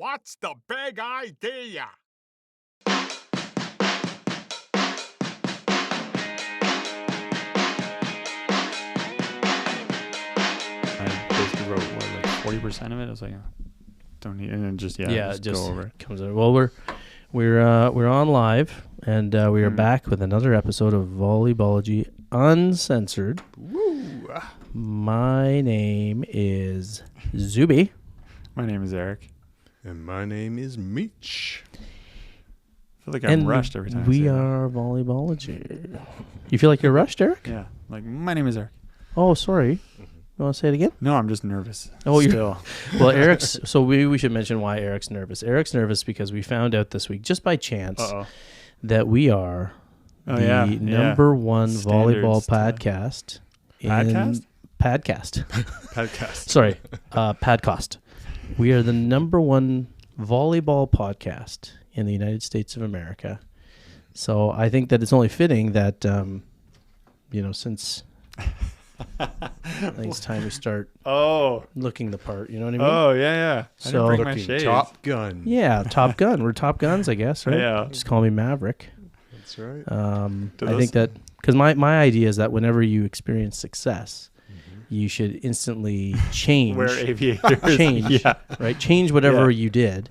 What's the big idea? I basically wrote like 40% of it. I was like, don't need, and then just go over it. Comes in. Well, we're on live, and we are back with another episode of Volleyballogy Uncensored. Woo! My name is Zuby. My name is Erik. And my name is Meach. I feel like I'm rushed every time. We are Volleyballogy. You feel like you're rushed, Erik? Yeah. Like, my name is Erik. Oh, sorry. You want to say it again? No, I'm just nervous. Oh, still. Well, Erik's. So we should mention why Erik's nervous. Erik's nervous because we found out this week, just by chance, that we are the number one volleyball podcast. Podcast. Sorry, podcast. We are the number one volleyball podcast in the United States of America. So I think that it's only fitting that, since I think it's time we start looking the part. You know what I mean? Oh, yeah. So I didn't bring my shades. Top Gun. Yeah, Top Gun. We're Top Guns, I guess, right? Yeah. Just call me Maverick. That's right. I think that because my idea is that whenever you experience success, you should instantly change. Wear aviators. Right? Change whatever you did,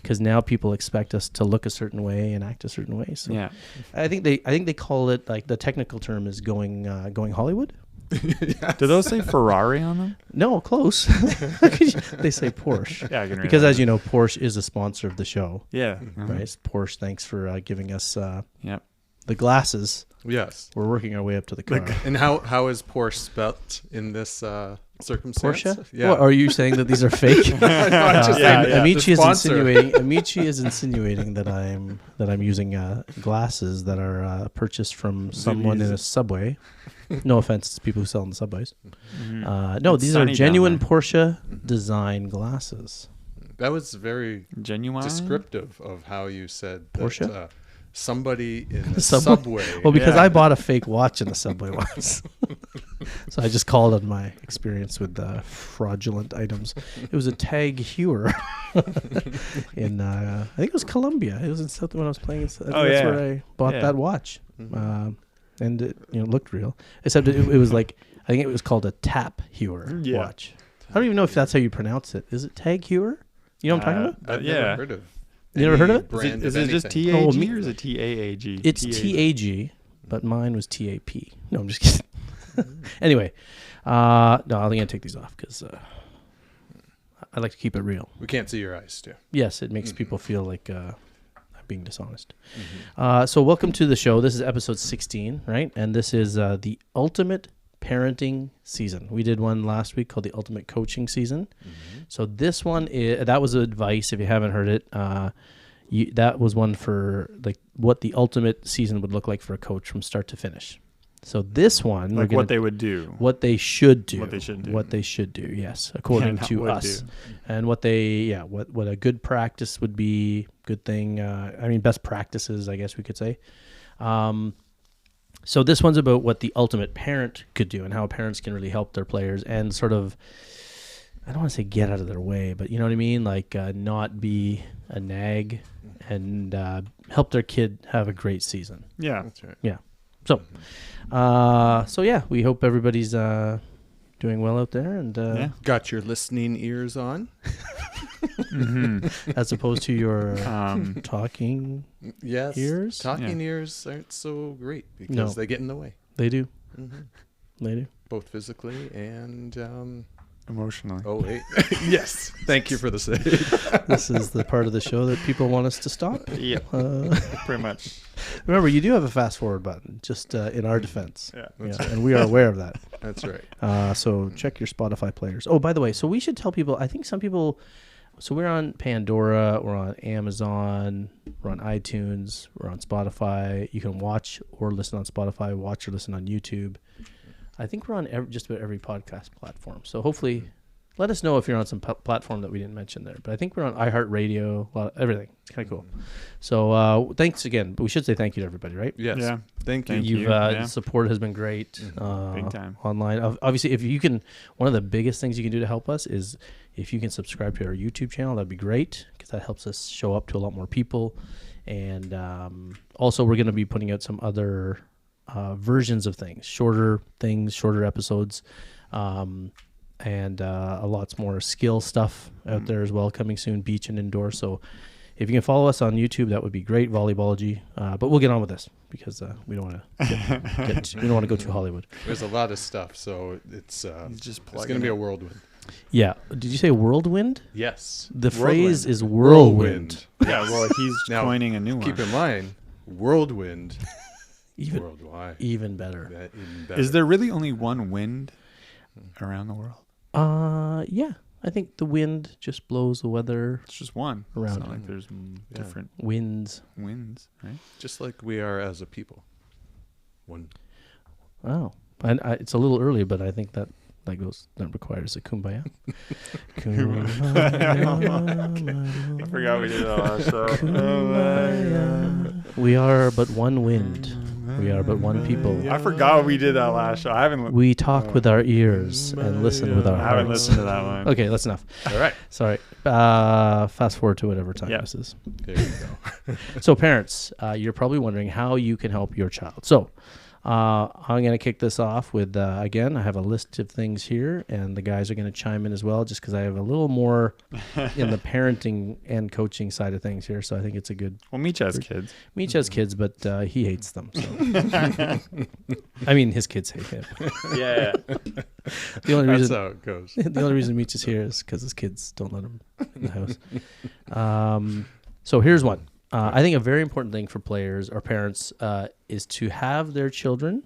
because now people expect us to look a certain way and act a certain way. So I think they call it, like, the technical term is going Hollywood. Yes. Do those say Ferrari on them? No, close. They say Porsche. Yeah, I can read because that. as you know, Porsche is a sponsor of the show. Yeah. Right? Porsche, thanks for giving us Yep. the glasses. Yes. We're working our way up to the car. And how is Porsche spelt in this circumstance? Porsche? Yeah. What, are you saying that these are fake? Meach is insinuating that I'm using glasses that are purchased from someone in a subway. No offense to people who sell in the subways. No, these are genuine Porsche design glasses. That was very genuine descriptive of how you said Porsche. That, somebody in the subway. Well, because I bought a fake watch in the subway once. So I just called on my experience with fraudulent items. It was a Tag Heuer in, I think it was Colombia. It was in South when I was playing. That's where I bought that watch. And it looked real. Except it was like, I think it was called a Tap Heuer watch. I don't even know if that's how you pronounce it. Is it Tag Heuer? You know what I'm talking about? I've never heard of. You never heard of it? Is it just TAG or is it TAAG? It's TAG, but mine was TAP. No, I'm just kidding. Anyway, no, I'm going to take these off because I like to keep it real. We can't see your eyes, too. Yes, it makes people feel like I'm being dishonest. So welcome to the show. This is episode 16, right? And this is the ultimate parenting season. We did one last week called the ultimate coaching season. So this one that was advice. If you haven't heard it, that was one for like what the ultimate season would look like for a coach from start to finish. So this one, like what they would do, what they should do, what they should do. Yes, according to us, and what a good practice would be. Good thing. Best practices, I guess we could say. So this one's about what the ultimate parent could do and how parents can really help their players and sort of, I don't want to say get out of their way, but you know what I mean? Like not be a nag and help their kid have a great season. Yeah. That's right. Yeah. So, we hope everybody's doing well out there and got your listening ears on. As opposed to your talking ears. Talking ears aren't so great because they get in the way. They do. They do. Both physically and emotionally. Oh, wait. Yes. Thank you for the save. This is the part of the show that people want us to stop. Yeah. Pretty much. Remember, you do have a fast forward button, just in our defense. Yeah. And we are aware of that. That's right. So check your Spotify players. Oh, by the way, so we should tell people, I think some people, so we're on Pandora, we're on Amazon, we're on iTunes, we're on Spotify. You can watch or listen on Spotify, watch or listen on YouTube. I think we're on just about every podcast platform. So hopefully let us know if you're on some platform that we didn't mention there. But I think we're on iHeartRadio, everything. It's kind of cool. So thanks again. But we should say thank you to everybody, right? Yes. Yeah. Thank you. You've support has been great. Big time. Online. Obviously, if you can, one of the biggest things you can do to help us is if you can subscribe to our YouTube channel, that'd be great because that helps us show up to a lot more people. And also, we're going to be putting out some other versions of things, shorter episodes, and a lots more skill stuff out there as well coming soon, beach and indoor. So if you can follow us on YouTube, that would be great, Volleyballology. But we'll get on with this because we don't want to we don't want to go to Hollywood. There's a lot of stuff, so it's going to be a whirlwind. Yeah. Did you say whirlwind? Yes. The phrase is whirlwind. Yeah, well, he's coining a new one. Keep in mind, whirlwind worldwide. Even better. Even better. Is there really only one wind around the world? Yeah. I think the wind just blows the weather. It's just one. Around. It's not like there's different winds, right? Just like we are as a people. One. Wow. And it's a little early, but I think that requires a kumbaya. Kumbaya. I forgot we did that last show. Kumbaya. We are but one wind. We are but one people. I forgot we did that last show. I haven't. We talk with our ears and listen with our hearts. I haven't listened to that one. Okay, that's enough. All right. Sorry. Fast forward to whatever time this is. There you go. So parents, you're probably wondering how you can help your child. So I'm going to kick this off with, again, I have a list of things here, and the guys are going to chime in as well, just because I have a little more in the parenting and coaching side of things here. So I think it's a good. Well, Meach has kids. Meach has kids, but he hates them. So. I mean, his kids hate him. Yeah. The only reason, That's how it goes. The only reason Meach is here is because his kids don't let him in the house. So here's one. I think a very important thing for players or parents is to have their children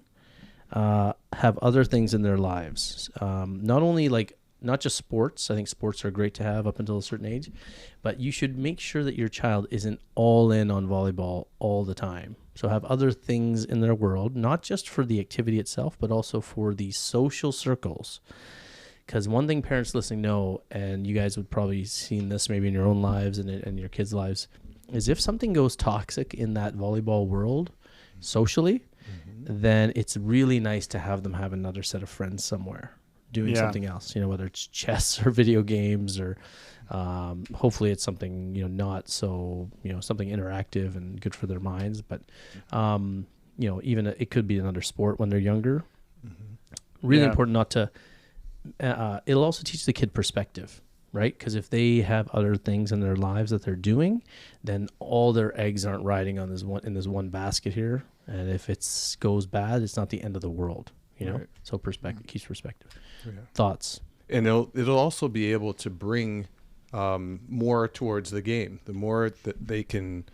have other things in their lives. Not just sports. I think sports are great to have up until a certain age, but you should make sure that your child isn't all in on volleyball all the time. So have other things in their world, not just for the activity itself, but also for the social circles. Because one thing parents listening know, and you guys would probably seen this maybe in your own lives and your kids' lives, is if something goes toxic in that volleyball world socially, then it's really nice to have them have another set of friends somewhere doing something else, whether it's chess or video games or hopefully it's something, not so, something interactive and good for their minds. But, even it could be another sport when they're younger. Really important not to, it'll also teach the kid perspective. Right? Because if they have other things in their lives that they're doing, then all their eggs aren't riding on this one basket here. And if it goes bad, it's not the end of the world, Right. So perspective keeps perspective. Yeah. Thoughts. And it'll also be able to bring more towards the game. The more that they can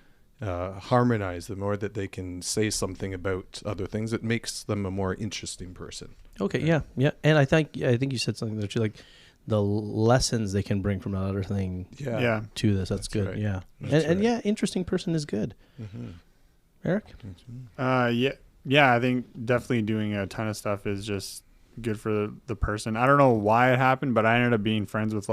harmonize, the more that they can say something about other things, it makes them a more interesting person. Okay. Right? Yeah. And I think you said something that you like. The lessons they can bring from another thing to this. That's good. Right. Yeah. And interesting person is good. Erik? Yeah, I think definitely doing a ton of stuff is just good for the person. I don't know why it happened, but I ended up being friends with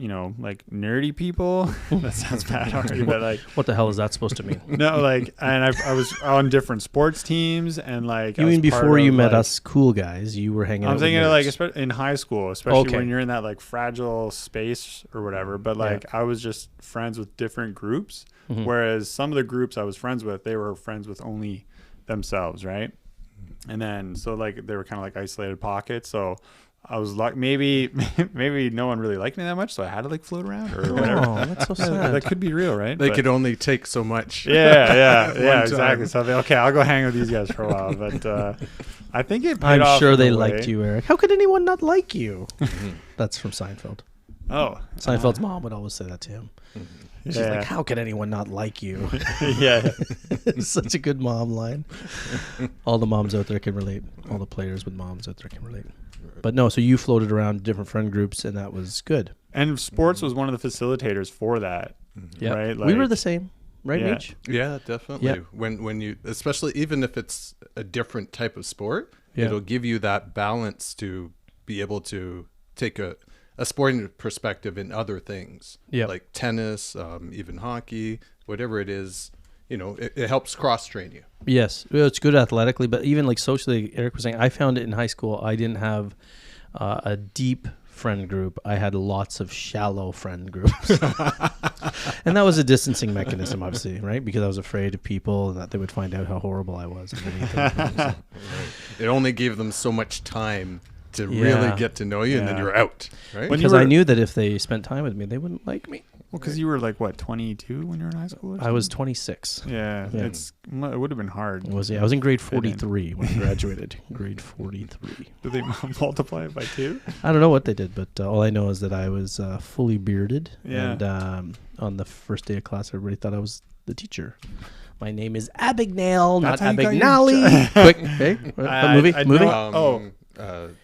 nerdy people. That sounds bad already, but what the hell is that supposed to mean? No, and I was on different sports teams, and you mean before you met us cool guys, you were hanging out. I'm thinking especially in high school, especially when you're in that fragile space or whatever. But I was just friends with different groups, whereas some of the groups I was friends with, they were friends with only themselves, right? And then so they were kind of isolated pockets, so. I was like, maybe no one really liked me that much, so I had to float around or whatever. Oh, that's so sad. That could be real, right? They could only take so much. Yeah, exactly. So I'll go hang with these guys for a while. But I think it paid off. I'm sure they liked you, Erik. How could anyone not like you? That's from Seinfeld. Oh, Seinfeld's mom would always say that to him. She's like, how can anyone not like you? Yeah. Such a good mom line. All the moms out there can relate. All the players with moms out there can relate. But no, so you floated around different friend groups, and that was good. And sports was one of the facilitators for that, right? We were the same, right, Meach? Yeah, definitely. Yeah. When you, especially even if it's a different type of sport, it'll give you that balance to be able to take a sporting perspective in other things, like tennis, even hockey, whatever it is, it helps cross-train you. Yes, well, it's good athletically, but even like socially, Erik was saying, I found it in high school. I didn't have a deep friend group. I had lots of shallow friend groups. And that was a distancing mechanism, obviously, right? Because I was afraid of people and that they would find out how horrible I was. Right. It only gave them so much time to really get to know you, and then you're out, right? Because I knew that if they spent time with me, they wouldn't like me. Well, because you were like, what, 22 when you were in high school? I was 26. Yeah. It would have been hard. It was, I was in grade 43 when I graduated. Grade 43. Did they multiply it by 2? I don't know what they did, but all I know is that I was fully bearded. Yeah. And on the first day of class, everybody thought I was the teacher. My name is Abigail, not Abignali. Quick, hey, what movie?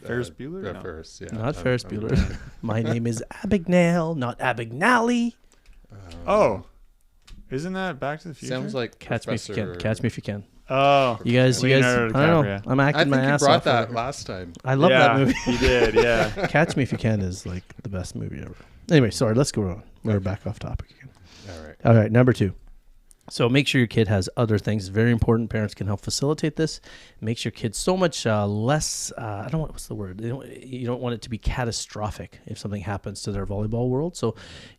Ferris Bueller? No. Ferris, yeah. Not Ferris Bueller. My name is Abigail, not Abignali. Isn't that Back to the Future? Sounds like Catch Me If You Can. Catch Me If You Can. Oh, you guys. I don't know. I'm acting my ass off. I think you brought that last time. I love that movie. You did, yeah. Catch Me If You Can is like the best movie ever. Anyway, sorry. Let's go on. We're back off topic again. All right. Number 2. So make sure your kid has other things. It's very important. Parents can help facilitate this. It makes your kid so much less, I don't want, what's the word? You don't want it to be catastrophic if something happens to their volleyball world. So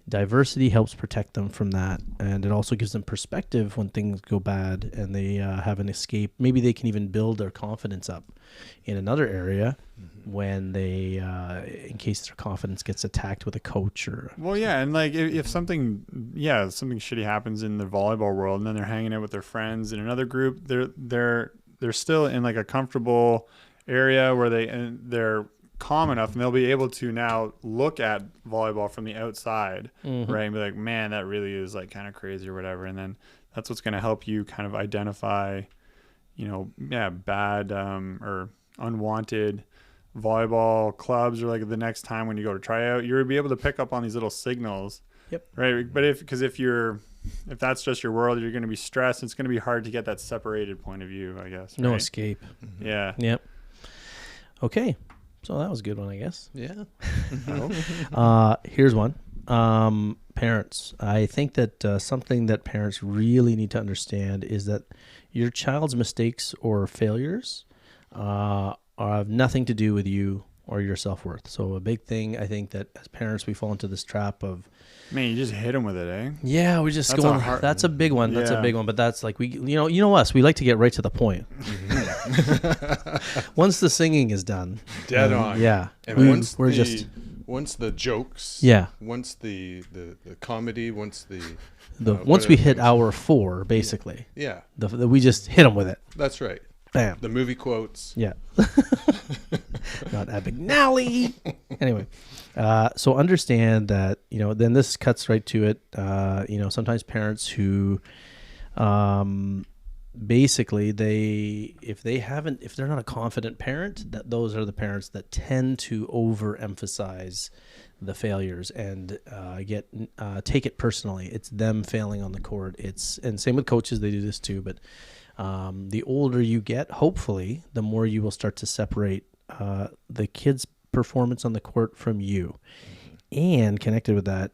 diversity helps protect them from that. And it also gives them perspective when things go bad and they have an escape. Maybe they can even build their confidence up in another area when they, in case their confidence gets attacked with a coach or. Well, yeah. And like if something shitty happens in the volleyball world and then they're hanging out with their friends in another group, they're still in like a comfortable area where they're calm enough and they'll be able to now look at volleyball from the outside, right? And be like, man, that really is like kind of crazy or whatever. And then that's what's going to help you kind of identify, bad or unwanted volleyball clubs, or like the next time when you go to try out, you'll be able to pick up on these little signals. Yep. Right. But if that's just your world, you're going to be stressed. It's going to be hard to get that separated point of view, I guess. No escape. Yeah. Yep. Okay. So that was a good one, I guess. Yeah. Here's one. Parents. I think that something that parents really need to understand is that your child's mistakes or failures have nothing to do with you or your self-worth. So a big thing, I think that as parents, we fall into this trap of, man, you just hit them with it, eh? Yeah, we just going. That's a big one. That's a big one. But that's like we know us. We like to get right to the point. Once the singing is done, dead on. Yeah, and once the jokes. Yeah. Once the comedy. Once once we hit hour 4, basically. Yeah. We just hit them with it. That's right. Bam. The movie quotes. Yeah. Not Abignali. Anyway, so understand that, then this cuts right to it. Sometimes parents who basically if they're not a confident parent, that those are the parents that tend to overemphasize the failures and take it personally. It's them failing on the court. And same with coaches, they do this too, but the older you get, hopefully, the more you will start to separate the kid's performance on the court from you. And connected with that,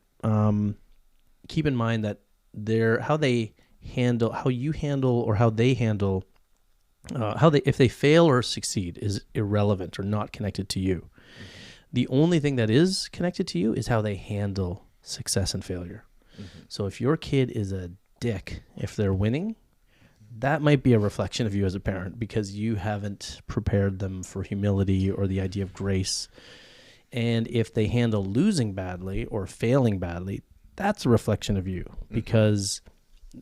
keep in mind that how they handle, if they fail or succeed is irrelevant or not connected to you. The only thing that is connected to you is how they handle success and failure. So if your kid is a dick, if they're winning, that might be a reflection of you as a parent because you haven't prepared them for humility or the idea of grace. And if they handle losing badly or failing badly, that's a reflection of you because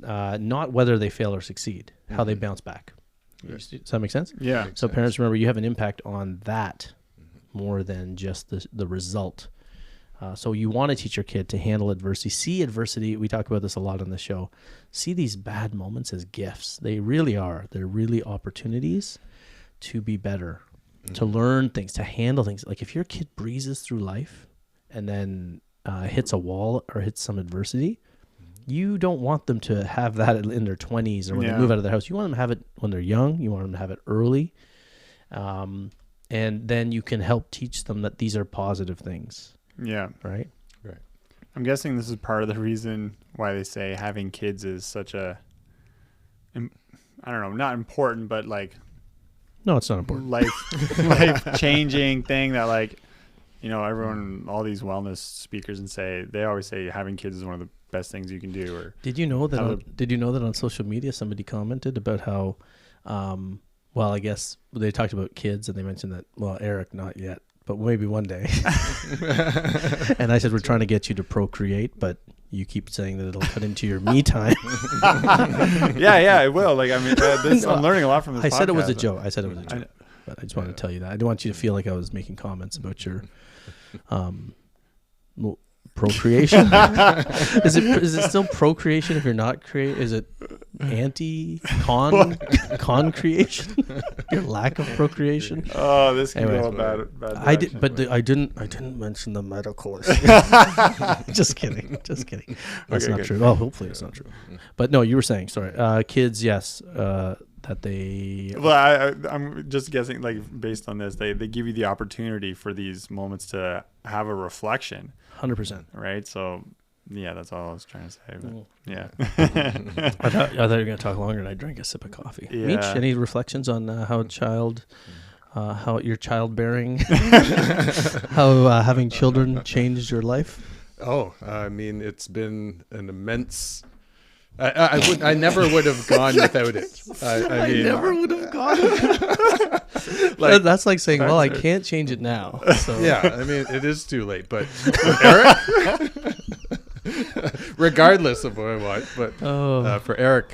not whether they fail or succeed, how they bounce back. Does that make sense? Yeah. So parents, remember, you have an impact on that more than just the result. So you want to teach your kid to handle adversity, see adversity. We talk about this a lot on the show. See these bad moments as gifts. They really are. They're really opportunities to be better, to learn things, to handle things. Like if your kid breezes through life and then hits a wall or hits some adversity, you don't want them to have that in their 20s or when they move out of their house. You want them to have it when they're young. You want them to have it early. and then you can help teach them that these are positive things. Yeah. Right. Right. I'm guessing this is part of the reason why they say having kids is such a, I don't know, not important, but like, no, it's not important. Life changing thing that, like, you know, everyone, all these wellness speakers they always say having kids is one of the best things you can do. Or did you know that on social media somebody commented about how, well, I guess they talked about kids and they mentioned that, well, Erik, not yet, but maybe one day. And I said, we're trying to get you to procreate, but you keep saying that it'll cut into your me time. yeah, it will. Like, I mean, I'm learning a lot from this. I said it was a joke. But I just wanted to tell you that. I didn't want you to feel like I was making comments about your procreation. Is it still procreation if you're not Is it con creation? Your lack of procreation. Oh, this can Anyways, go bad. I didn't mention the medical issue. Just kidding. That's not true. Well, hopefully it's not true. But no, you were saying, sorry. Kids, yes. That they. Well, I'm just guessing, like, based on this, they give you the opportunity for these moments to have a reflection. 100%. Right. So, yeah, that's all I was trying to say. But, yeah. I thought you were going to talk longer, and I drank a sip of coffee. Yeah. Meach, any reflections on how your childbearing, how having children changed your life? Oh, I mean, it's been an immense. I never would have gone without it. I mean, never would have gone. Like, that's like saying, well, I can't change it now. So. Yeah, I mean, it is too late. But Erik, regardless of what I want, but for Erik,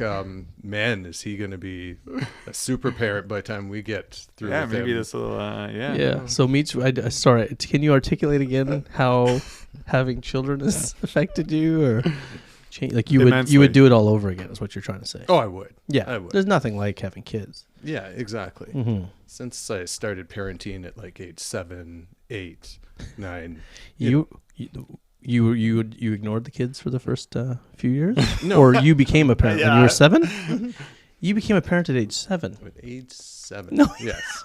man, is he going to be a super parent by the time we get through? Yeah, with maybe him. this will. Yeah. So, Meach, sorry. Can you articulate again how having children has affected you, or? Like you would do it all over again, is what you're trying to say. Oh, I would. Yeah, I would. There's nothing like having kids. Yeah, exactly. Mm-hmm. Since I started parenting at like age 7, 8, 9. You ignored the kids for the first few years? No. Or you became a parent when you were 7? You became a parent at age 7. At age 7. No. Yes.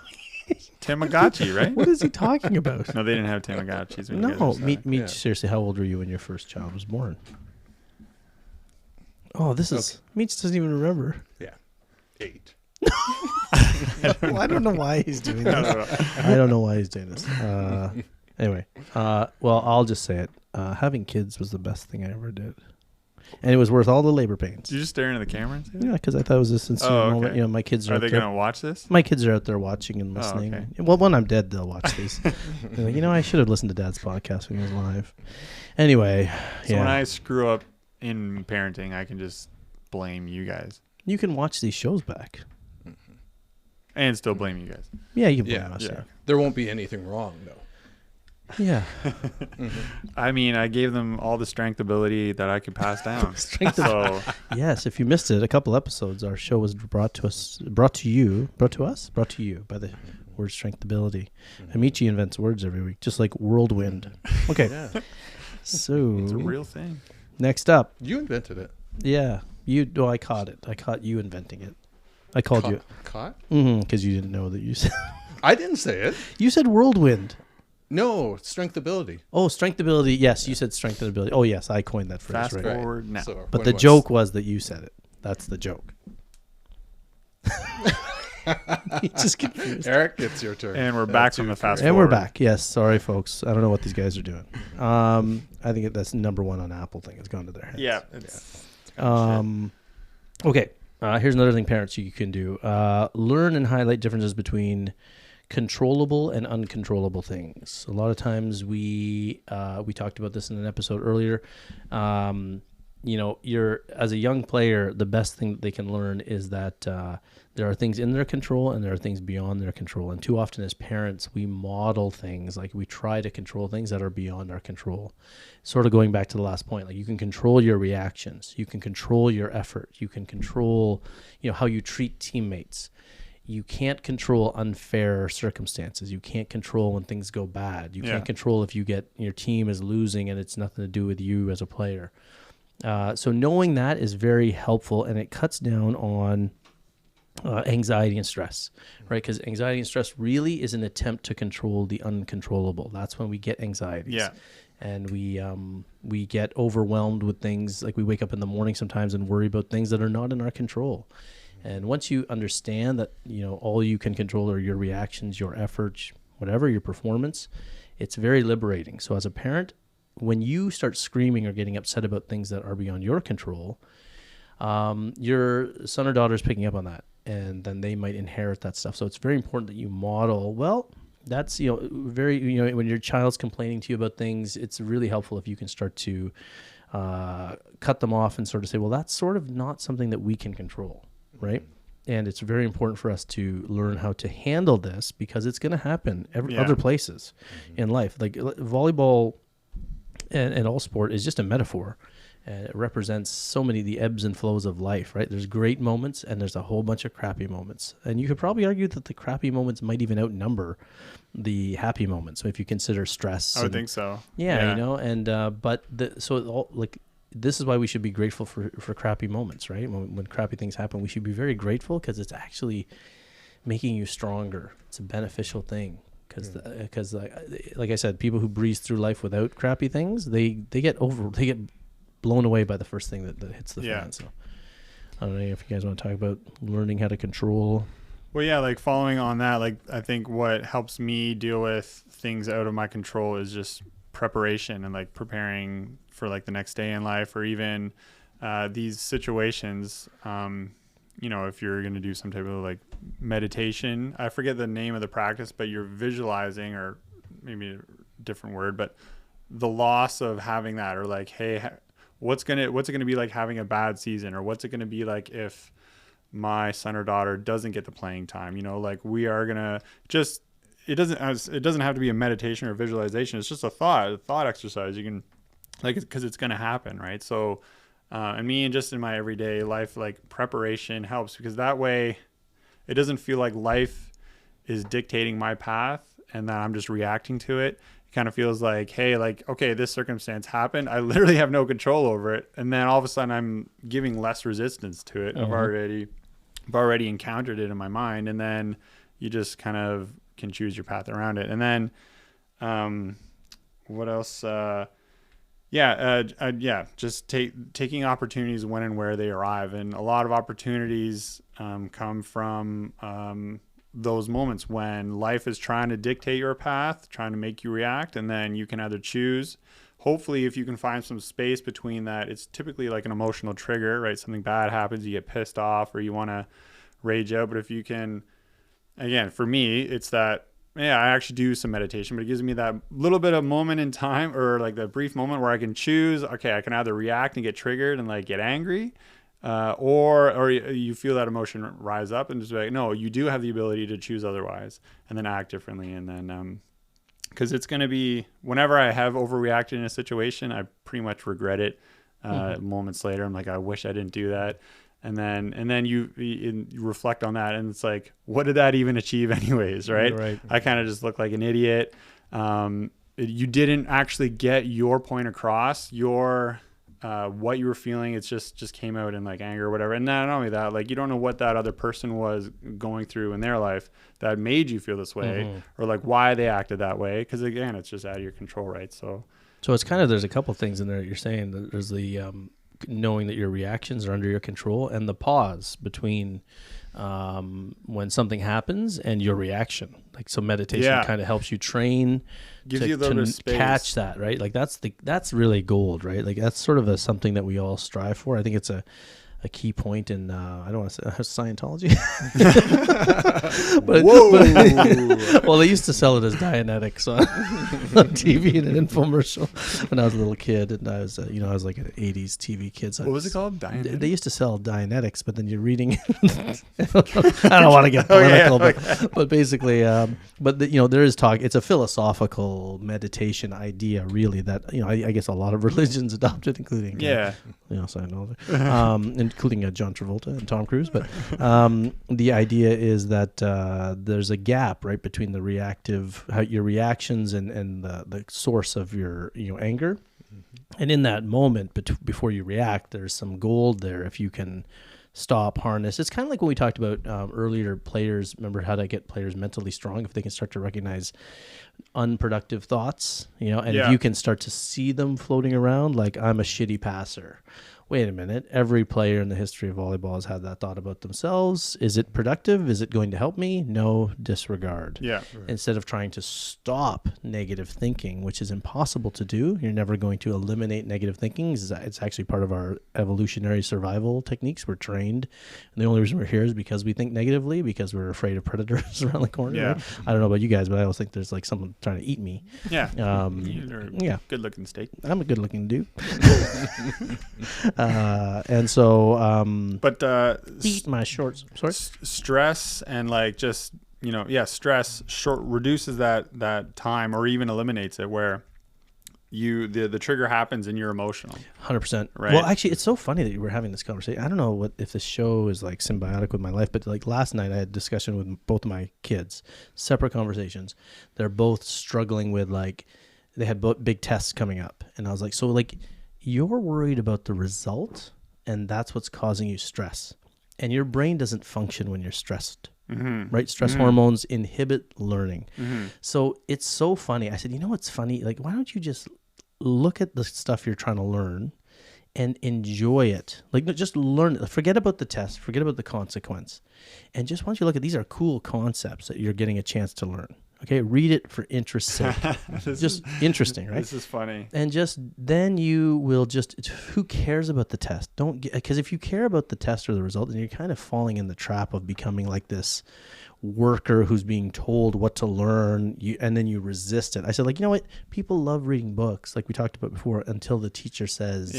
Tamagotchi, right? What is he talking about? No, they didn't have Tamagotchis. When No, Meach. Seriously, how old were you when your first child was born? Oh, this is... Meach doesn't even remember. Yeah. 8. Well, I don't know why he's doing this. I don't know why he's doing this. Anyway, well, I'll just say it. Having kids was the best thing I ever did. And it was worth all the labor pains. Did you just stare into the camera and say that? Yeah, because I thought it was a sincere moment. You know, my kids are they going to watch this? My kids are out there watching and listening. Okay. Well, when I'm dead, they'll watch these. They're like, I should have listened to Dad's podcast when he was live. Anyway, so when I screw up in parenting, I can just blame you guys. You can watch these shows back. And still blame you guys. Yeah, you can blame us. Yeah. There won't be anything wrong, though. Yeah. I mean, I gave them all the strength ability that I could pass down. Yes, if you missed it, a couple episodes, our show was brought to you by the word strength ability. Amici invents words every week, just like whirlwind. Okay. Yeah. So it's a real thing. Next up. You invented it. Yeah. I caught it. I caught you inventing it. I called you. Caught? Because you didn't know that you said. I didn't say it. You said whirlwind. No, strength ability. Oh, strength ability. Yes, you said strength and ability. Oh, yes, I coined that phrase. Fast forward now. So but the joke was that you said it. That's the joke. Just confused. Erik, it's your turn. And we're back from the fast forward. And we're back. Yes. Sorry, folks. I don't know what these guys are doing. I think that's number one on Apple thing. It's gone to their heads. Yeah. Okay. Here's another thing parents you can do. Learn and highlight differences between controllable and uncontrollable things. A lot of times we talked about this in an episode earlier. You're as a young player, the best thing that they can learn is that there are things in their control and there are things beyond their control. And too often as parents, we model things, like we try to control things that are beyond our control. Sort of going back to the last point, like you can control your reactions, you can control your effort, you can control, how you treat teammates. You can't control unfair circumstances. You can't control when things go bad. You can't control if your team is losing and it's nothing to do with you as a player. So knowing that is very helpful, and it cuts down on anxiety and stress, right? Because anxiety and stress really is an attempt to control the uncontrollable. That's when we get anxieties. Yeah. And we get overwhelmed with things, like we wake up in the morning sometimes and worry about things that are not in our control. And once you understand that, all you can control are your reactions, your efforts, whatever, your performance, it's very liberating. So as a parent, when you start screaming or getting upset about things that are beyond your control, your son or daughter is picking up on that, and then they might inherit that stuff. So it's very important that you model, that's, when your child's complaining to you about things, it's really helpful if you can start to cut them off and sort of say, well, that's sort of not something that we can control, right? And it's very important for us to learn how to handle this, because it's going to happen other places in life. Like volleyball and all sport is just a metaphor. And it represents so many of the ebbs and flows of life, right? There's great moments and there's a whole bunch of crappy moments. And you could probably argue that the crappy moments might even outnumber the happy moments. So if you consider stress. I would think so. Yeah. This is why we should be grateful for crappy moments, right? When crappy things happen, we should be very grateful, because it's actually making you stronger. It's a beneficial thing. Because like I said, people who breeze through life without crappy things, they get blown away by the first thing that hits the fan. So I don't know if you guys want to talk about learning how to control. Well, yeah, like following on that, like I think what helps me deal with things out of my control is just preparation and like preparing for like the next day in life, or even these situations. If you're going to do some type of like meditation, I forget the name of the practice, but you're visualizing, or maybe a different word, but the loss of having that, or like, hey, what's it going to be like having a bad season, or what's it going to be like if my son or daughter doesn't get the playing time? Like we are going to just, it doesn't have to be a meditation or visualization. It's just a thought exercise. You can because it's going to happen. Right. So, and me, and just in my everyday life, like preparation helps, because that way it doesn't feel like life is dictating my path and that I'm just reacting to it. Kind of feels like, hey, like, okay, this circumstance happened. I literally have no control over it. And then all of a sudden I'm giving less resistance to it. I've already encountered it in my mind. And then you just kind of can choose your path around it. And then, what else? Just taking opportunities when and where they arrive. And a lot of opportunities, come from, those moments when life is trying to dictate your path, trying to make you react, and then you can either choose. Hopefully, if you can find some space between that, it's typically like an emotional trigger, right? Something bad happens, you get pissed off, or you want to rage out. But if you can, again, for me, it's that, I actually do some meditation, but it gives me that little bit of moment in time, or like that brief moment where I can choose, okay, I can either react and get triggered and like get angry, or you feel that emotion rise up and just be like, no, you do have the ability to choose otherwise, and then act differently. And then, because it's going to be, whenever I have overreacted in a situation, I pretty much regret it moments later. I'm like, I wish I didn't do that. And then you reflect on that, and it's like, what did that even achieve anyways, right? Right. I kind of just look like an idiot. You didn't actually get your point across, what you were feeling. It's just came out in like anger or whatever. And not only that, like you don't know what that other person was going through in their life that made you feel this way, or like why they acted that way. Because again, it's just out of your control, right? So it's kind of, there's a couple things in there that you're saying. There's the knowing that your reactions are under your control, and the pause between when something happens and your reaction. Like, so meditation kind of helps you train, gives you a little bit of space. Catch that, right? Like that's really gold, right? Like that's sort of something that we all strive for. I think it's a key point in I don't want to say Scientology, but well, they used to sell it as Dianetics on TV in an infomercial when I was a little kid, and I was I was like an 80s TV kid. So what was it called? Dianetics? They used to sell Dianetics, but then you're reading I don't want to get political, but basically there is talk. It's a philosophical meditation idea, really, that I guess a lot of religions adopted, including Scientology, including John Travolta and Tom Cruise. But the idea is that there's a gap, right, between your reactions and the source of your anger. And in that moment before you react, there's some gold there if you can stop, harness. It's kind of like what we talked about earlier. Players, remember how to get players mentally strong if they can start to recognize unproductive thoughts, and if you can start to see them floating around, like I'm a shitty passer. Wait a minute. Every player in the history of volleyball has had that thought about themselves. Is it productive? Is it going to help me? No, disregard. Yeah. Right. Instead of trying to stop negative thinking, which is impossible to do, you're never going to eliminate negative thinking. It's actually part of our evolutionary survival techniques. We're trained. And the only reason we're here is because we think negatively, because we're afraid of predators around the corner. Yeah. Right? I don't know about you guys, but I always think there's like someone trying to eat me. Yeah. Yeah. Good looking steak. I'm a good looking dude. And so, eat my shorts. Sorry. Stress and like just stress reduces that time or even eliminates it, where the trigger happens and you're emotional. 100%. Right. Well, actually, it's so funny that you were having this conversation. I don't know if this show is like symbiotic with my life, but like last night I had a discussion with both of my kids, separate conversations. They're both struggling with they had big tests coming up, and I was like, so like, you're worried about the result, and that's what's causing you stress. And your brain doesn't function when you're stressed, right? Stress hormones inhibit learning. So it's so funny. I said, you know what's funny? Like, why don't you just look at the stuff you're trying to learn and enjoy it? Like, just learn it. Forget about the test. Forget about the consequence. And just why don't you look at these are cool concepts that you're getting a chance to learn. Okay, read it for interest's sake. Just interesting, right? This is funny. And just then you will who cares about the test? Because if you care about the test or the result, then you're kind of falling in the trap of becoming like this worker who's being told what to learn, and then you resist it. I said, like, you know what? People love reading books, like we talked about before, until the teacher says,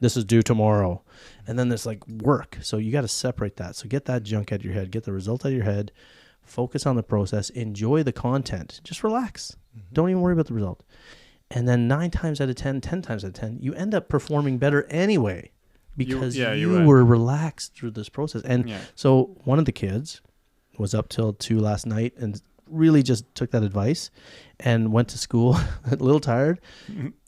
this is due tomorrow. And then there's like work. So you got to separate that. So get that junk out of your head, get the result out of your head. Focus on the process, enjoy the content, just relax. Don't even worry about the result. And then 9 times out of 10, 10 times out of 10, you end up performing better anyway because you were relaxed through this process. And so one of the kids was up till 2 last night and really just took that advice and went to school a little tired,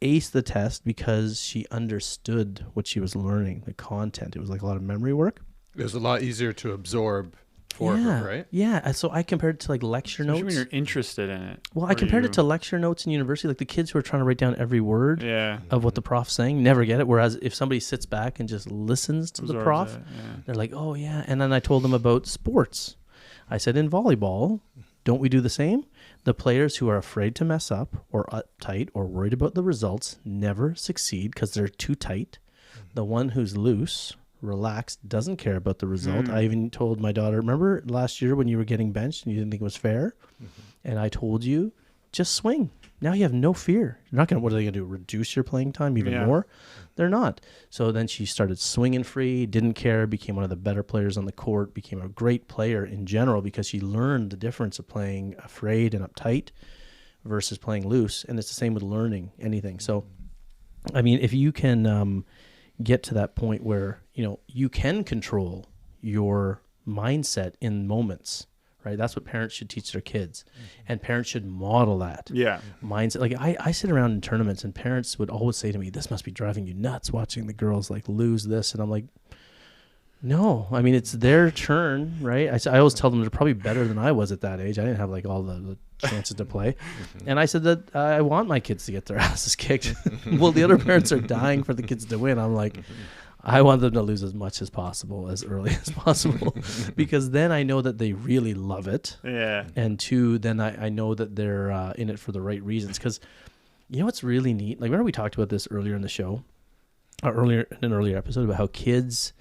aced the test because she understood what she was learning, the content. It was like a lot of memory work. It was a lot easier to absorb for her, right? Yeah. So I compared it to like lecture notes. Especially when you're interested in it. Well, I compared it to lecture notes in university. Like the kids who are trying to write down every word of what the prof's saying never get it. Whereas if somebody sits back and just listens to the prof, they're like, oh yeah. And then I told them about sports. I said, in volleyball, don't we do the same? The players who are afraid to mess up or uptight or worried about the results never succeed because they're too tight. The one who's loose, relaxed, doesn't care about the result. I even told my daughter, remember last year when you were getting benched and you didn't think it was fair? And I told you, just swing. Now you have no fear. You're not going to, what are they going to do? Reduce your playing time even more? They're not. So then she started swinging free, didn't care, became one of the better players on the court, became a great player in general because she learned the difference of playing afraid and uptight versus playing loose. And it's the same with learning anything. So, I mean, if you can get to that point where, you can control your mindset in moments, right? That's what parents should teach their kids. And parents should model that. Yeah. Mindset. Like I sit around in tournaments and parents would always say to me, this must be driving you nuts watching the girls like lose this. And I'm like, no, I mean, it's their turn, right? I always tell them they're probably better than I was at that age. I didn't have like all the chances to play. And I said that I want my kids to get their asses kicked. Well, the other parents are dying for the kids to win. I'm like, I want them to lose as much as possible, as early as possible, because then I know that they really love it. Yeah. And 2, then I know that they're in it for the right reasons. Because you know what's really neat? Like, remember we talked about this earlier in the show, in an earlier episode about how kids,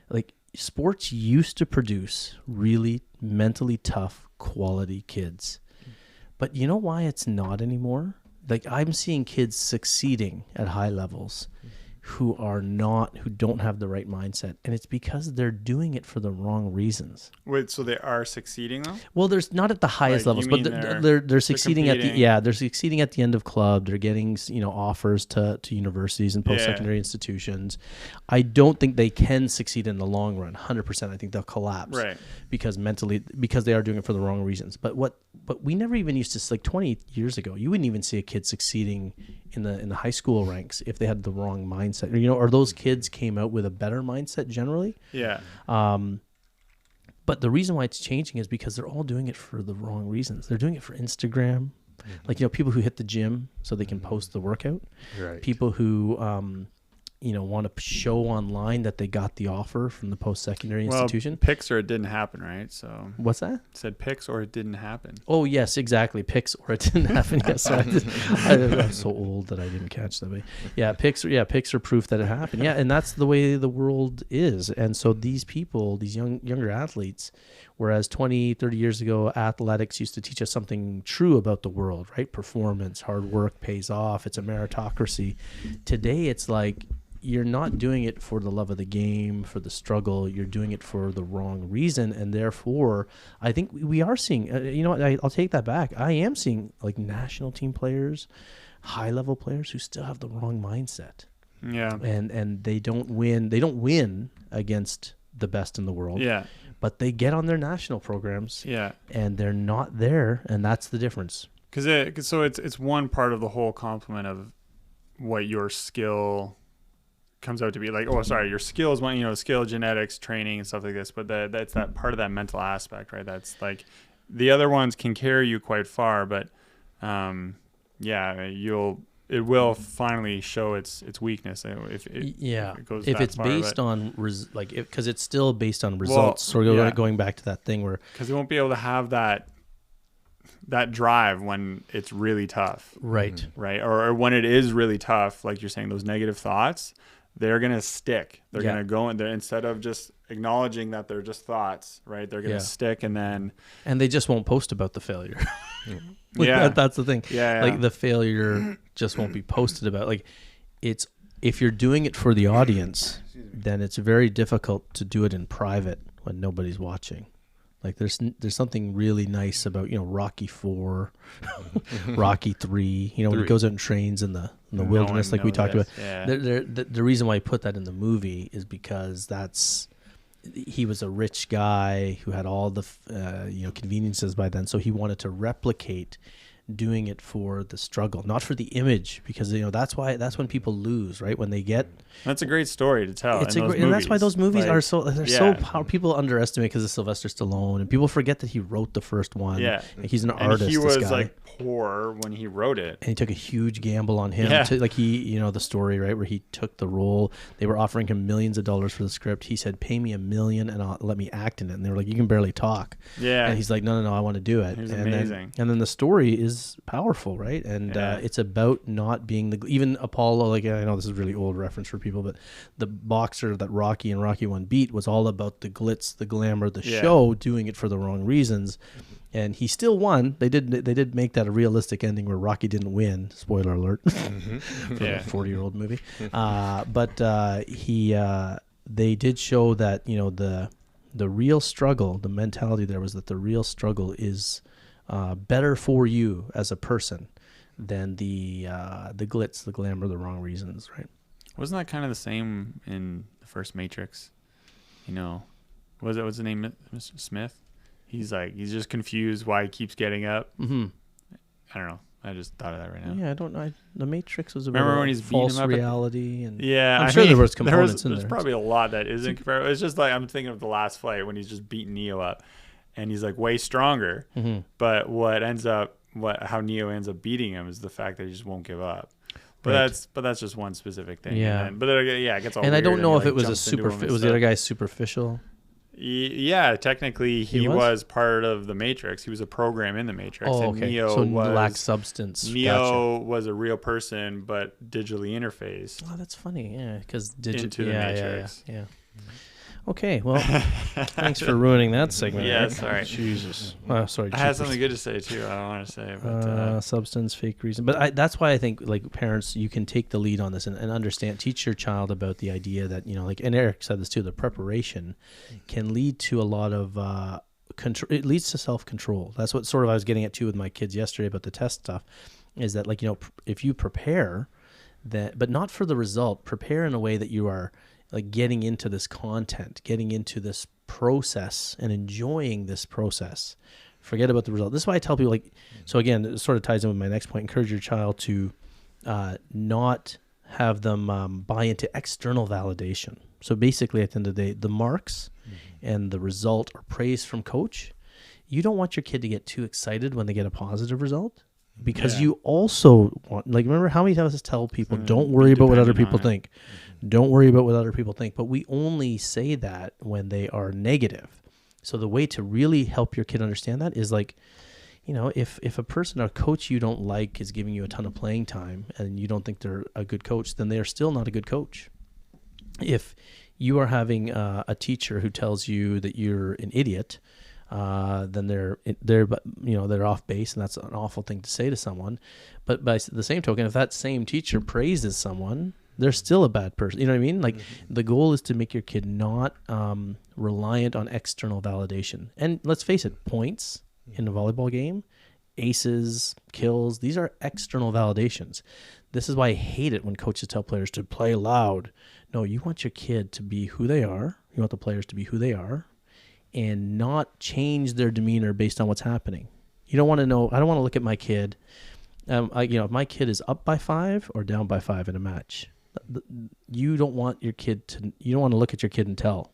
like sports used to produce really mentally tough, quality kids. But you know why it's not anymore? Like I'm seeing kids succeeding at high levels who don't have the right mindset. And it's because they're doing it for the wrong reasons. Wait, so they are succeeding though? Well, there's not at the highest levels, but they're succeeding at they're succeeding at the end of club. They're getting, offers to universities and post-secondary institutions. I don't think they can succeed in the long run. 100%. I think they'll collapse. Right. Because they are doing it for the wrong reasons. But we never even used to, like 20 years ago, you wouldn't even see a kid succeeding in the high school ranks if they had the wrong mindset. mindset, or those kids came out with a better mindset generally. Yeah. But the reason why it's changing is because they're all doing it for the wrong reasons. They're doing it for Instagram. Like, people who hit the gym so they can post the workout. Right. People who, want to show online that they got the offer from the post-secondary institution. Pics or it didn't happen, right? So what's that? It said pics or it didn't happen. Oh, yes, exactly. Pics or it didn't happen. Yes, so I'm so old that I didn't catch that. But yeah, pics are proof that it happened. Yeah, and that's the way the world is. And so these people, these younger athletes, whereas 20, 30 years ago, athletics used to teach us something true about the world, right? Performance, hard work pays off. It's a meritocracy. Today, it's like, you're not doing it for the love of the game, for the struggle. You're doing it for the wrong reason. And therefore, I think we are seeing, I'll take that back. I am seeing like national team players, high level players who still have the wrong mindset. Yeah. And they don't win. They don't win against the best in the world. Yeah. But they get on their national programs. Yeah. And they're not there. And that's the difference. So it's one part of the whole complement of what your skill comes out to be. Like, your skill is one, skill, genetics, training and stuff like this, but that's that part of that mental aspect, right? That's like the other ones can carry you quite far, but it will finally show its weakness if it goes if that it's far, based on because it's still based on results. So going back to that thing where because they won't be able to have that drive when it's really tough, right? Or when it is really tough, like you're saying, those negative thoughts, they're going to stick. They're going to go in there instead of just acknowledging that they're just thoughts, right? They're going to stick and they just won't post about the failure. That's the thing. Yeah. Like the failure just won't be posted about. Like if you're doing it for the audience, then it's very difficult to do it in private when nobody's watching. Like there's something really nice about, Rocky IV, Rocky III, when he goes out and trains in the wilderness, like we talked about. Yeah. The reason why I put that in the movie is because he was a rich guy who had all the conveniences by then, so he wanted to replicate doing it for the struggle, not for the image, because that's when people lose, right? When they get that's a great story to tell. And that's why those movies are so so powerful. People underestimate because of Sylvester Stallone, and people forget that he wrote the first one. Yeah, he's an artist. He was like poor when he wrote it, and he took a huge gamble on him. The story, right, where he took the role. They were offering him millions of dollars for the script. He said, "Pay me $1 million and let me act in it." And they were like, "You can barely talk." Yeah, and he's like, "No, I want to do it." It was amazing. And then the story is powerful, right? And it's about not being even Apollo. Like, I know this is a really old reference for people, but the boxer that Rocky and Rocky 1 beat was all about the glitz, the glamour, the show, doing it for the wrong reasons. And he still won. They did make that a realistic ending where Rocky didn't win. Spoiler alert. For a 40-year-old movie. But they did show that, the real struggle, the mentality there was that the real struggle is better for you as a person than the glitz, the glamour, the wrong reasons, right? Wasn't that kind of the same in the first Matrix? What's the name? Mr. Smith? He's just confused why he keeps getting up. Mm-hmm. I don't know. I just thought of that right now. Yeah, I don't know. The Matrix was about remember when he's false beating him up reality, and I'm sure there was components in there. There's probably a lot that isn't comparable. It's just like I'm thinking of the last fight when he's just beating Neo up, and he's like way stronger. Mm-hmm. But how Neo ends up beating him is the fact that he just won't give up. But that's just one specific thing. Yeah. It gets all. And weird I don't know if he, it was was the other guy superficial. Yeah, technically he was part of the Matrix. He was a program in the Matrix. Oh, and okay. Neo lacked substance. Neo was a real person, but digitally interfaced. Oh, that's funny. Yeah, because into the Matrix. Yeah. Okay, well, thanks for ruining that segment. Yeah, Eric. sorry. Jesus. Sorry. I had something good to say too. I don't want to say it, but substance, fake reason. But that's why I think like parents, you can take the lead on this and understand, teach your child about the idea that, and Erik said this too, the preparation can lead to a lot of it leads to self-control. That's what sort of I was getting at too with my kids yesterday about the test stuff, is that if you prepare that, but not for the result, prepare in a way that you are like getting into this content, getting into this process and enjoying this process. Forget about the result. This is why I tell people, so again, it sort of ties in with my next point, encourage your child to not have them buy into external validation. So basically, at the end of the day, the marks and the result or praise from coach, you don't want your kid to get too excited when they get a positive result, because you also want, like, remember how many times I tell people, don't worry about what other people think. Don't worry about what other people think. But we only say that when they are negative. So the way to really help your kid understand that is, like, you know, if a person or coach you don't like is giving you a ton of playing time and you don't think they're a good coach, then they are still not a good coach. If you are having a teacher who tells you that you're an idiot, then they're off base, and that's an awful thing to say to someone. But by the same token, if that same teacher praises someone, they're still a bad person. You know what I mean? Like, the goal is to make your kid not reliant on external validation. And let's face it, points in a volleyball game, aces, kills, these are external validations. This is why I hate it when coaches tell players to play loud. No, you want your kid to be who they are. You want the players to be who they are and not change their demeanor based on what's happening. You don't want to know. I don't want to look at my kid. If my kid is up by 5 or down by 5 in a match, you don't want your kid to. You don't want to look at your kid and tell,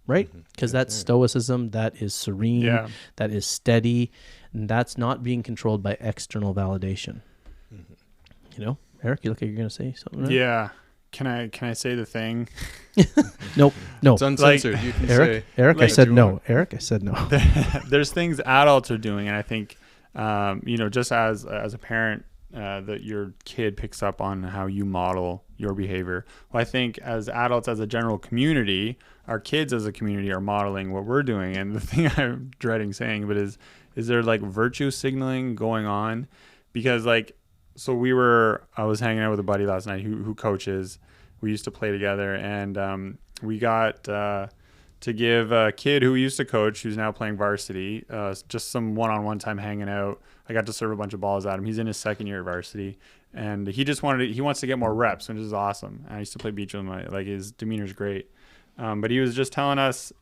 right? Because that's stoicism. That is serene. That is steady. And that's not being controlled by external validation. You know, Erik, you look like you're going to say something. Right? Yeah. Can I say the thing? Nope. No. It's uncensored. You can Erik, say. Erik, I said no. Erik, I said no. There's things adults are doing, and I think, just as a parent, that your kid picks up on how you model your behavior. Well, I think as adults, as a general community, our kids as a community are modeling what we're doing. And the thing I'm dreading saying, but is there like virtue signaling going on? Because I was hanging out with a buddy last night who coaches. We used to play together, and we got to give a kid who we used to coach, who's now playing varsity, just some one-on-one time hanging out. I got to serve a bunch of balls at him. He's in his second year of varsity, and he wants to get more reps, which is awesome. And I used to play beach with him. Like, his demeanor's great. But he was just telling us,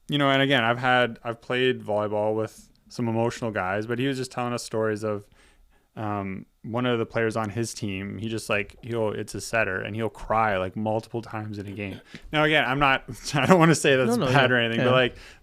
and again, I've played volleyball with some emotional guys, but he was just telling us stories of one of the players on his team. He just it's a setter, and he'll cry like multiple times in a game. Now, again, I don't want to say that's bad or anything,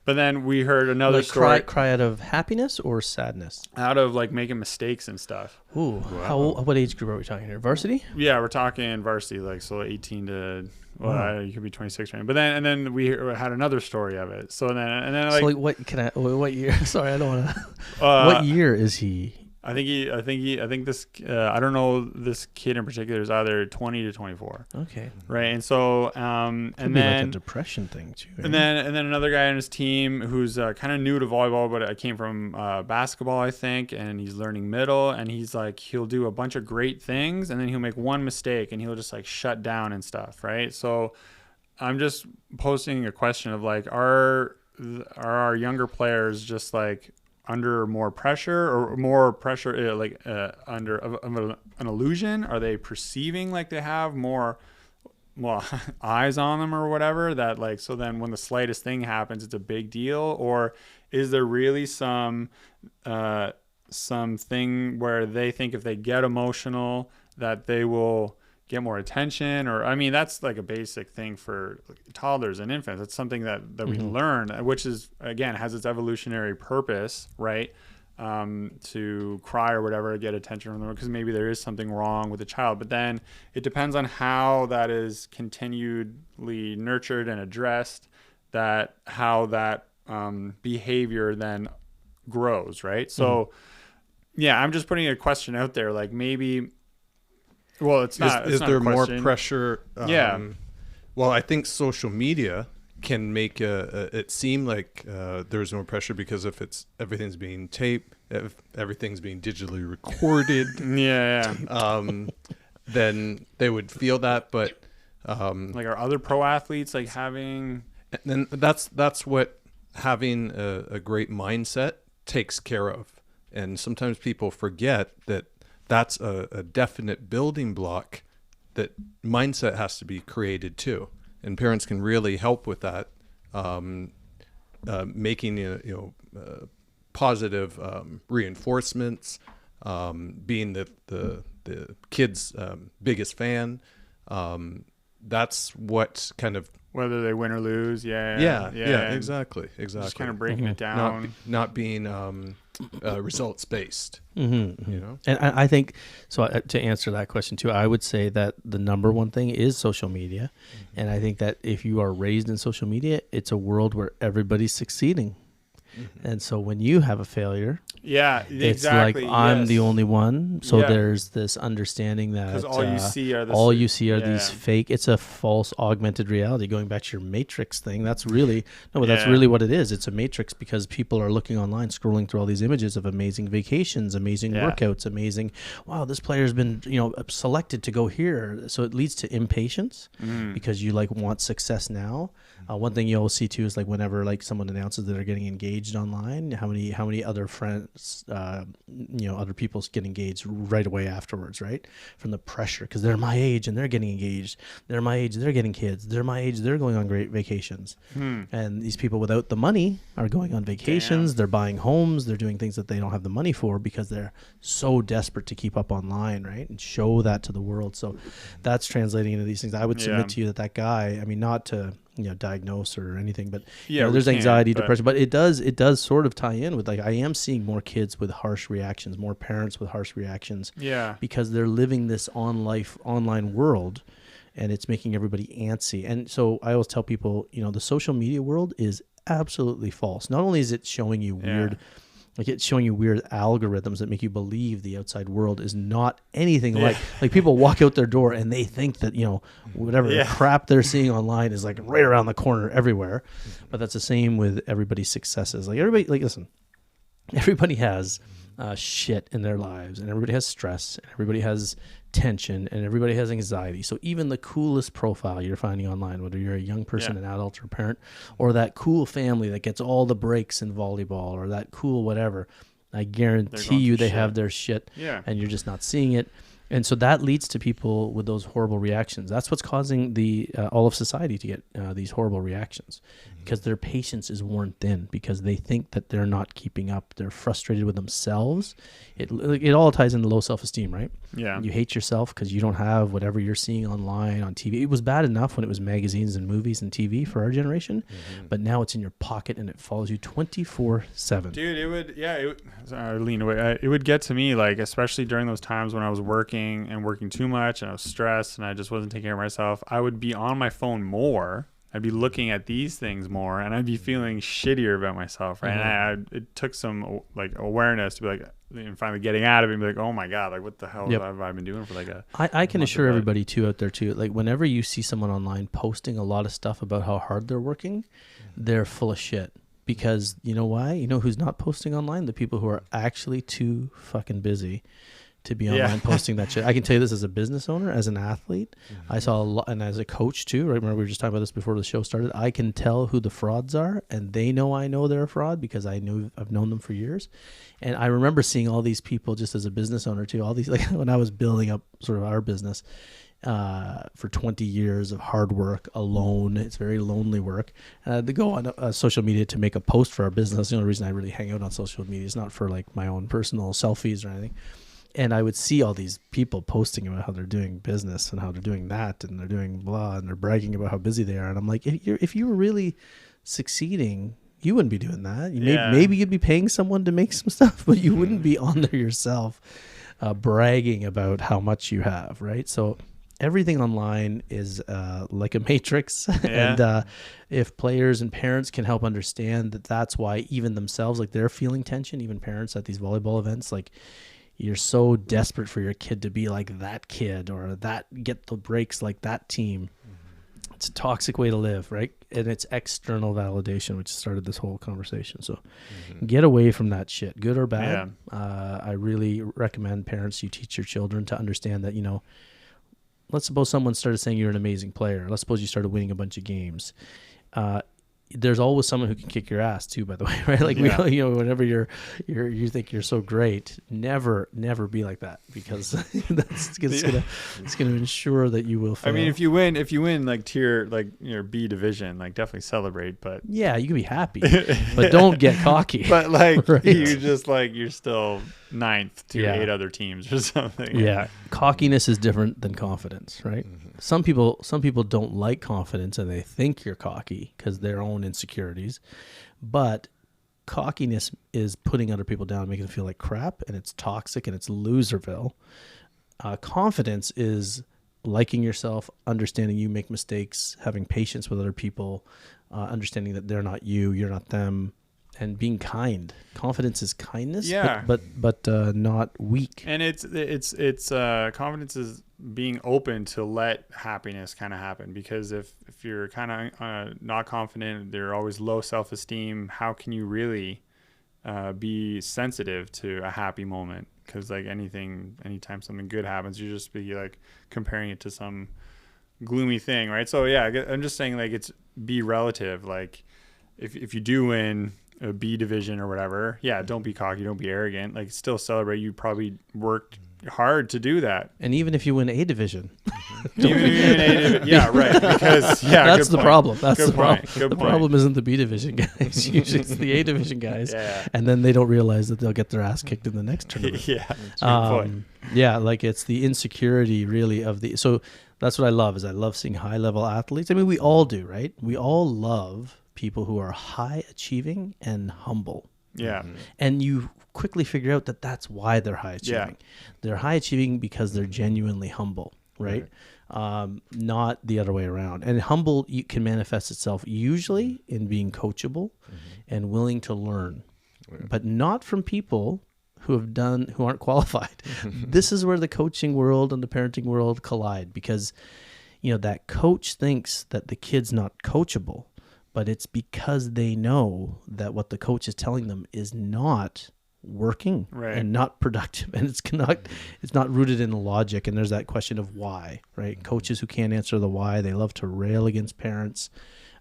but then we heard another story. Cry out of happiness or sadness? Out of making mistakes and stuff. Ooh, wow. What age group are we talking here? Varsity? Yeah, we're talking varsity, 18 to. Well, you could be 26 right now. But then we had another story of it. So then what year? Sorry, I don't want to. What year is he? I think this, I don't know, this kid in particular is either 20 to 24. Okay. Right. And so, and then like a depression thing too. Right? And then another guy on his team who's kind of new to volleyball, but I came from basketball, I think, and he's learning middle, and he'll do a bunch of great things, and then he'll make one mistake and he'll just shut down and stuff. Right. So I'm just posing a question of are our younger players just under more pressure, or more pressure under an illusion? Are they perceiving like they have more eyes on them or whatever, that so then when the slightest thing happens it's a big deal? Or is there really something where they think if they get emotional that they will get more attention? Or that's a basic thing for toddlers and infants. It's something that we learn, which is, again, has its evolutionary purpose, right? To cry or whatever to get attention from them, because maybe there is something wrong with the child. But then it depends on how that is continually nurtured and addressed, how that behavior then grows, right? So yeah, I'm just putting a question out there, maybe. Well, it's not. Is not there a more question. pressure? Yeah. Well, I think social media can make it seem like there's more pressure, because if everything's being taped, if everything's being digitally recorded, then they would feel that. But are other pro athletes having? And that's what having a great mindset takes care of. And sometimes people forget that. That's a definite building block, that mindset has to be created too. And parents can really help with that, making positive reinforcements, being the kid's biggest fan, That's what kind of, whether they win or lose. yeah, exactly. Just kind of breaking it down, not being results based. You know, and I think so. To answer that question too, I would say that the number one thing is social media, and I think that if you are raised in social media, it's a world where everybody's succeeding. And so when you have a failure, it's like I'm the only one. So there's this understanding that all you see are these fake. It's a false augmented reality. Going back to your Matrix thing, that's really that's really what it is. It's a Matrix because people are looking online, scrolling through all these images of amazing vacations, amazing workouts, amazing. Wow, this player's been selected to go here. So it leads to impatience because you want success now. One thing you always see too is whenever someone announces that they're getting engaged online, how many other friends, other people get engaged right away afterwards, right? From the pressure, because they're my age and they're getting engaged. They're my age, they're getting kids. They're my age, they're going on great vacations. And these people without the money are going on vacations. They're buying homes. They're doing things that they don't have the money for because they're so desperate to keep up online, right? And show that to the world. So that's translating into these things. I would submit to you that guy, not to diagnose or anything, but there's anxiety, depression, but it does sort of tie in with I am seeing more kids with harsh reactions, more parents with harsh reactions, because they're living this online world, and it's making everybody antsy. And so I always tell people, the social media world is absolutely false. Not only is it showing you weird it's showing you weird algorithms that make you believe the outside world is not anything like people walk out their door and they think that, whatever crap they're seeing online is right around the corner everywhere. But that's the same with everybody's successes. Listen, everybody has shit in their lives, and everybody has stress, and everybody has tension, and everybody has anxiety. So even the coolest profile you're finding online, whether you're a young person, an adult, or a parent, or that cool family that gets all the breaks in volleyball, or that cool whatever, I guarantee you they have their shit, and you're just not seeing it. And so that leads to people with those horrible reactions. That's what's causing all of society to get these horrible reactions, because their patience is worn thin, because they think that they're not keeping up. They're frustrated with themselves. It all ties into low self-esteem, right? Yeah. You hate yourself because you don't have whatever you're seeing online, on TV. It was bad enough when it was magazines and movies and TV for our generation, but now it's in your pocket and it follows you 24/7. Dude, it would lean away. It would get to me, especially during those times when I was working too much and I was stressed and I just wasn't taking care of myself. I would be on my phone more. I'd be looking at these things more, and I'd be feeling shittier about myself, right? And it took some awareness to be and finally getting out of it and be oh my God, what the hell have I been doing for a I can assure everybody too out there too, whenever you see someone online posting a lot of stuff about how hard they're working, they're full of shit. Because you know why? You know who's not posting online? The people who are actually too fucking busy to be online posting that shit. I can tell you this as a business owner, as an athlete, I saw a lot, and as a coach too, right? Remember we were just talking about this before the show started. I can tell who the frauds are, and they know I know they're a fraud because I've known them for years. And I remember seeing all these people just as a business owner too, all these, when I was building up sort of our business, for 20 years of hard work alone. It's very lonely work. And I had to go on social media to make a post for our business. The only reason I really hang out on social media is not for my own personal selfies or anything. And I would see all these people posting about how they're doing business and how they're doing that and they're doing blah and they're bragging about how busy they are. And I'm like, if you were really succeeding, you wouldn't be doing that. Maybe you'd be paying someone to make some stuff, but you wouldn't be on there yourself bragging about how much you have, right? So everything online is like a matrix. And if players and parents can help understand that, that's why even themselves, they're feeling tension, even parents at these volleyball events, you're so desperate for your kid to be like that kid or get the breaks like that team. It's a toxic way to live, right? And it's external validation, which started this whole conversation. So get away from that shit, good or bad. I really recommend parents, you teach your children to understand that, let's suppose someone started saying you're an amazing player. Let's suppose you started winning a bunch of games. There's always someone who can kick your ass too, by the way, right? Whenever you think you're so great, never be like that, because it's gonna ensure that you will fail. I mean, if you win tier your B division, definitely celebrate. But yeah, you can be happy, but don't get cocky. But right? You just you're still ninth to 8 other teams or something. Yeah, cockiness is different than confidence, right? some people don't like confidence and they think you're cocky because their own insecurities, but cockiness is putting other people down, making them feel like crap, and it's toxic and it's loserville. Confidence is liking yourself, understanding you make mistakes, having patience with other people, understanding that they're not you, you're not them, and being kind. Confidence is kindness, but not weak. And it's confidence is being open to let happiness kind of happen, because if you're kind of not confident, they're always low self-esteem, how can you really be sensitive to a happy moment? Because like anytime something good happens, you just be like comparing it to some gloomy thing, right? So yeah, I'm just saying, like, it's be relative. Like if you do win a B division or whatever, yeah, don't be cocky, don't be arrogant, like still celebrate. You probably worked hard to do that. And even if you win A division, yeah, right, because that's the problem. That's good the problem. Good point. The problem isn't the B division guys. Usually it's the A division guys. And then they don't realize that they'll get their ass kicked in the next tournament. Yeah, like it's the insecurity really of the. So that's what I love, is I love seeing high level athletes. I mean, we all do, right? We all love people who are high achieving and humble. Yeah. And you quickly figure out that that's why they're high achieving. They're high achieving because they're genuinely humble, right? Not the other way around. And humble can manifest itself usually in being coachable and willing to learn, but not from people who aren't qualified. This is where the coaching world and the parenting world collide, because that coach thinks that the kid's not coachable, but it's because they know that what the coach is telling them is not working and not productive, and it's not rooted in logic. And there's that question of why, right? Coaches who can't answer the why, they love to rail against parents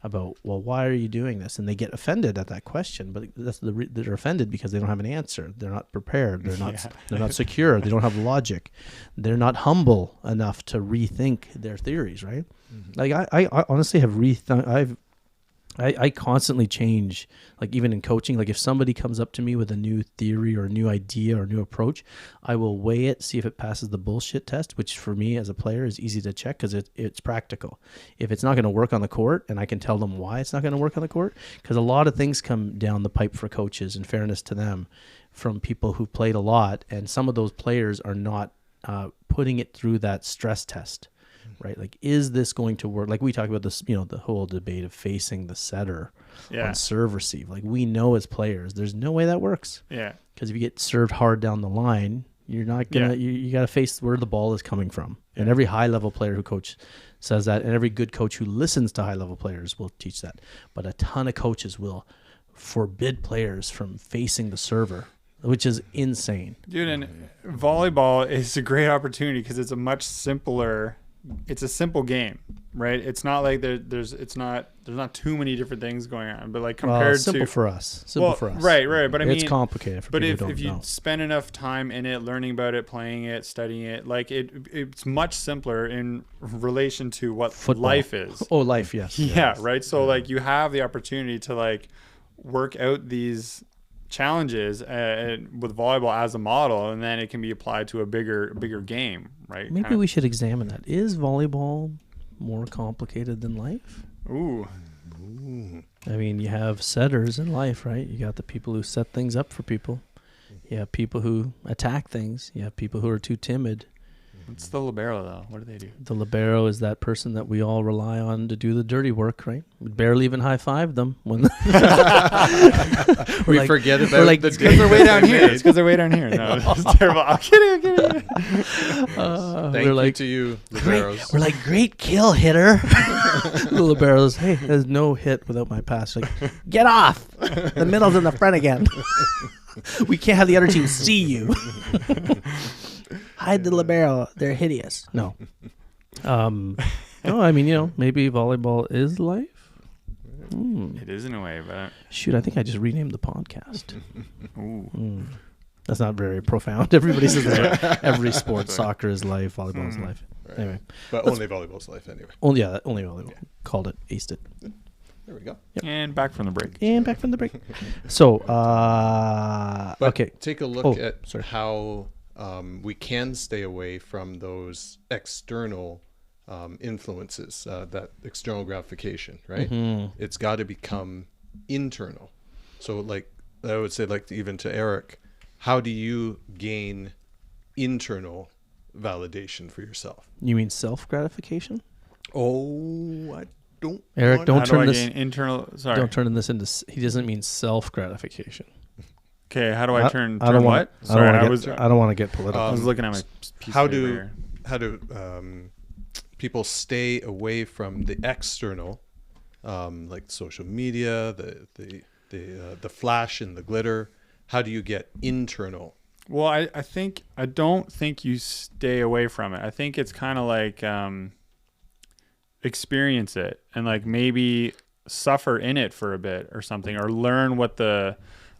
about, well, why are you doing this? And they get offended at that question, but they're offended because they don't have an answer. They're not prepared. They're not secure. They don't have logic. They're not humble enough to rethink their theories, right? Like I honestly have I constantly change, like even in coaching. Like if somebody comes up to me with a new theory or a new idea or a new approach, I will weigh it, see if it passes the bullshit test, which for me as a player is easy to check because it's practical. If it's not going to work on the court, and I can tell them why it's not going to work on the court, because a lot of things come down the pipe for coaches, in fairness to them, from people who've played a lot, and some of those players are not putting it through that stress test. Right, like, is this going to work? Like we talk about this, the whole debate of facing the setter on serve receive. Like we know as players, there's no way that works. Yeah, because if you get served hard down the line, you're not gonna. You got to face where the ball is coming from. And every high level player who coach says that, and every good coach who listens to high level players will teach that. But a ton of coaches will forbid players from facing the server, which is insane. Dude, and volleyball is a great opportunity because it's a much simpler. It's a simple game, right? It's not like there's not too many different things going on, but like compared simple to for us, right. But I mean, it's complicated for people who don't know. But if you spend enough time in it, learning about it, playing it, studying it, like it's much simpler in relation to what life is. Oh, life, yes. Yeah, right. So like you have the opportunity to like work out these challenges with volleyball as a model, and then it can be applied to a bigger game, right? Maybe we should examine that. Is volleyball more complicated than life? Ooh. I mean, you have setters in life, right? You got the people who set things up for people. You have people who attack things. You have people who are too timid. What's the libero, though? What do they do? The libero is that person that we all rely on to do the dirty work, right? We barely even high-five them when we forget about the because they're way down here. It's because they're way down here. No, it's terrible. I'm kidding. Thank you to you, liberos. We're like, great kill, hitter. The liberos, hey, there's no hit without my pass. Like, get off. The middle's in the front again. We can't have the other team see you. Hide the libero. They're hideous. No. No, I mean, maybe volleyball is life. It is in a way, but... Shoot, I think I just renamed the podcast. Ooh. That's not very profound. Everybody says that every sport, soccer is life, volleyball is life. Right. Anyway. But only volleyball's life anyway. Only volleyball. Yeah. Called it, aced it. There we go. Yep. And back from the break. So, okay. Take a look at how... we can stay away from those external influences, that external gratification, right? Mm-hmm. It's got to become internal. So like I would say, like even to Erik, how do you gain internal validation for yourself? You mean self-gratification? Oh, I don't. Erik, don't turn this internal. Sorry, don't turn this into. He doesn't mean self-gratification. Okay, how do I turn? I don't want. What? Sorry, I don't want to get political. I was looking at my piece how of paper do here. how do people stay away from the external, like social media, the flash and the glitter? How do you get internal? Well, I don't think you stay away from it. I think it's kind of like experience it and like maybe suffer in it for a bit or something, or learn what the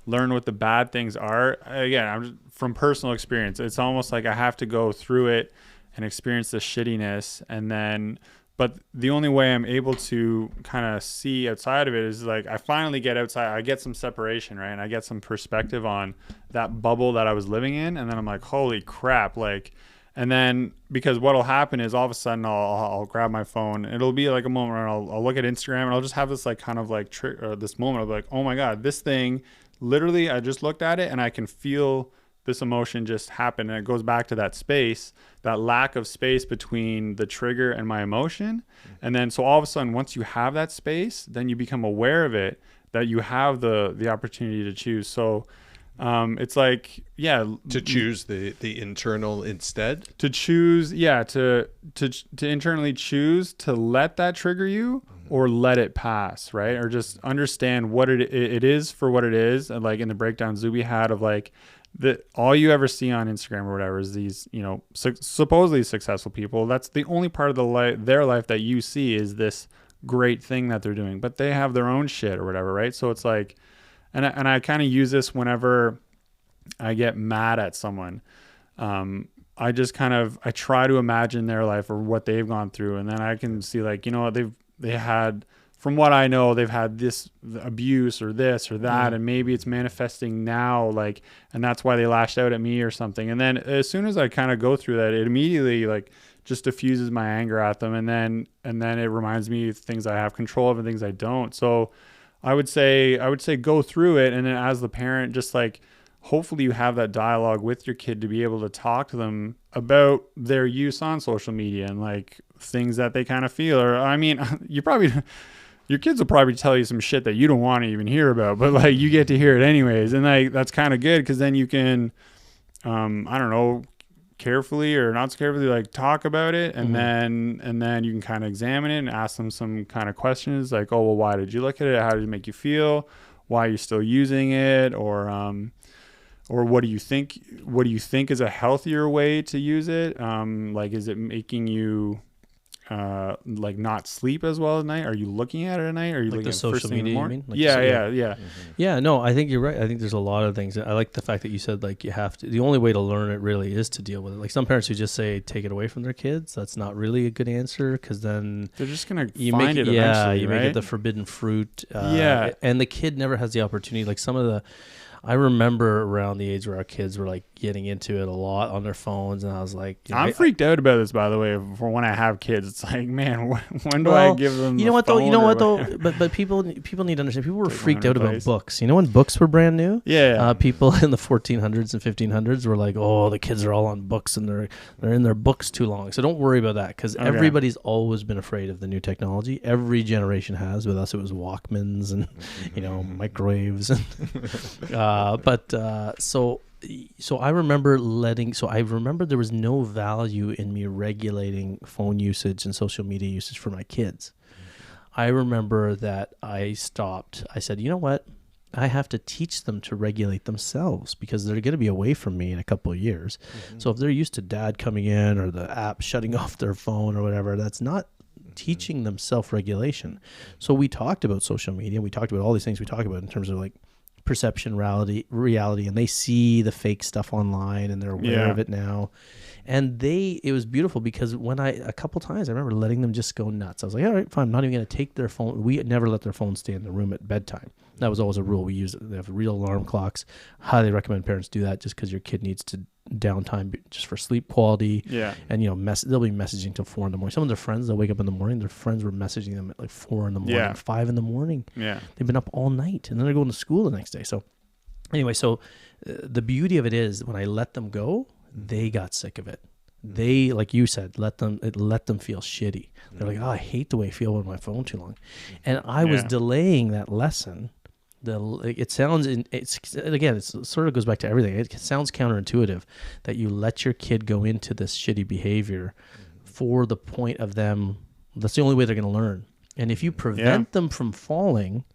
bad things are. Again, I'm just, from personal experience, it's almost like I have to go through it and experience the shittiness, and then but the only way I'm able to kind of see outside of it is like I finally get outside, I get some separation, right? And I get some perspective on that bubble that I was living in, and then I'm like, holy crap, like. And then because what'll happen is all of a sudden I'll grab my phone. It'll be like a moment where I'll look at Instagram and I'll just have this like kind of like this moment of like, oh my God, this thing, literally I just looked at it and I can feel this emotion just happen. And it goes back to that space, that lack of space between the trigger and my emotion. And then so all of a sudden, once you have that space, then you become aware of it, that you have the opportunity to choose. So it's like, yeah, to choose the internal instead, to choose, yeah, to internally choose to let that trigger you or let it pass, right? Or just understand what it is for what it is. And like in the breakdown Zuby had of like all you ever see on Instagram or whatever is these, you know, supposedly successful people. That's the only part of their life that you see is this great thing that they're doing, but they have their own shit or whatever, right? So it's like, and I kind of use this whenever I get mad at someone. I just I try to imagine their life or what they've gone through. And then I can see like, you know, they had, from what I know, they've had this abuse or this or that. And maybe it's manifesting now, like, and that's why they lashed out at me or something. And then as soon as I kind of go through that, it immediately like just diffuses my anger at them. And then it reminds me of things I have control of and things I don't. So I would say go through it. And then as the parent, just like, hopefully you have that dialogue with your kid to be able to talk to them about their use on social media and like things that they kind of feel. Or, I mean, your kids will probably tell you some shit that you don't want to even hear about, but like you get to hear it anyways. And like, that's kind of good because then you can, I don't know, carefully or not so carefully, like talk about it. And then you can kind of examine it and ask them some kind of questions like, oh, well, why did you look at it? How did it make you feel? Why are you still using it? Or what do you think is a healthier way to use it? Like, is it making you like not sleep as well at night? Are you looking at it at night? Are you like looking the at social first thing in the media? morning? You mean? Yeah. Yeah, no, I think you're right. I think there's a lot of things. I like the fact that you said like you have to. The only way to learn it really is to deal with it. Like some parents who just say take it away from their kids. That's not really a good answer because then they're just gonna you find make it. Yeah, you right? make it the forbidden fruit. Yeah, and the kid never has the opportunity. Like some of the. I remember around the age where our kids were like getting into it a lot on their phones, and I was like, you know, I'm freaked out about this, by the way. For when I have kids, it's like, man, when do I give them? You know what though? But people need to understand. People were freaked out about books. You know when books were brand new? Yeah. People in the 1400s and 1500s were like, oh, the kids are all on books and they're in their books too long. So don't worry about that because everybody's always been afraid of the new technology. Every generation has. With us, it was Walkmans and you know microwaves and. So I remember there was no value in me regulating phone usage and social media usage for my kids. I remember that I stopped. I said, you know what? I have to teach them to regulate themselves because they're going to be away from me in a couple of years. So if they're used to dad coming in or the app shutting off their phone or whatever, that's not teaching them self-regulation. So we talked about social media. We talked about all these things we talk about in terms of like perception, reality, and they see the fake stuff online and they're aware of it now. And it was beautiful because a couple times I remember letting them just go nuts. I was like, all right, fine. I'm not even going to take their phone. We never let their phone stay in the room at bedtime. That was always a rule we use. They have real alarm clocks. Highly recommend parents do that just because your kid needs to downtime just for sleep quality. Yeah. And, they'll be messaging till 4 a.m. Some of their friends, they'll wake up in the morning. Their friends were messaging them at like 4 a.m, Yeah. 5 a.m. Yeah. They've been up all night, and then they're going to school the next day. So anyway, the beauty of it is when I let them go, they got sick of it. They, like you said, let them feel shitty. They're like, oh, I hate the way I feel with my phone too long. And I was delaying that lesson. It sort of goes back to everything. It sounds counterintuitive that you let your kid go into this shitty behavior for the point of them. That's the only way they're going to learn. And if you prevent them from falling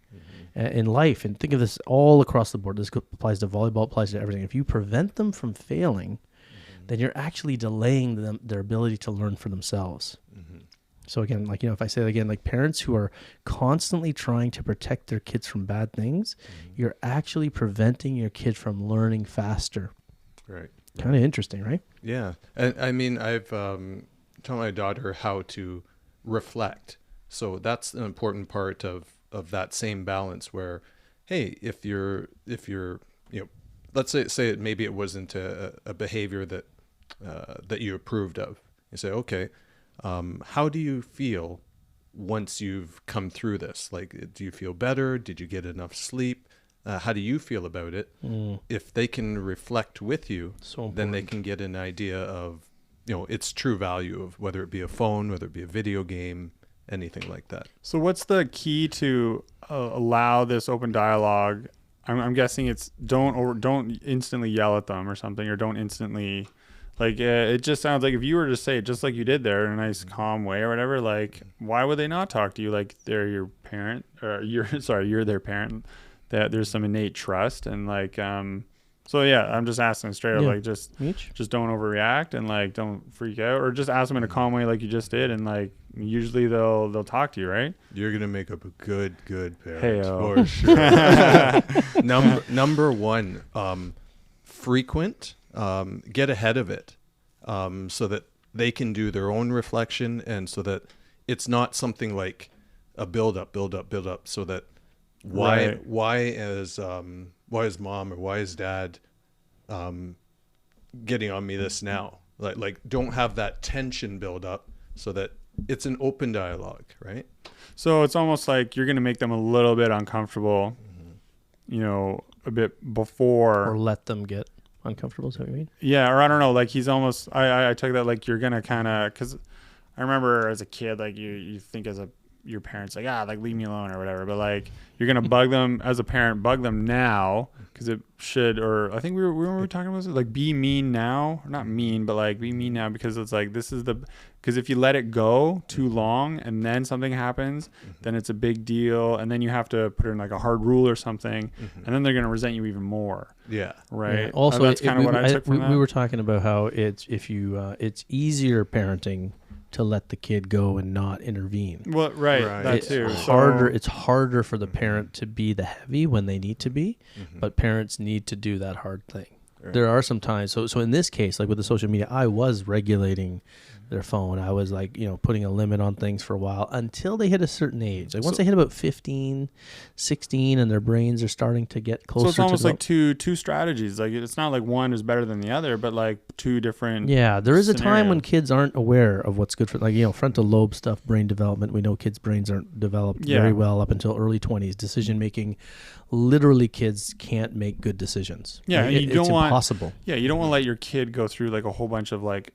in life, and think of this all across the board, this applies to volleyball, applies to everything. If you prevent them from failing, then you're actually delaying their ability to learn for themselves. So again, if I say it again, like parents who are constantly trying to protect their kids from bad things, you're actually preventing your kid from learning faster. Right. Kind of interesting, right? Yeah. And I mean, I've taught my daughter how to reflect. So that's an important part of that same balance where, hey, if you're let's say maybe it wasn't a behavior that you approved of. You say, okay, how do you feel once you've come through this? Like, do you feel better? Did you get enough sleep? How do you feel about it? If they can reflect with you, then they can get an idea of, its true value of whether it be a phone, whether it be a video game, anything like that. So what's the key to allow this open dialogue? I'm guessing it's don't instantly yell at them or something, or don't instantly, like, it just sounds like if you were to say it just like you did there in a nice calm way or whatever, like, why would they not talk to you like they're your parent, or you're their parent, that there's some innate trust and like, so yeah, I'm just asking straight up, like, just don't overreact and like don't freak out, or just ask them in a calm way like you just did, and like usually they'll talk to you, right? You're gonna make up a good parent. Hey-o. For sure. Number one, frequent. Get ahead of it, so that they can do their own reflection, and so that it's not something like a build up, so that why is mom or why is dad getting on me this now? Like don't have that tension build up, so that it's an open dialogue, right? So it's almost like you're going to make them a little bit uncomfortable, a bit before, or let them get uncomfortable. Is that what you mean? Yeah, or I don't know, like he's almost, I took that like you're gonna kind of, because I remember as a kid, like you think as your parents like, like leave me alone or whatever, but like you're gonna bug them as a parent, bug them now, because it should, or I think we were talking about this, like be mean now, not mean, but like be mean now, because it's like because if you let it go too long and then something happens, then it's a big deal, and then you have to put in like a hard rule or something, and then they're gonna resent you even more. Yeah. Right. Yeah. Also, that's kind of what I took from that. We were talking about how it's easier parenting to let the kid go and not intervene. Well, right. That too. It's harder for the parent to be the heavy when they need to be, but parents need to do that hard thing. Right. There are some times. So in this case, like with the social media, I was regulating their phone. I was like, putting a limit on things for a while until they hit a certain age. Like once they hit about 15, 16, and their brains are starting to get closer. So it's almost like two strategies. Like it's not like one is better than the other, but like two different. Yeah, there is a time when kids aren't aware of what's good for, like, frontal lobe stuff, brain development. We know kids' brains aren't developed very well up until early 20s. Decision making, literally, kids can't make good decisions. Yeah, like, it's impossible. Yeah, you don't want to let your kid go through like a whole bunch of like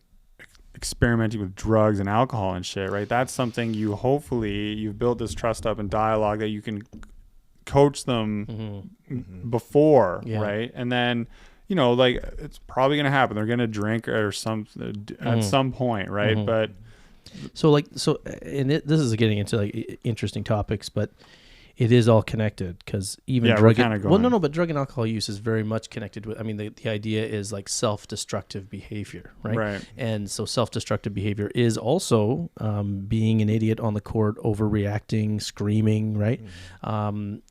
experimenting with drugs and alcohol and shit, right? That's something you've built this trust up and dialogue that you can coach them before, right? And then, like it's probably going to happen. They're going to drink or at some point, right? But this is getting into like interesting topics, but it is all connected, because even drug and alcohol use is very much connected with, the idea is like self-destructive behavior, right? And so self-destructive behavior is also being an idiot on the court, overreacting, screaming, right?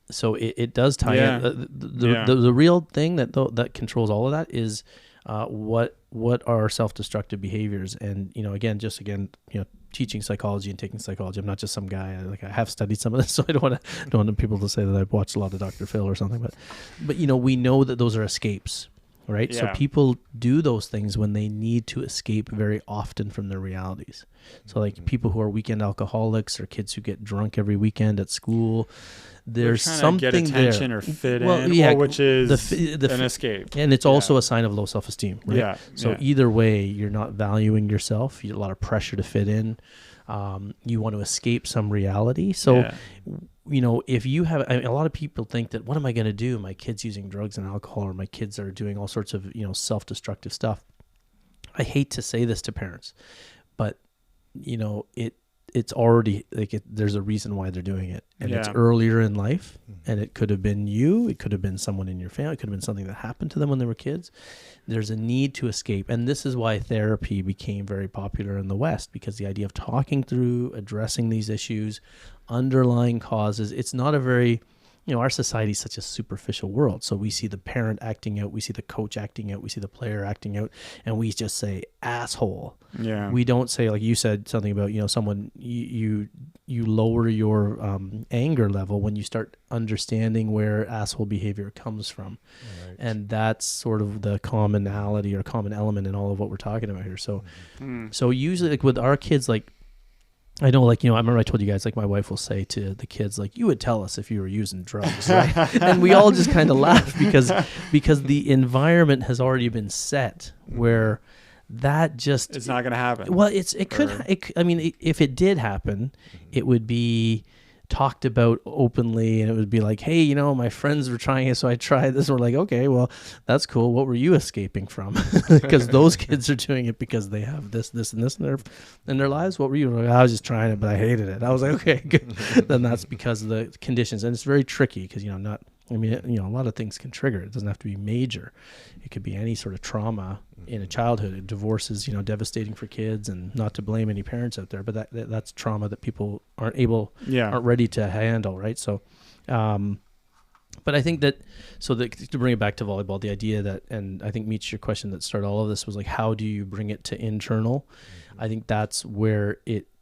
So it does tie in. The real thing that controls all of that is what are self-destructive behaviors. And again, teaching psychology and taking psychology. I'm not just some guy. I have studied some of this, so I don't want people to say that I've watched a lot of Dr. Phil or something. But we know that those are escapes, right? Yeah. So people do those things when they need to escape very often from their realities. So like people who are weekend alcoholics or kids who get drunk every weekend at school. There's something to get attention there. or fit in, which is an escape. And it's also a sign of low self-esteem, right? Yeah. So either way, you're not valuing yourself. You have a lot of pressure to fit in. You want to escape some reality. So, if you have, a lot of people think that, what am I going to do? My kid's using drugs and alcohol, or my kids are doing all sorts of, self-destructive stuff. I hate to say this to parents, but, it's already there's a reason why they're doing it, and it's earlier in life, and it could have been you, it could have been someone in your family, it could have been something that happened to them when they were kids. There's a need to escape, and this is why therapy became very popular in the West, because the idea of talking through, addressing these issues, underlying causes. It's not a very our society is such a superficial world. So we see the parent acting out, we see the coach acting out, we see the player acting out, and we just say asshole. Yeah. We don't say, like you said, something about, someone, you lower your anger level when you start understanding where asshole behavior comes from. Right. And that's sort of the commonality or common element in all of what we're talking about here. So, so usually like with our kids, like, I know, like, I remember I told you guys, like, my wife will say to the kids, like, you would tell us if you were using drugs, right? And we all just kind of laugh because the environment has already been set where that just... It's not going to happen. Well, if it did happen, it would be talked about openly, and it would be like, hey, my friends were trying it, so I tried this. And we're like, okay, well, that's cool. What were you escaping from? Because those kids are doing it because they have this, and this in their lives. What were you? Like, I was just trying it, but I hated it. I was like, okay, good. Then that's because of the conditions, and it's very tricky because a lot of things can trigger it. It doesn't have to be major. It could be any sort of trauma in a childhood. Divorce is, devastating for kids, and not to blame any parents out there, but that's trauma that people aren't ready to handle, right? So, but I think that, to bring it back to volleyball, the idea that, and I think Meach, your question that started all of this was like, how do you bring it to internal? I think that's where it's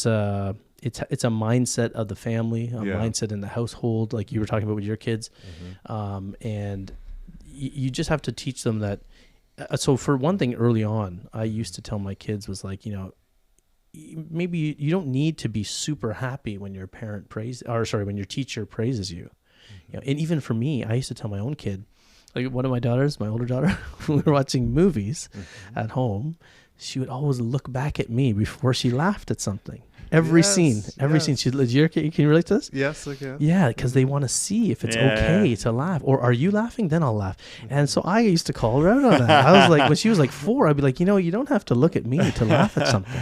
a mindset of the family, mindset in the household, like you were talking about with your kids. And you just have to teach them that. So for one thing, early on, I used to tell my kids was like, maybe you don't need to be super happy when your when your teacher praises you. And even for me, I used to tell my own kid, like one of my daughters, my older daughter, when we were watching movies at home, she would always look back at me before she laughed at something. Every scene, can you relate to this? Yes, I can. Yeah, because they want to see if it's okay to laugh. Or are you laughing? Then I'll laugh. And so I used to call her out on that. I was like, when she was like 4, I'd be like, you don't have to look at me to laugh at something.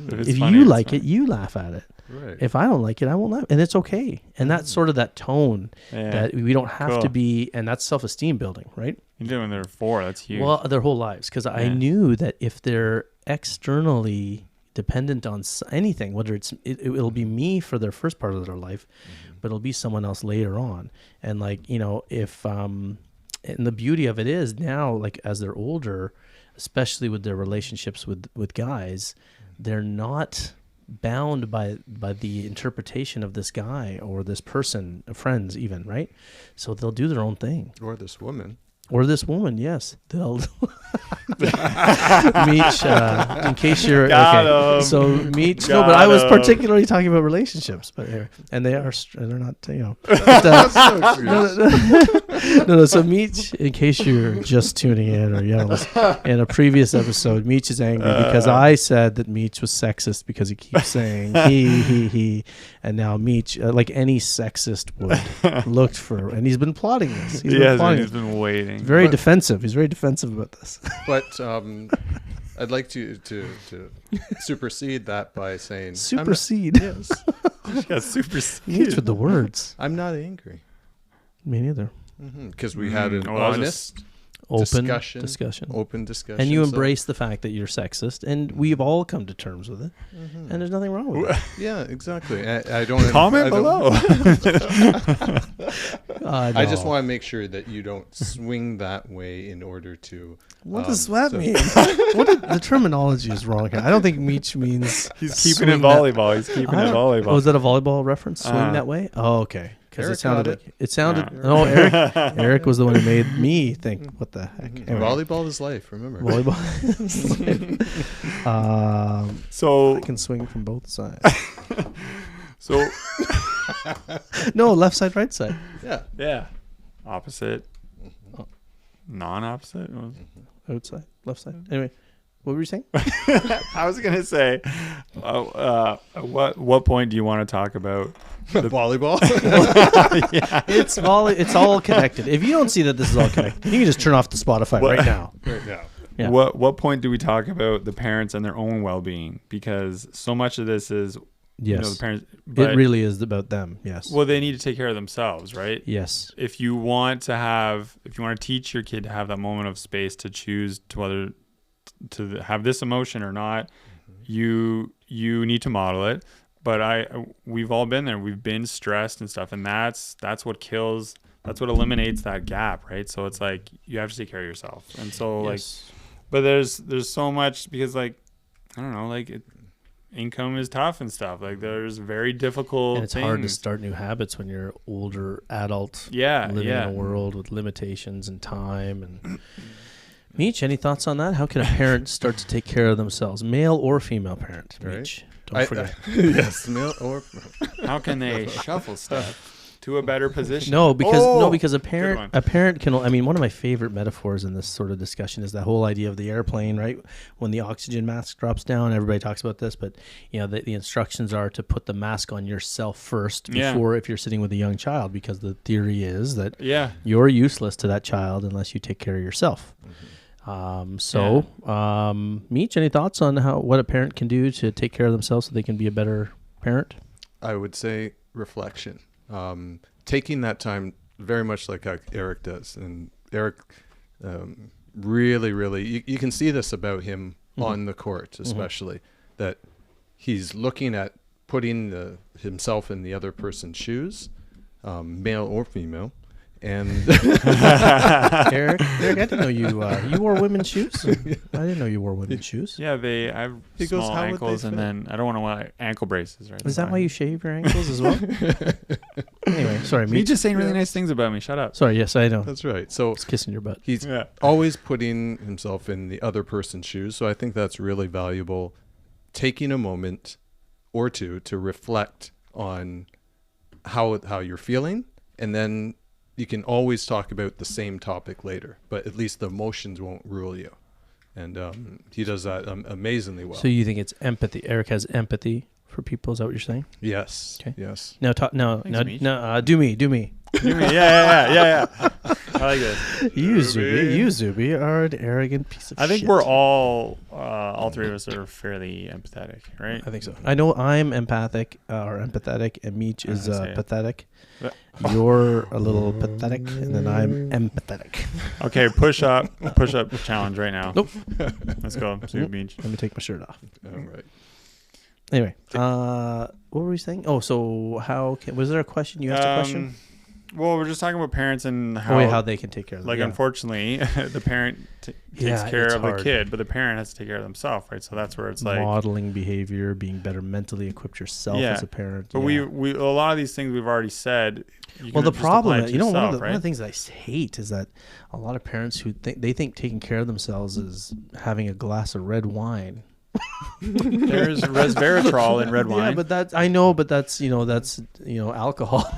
If you like it, you laugh at it. Right. If I don't like it, I won't laugh. And it's okay. And that's sort of that tone that we don't have to be, and that's self-esteem building, right? You do when they're 4, that's huge. Well, their whole lives. Because I knew that if they're externally dependent on anything, whether it'll be me for their first part of their life, but it'll be someone else later on. And like, if and the beauty of it is now, like as they're older, especially with their relationships with guys, they're not bound by the interpretation of this guy or this person, friends even, right? So they'll do their own thing. Or this woman, yes. They'll Meach, in case you're okay. So Meach, no, but I was particularly talking about relationships, but and they're not, But, no. So Meach, in case you're just tuning in, or in a previous episode, Meach is angry because I said that Meach was sexist because he keeps saying he, and now Meach, like any sexist would, looked for, and he's been plotting this. He's been waiting. Very defensive. He's very defensive about this. But I'd like to supersede that by saying supersede. Yes, got supersede. Meach with the words. I'm not angry. Me neither. Because we had an honest. discussion. Open discussion. And you embrace the fact that you're sexist, and we've all come to terms with it, and there's nothing wrong with it. Yeah, exactly. I don't comment below. I just want to make sure that you don't swing that way in order to. What does that mean? The terminology is wrong here. I don't think Meach means he's keeping it volleyball. He's keeping it volleyball. Oh, is that a volleyball reference? Swing that way? Oh, okay. Because it sounded. Yeah. No, Erik was the one who made me think. What the heck? Anyway. Volleyball is life. Remember. Volleyball is life. So I can swing from both sides. So no, left side, right side. yeah, opposite, non-opposite. Outside, left side. Anyway, what were you saying? I was gonna say, what point do you want to talk about volleyball? Yeah, It's all connected. If you don't see that this is all connected, you can just turn off the Spotify right now. Right now. Yeah. What point do we talk about the parents and their own well-being? Because so much of this is the parents. It really is about them. Yes. Well, they need to take care of themselves, right? Yes. If you want to teach your kid to have that moment of space to choose to whether to have this emotion or not, you need to model it. But we've all been there. We've been stressed and stuff, and that's what kills. That's what eliminates that gap, right? So it's like you have to take care of yourself, and so but there's so much because I don't know, income is tough and stuff. There's very difficult and it's things. hard to start new habits when you're older adult. Living in a world with limitations and time. And Meach, any thoughts on that? How can a parent start to take care of themselves, male or female parent? Right. Meach, don't forget. Yes, male or. How can they shuffle stuff to a better position? Because a parent can. I mean, one of my favorite metaphors in this sort of discussion is that whole idea of the airplane, right? When the oxygen mask drops down, everybody talks about this, but the instructions are to put the mask on yourself first before if you're sitting with a young child, because the theory is that you're useless to that child unless you take care of yourself. Meach, any thoughts on what a parent can do to take care of themselves so they can be a better parent? I would say reflection. Taking that time, very much like how Erik does. And Erik really, you can see this about him on the court, especially, that he's looking at putting himself in the other person's shoes, male or female. And Erik, I didn't know you wore women's shoes. I didn't know you wore women's shoes. Yeah, I have small ankles, and then I don't want to wear ankle braces. Right? Is that why you shave your ankles as well? Anyway, sorry, me just saying really nice things about me. Shut up. Sorry, yes, I know. That's right. So it's kissing your butt. He's always putting himself in the other person's shoes. So I think that's really valuable. Taking a moment or two to reflect on how you're feeling, and then you can always talk about the same topic later, but at least the emotions won't rule you. And he does that amazingly well. So you think it's empathy? Erik has empathy for people. Is that what you're saying? Yes. Okay. Yes. Now, do me. Yeah. I like this. You, Zuby, are an arrogant piece of shit. I think we're all three of us are fairly empathetic, right? I think so. I know I'm empathetic, and Meach is pathetic. You're a little pathetic, and then I'm empathetic. Okay, push up challenge right now. Nope. Let's go, Meach. Let me take my shirt off. All right. Anyway, what were we saying? Oh, so was there a question? You asked a question? Well, we're just talking about parents and how they can take care of them. Unfortunately, the parent takes care of the kid, but the parent has to take care of themselves, right? So that's where it's modeling behavior, being better mentally equipped yourself as a parent. But we a lot of these things we've already said. Well, the problem, one of the things that I hate is that a lot of parents who think taking care of themselves is having a glass of red wine. There's resveratrol in red wine. Yeah, but that's alcohol.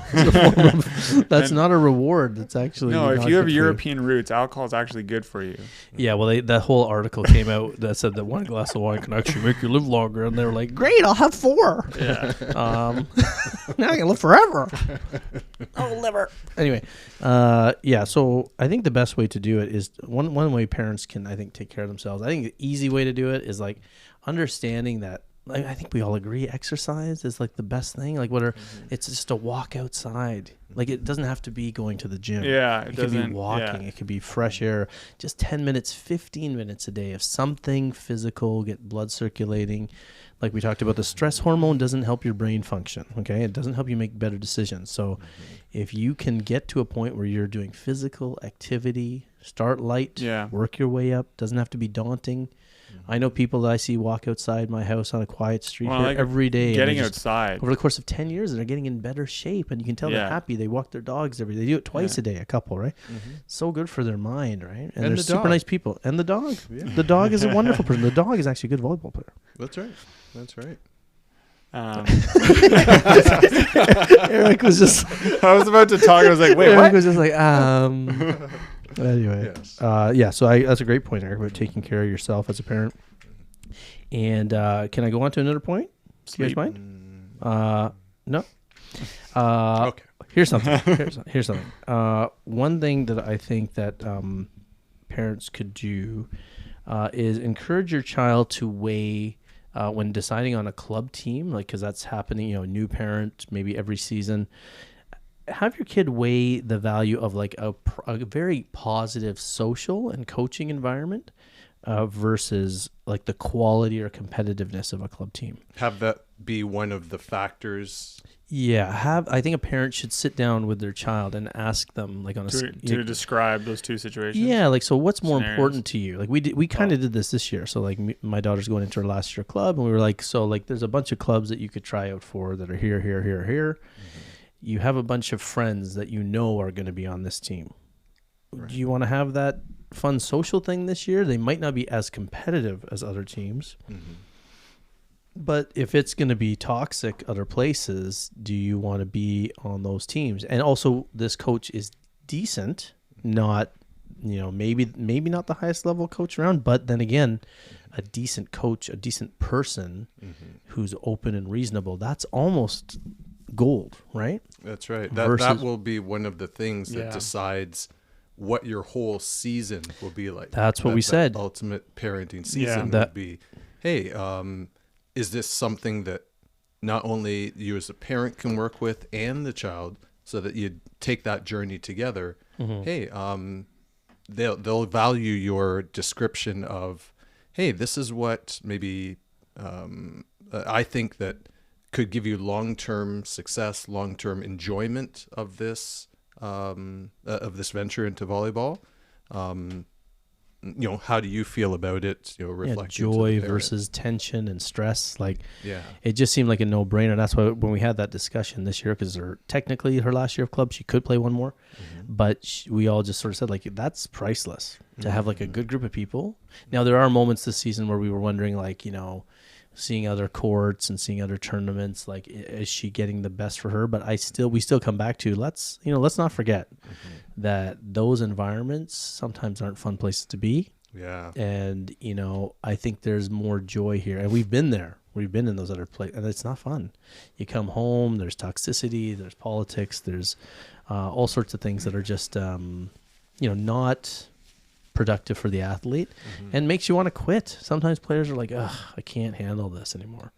That's not a reward. That's actually if you have European roots, alcohol is actually good for you. Yeah, well, that whole article came out that said that one glass of wine can actually make you live longer, and they were like, "Great, I'll have 4." Yeah. Now I can live forever. Oh, liver. Anyway, so I think the best way to do it is one way parents can, I think, take care of themselves. I think the easy way to do it is understanding that like, I think we all agree exercise is like the best thing. Like it's just a walk outside. Like it doesn't have to be going to the gym. Yeah, it could be walking. It could be fresh air. Just 10 minutes, 15 minutes a day of something physical, get blood circulating. Like we talked about, the stress hormone doesn't help your brain function. Okay, it doesn't help you make better decisions. So if you can get to a point where you're doing physical activity, start light, work your way up. Doesn't have to be daunting. I know people that I see walk outside my house on a quiet street here like every day. Getting outside. Over the course of 10 years, they're getting in better shape. And you can tell they're happy. They walk their dogs every day. They do it twice a day, a couple, right? So good for their mind, right? And they're super nice people. And the dog. Yeah. The dog is a wonderful person. The dog is actually a good volleyball player. That's right. That's right. Erik was just... I was about to talk. I was like, wait, Erik what? was just like, Anyway, yes. So that's a great point, Erik, about taking care of yourself as a parent. And can I go on to another point? Do you guys mind? No. Okay. Here's something. Here's something. One thing that I think that parents could do is encourage your child to weigh when deciding on a club team, like, because that's happening. New parent, maybe every season. Have your kid weigh the value of like a very positive social and coaching environment versus like the quality or competitiveness of a club team. Have that be one of the factors. Yeah, I think a parent should sit down with their child and ask them, like, on to describe those two situations. Yeah, like, so what's more important to you? Like we kind of did this year. So like my daughter's going into her last year club, and we were like, so like there's a bunch of clubs that you could try out for that are here. You have a bunch of friends that you know are going to be on this team. Right. Do you want to have that fun social thing this year? They might not be as competitive as other teams. But if it's going to be toxic other places, do you want to be on those teams? And also, this coach is decent, not, maybe not the highest level coach around, but then again, a decent coach, a decent person who's open and reasonable. That's almost gold, right? That's right. That will be one of the things that decides what your whole season will be like. That's what we said. Ultimate parenting season would be, hey, is this something that not only you as a parent can work with and the child, so that you take that journey together? Hey, they'll value your description of, hey, this is what maybe I think that could give you long-term success, long-term enjoyment of this venture into volleyball. How do you feel about it? Reflecting joy versus tension and stress. Like, it just seemed like a no-brainer. That's why when we had that discussion this year, because technically her last year of club, she could play one more, but we all just sort of said, like, that's priceless to have like a good group of people. Now there are moments this season where we were wondering, like, seeing other courts and seeing other tournaments, like, is she getting the best for her? But we still come back to, let's not forget that those environments sometimes aren't fun places to be. Yeah. And, I think there's more joy here. And we've been there. We've been in those other places, and it's not fun. You come home, there's toxicity, there's politics, there's all sorts of things that are just, not productive for the athlete and makes you want to quit. Sometimes players are like, ugh, I can't handle this anymore.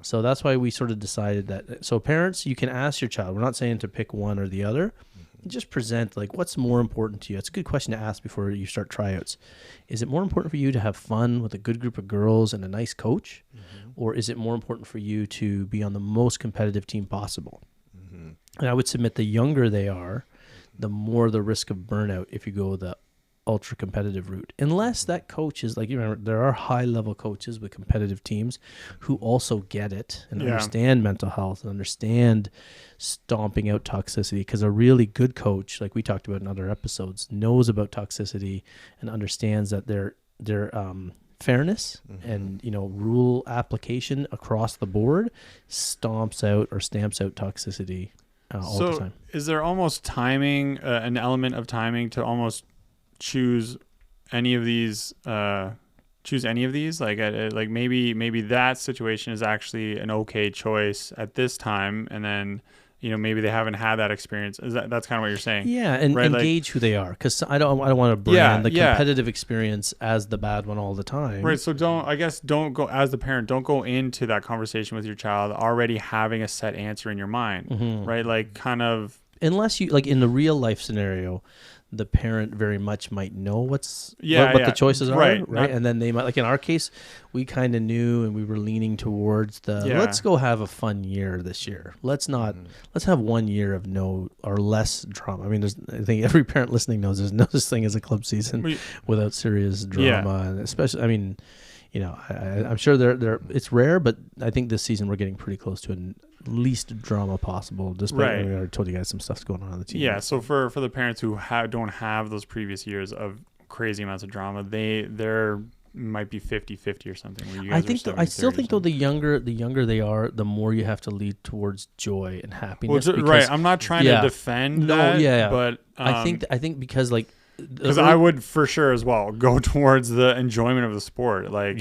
So that's why we sort of decided that. So parents, you can ask your child. We're not saying to pick one or the other. Just present, like, what's more important to you. It's a good question to ask before you start tryouts. Is it more important for you to have fun with a good group of girls and a nice coach? Or is it more important for you to be on the most competitive team possible? And I would submit the younger they are, the more the risk of burnout if you go the ultra competitive route, unless that coach is like, remember, there are high level coaches with competitive teams who also get it and understand mental health and understand stomping out toxicity, because a really good coach, like we talked about in other episodes, knows about toxicity and understands that their fairness and rule application across the board stamps out toxicity all the time. Is there almost timing, an element of timing to almost choose any of these like maybe that situation is actually an okay choice at this time, and then maybe they haven't had that experience. That's kind of what you're saying? Yeah, and right? engage who they are, because I don't want to brand the competitive experience as the bad one all the time. Right. So don't go, as the parent, don't go into that conversation with your child already having a set answer in your mind, right? Like kind of, unless you like in the real life scenario, the parent very much might know what the choices are, right? And then they might, like in our case, we kind of knew, and we were leaning towards let's go have a fun year this year. Let's have 1 year of no or less drama. I mean, I think every parent listening knows there's no such thing as a club season without serious drama, and especially, I mean, I'm sure it's rare, but I think this season we're getting pretty close to a least drama possible, despite I told you guys some stuff's going on the team. Yeah, so for the parents who don't have those previous years of crazy amounts of drama, they're might be 50-50 or something. Where you guys I still think though the younger they are, the more you have to lead towards joy and happiness. Well, right, I'm not trying to defend that, but I think because like, because I would for sure as well go towards the enjoyment of the sport, like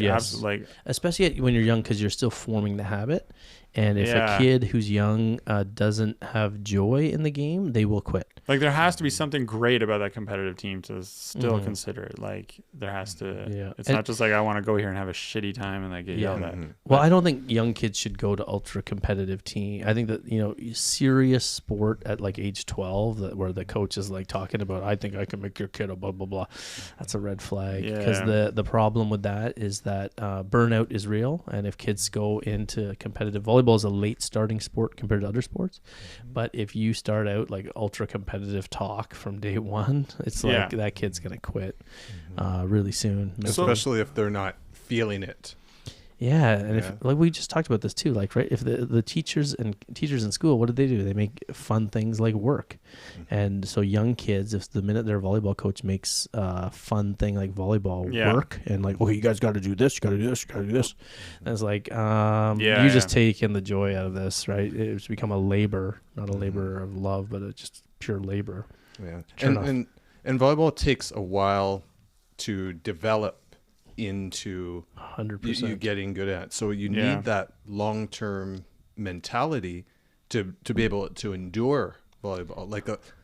especially when you're young, because you're still forming the habit. And if a kid who's young doesn't have joy in the game, they will quit. Like there has to be something great about that competitive team to still consider it. Like there has to. It's not just like I want to go here and have a shitty time and like get yelled at. Well, I don't think young kids should go to ultra competitive team. I think that serious sport at like age 12, where the coach is like talking about, I think I can make your kid a blah blah blah. That's a red flag, because the problem with that is that burnout is real, and if kids go into competitive volleyball is a late starting sport compared to other sports, but if you start out like ultra competitive talk from day one, it's like that kid's gonna quit really soon, especially if they're not feeling it. And if, like we just talked about this too, like if the teachers in school, what do? They make fun things like work. And so young kids, if the minute their volleyball coach makes a fun thing like volleyball work, and like, you guys got to do this, you got to do this, you got to do this, and it's like you just taking the joy out of this, right? It's become a labor, not a labor of love, but it's just pure labor. And volleyball takes a while to develop into 100% you getting good at. So you need that long-term mentality to be able to endure volleyball.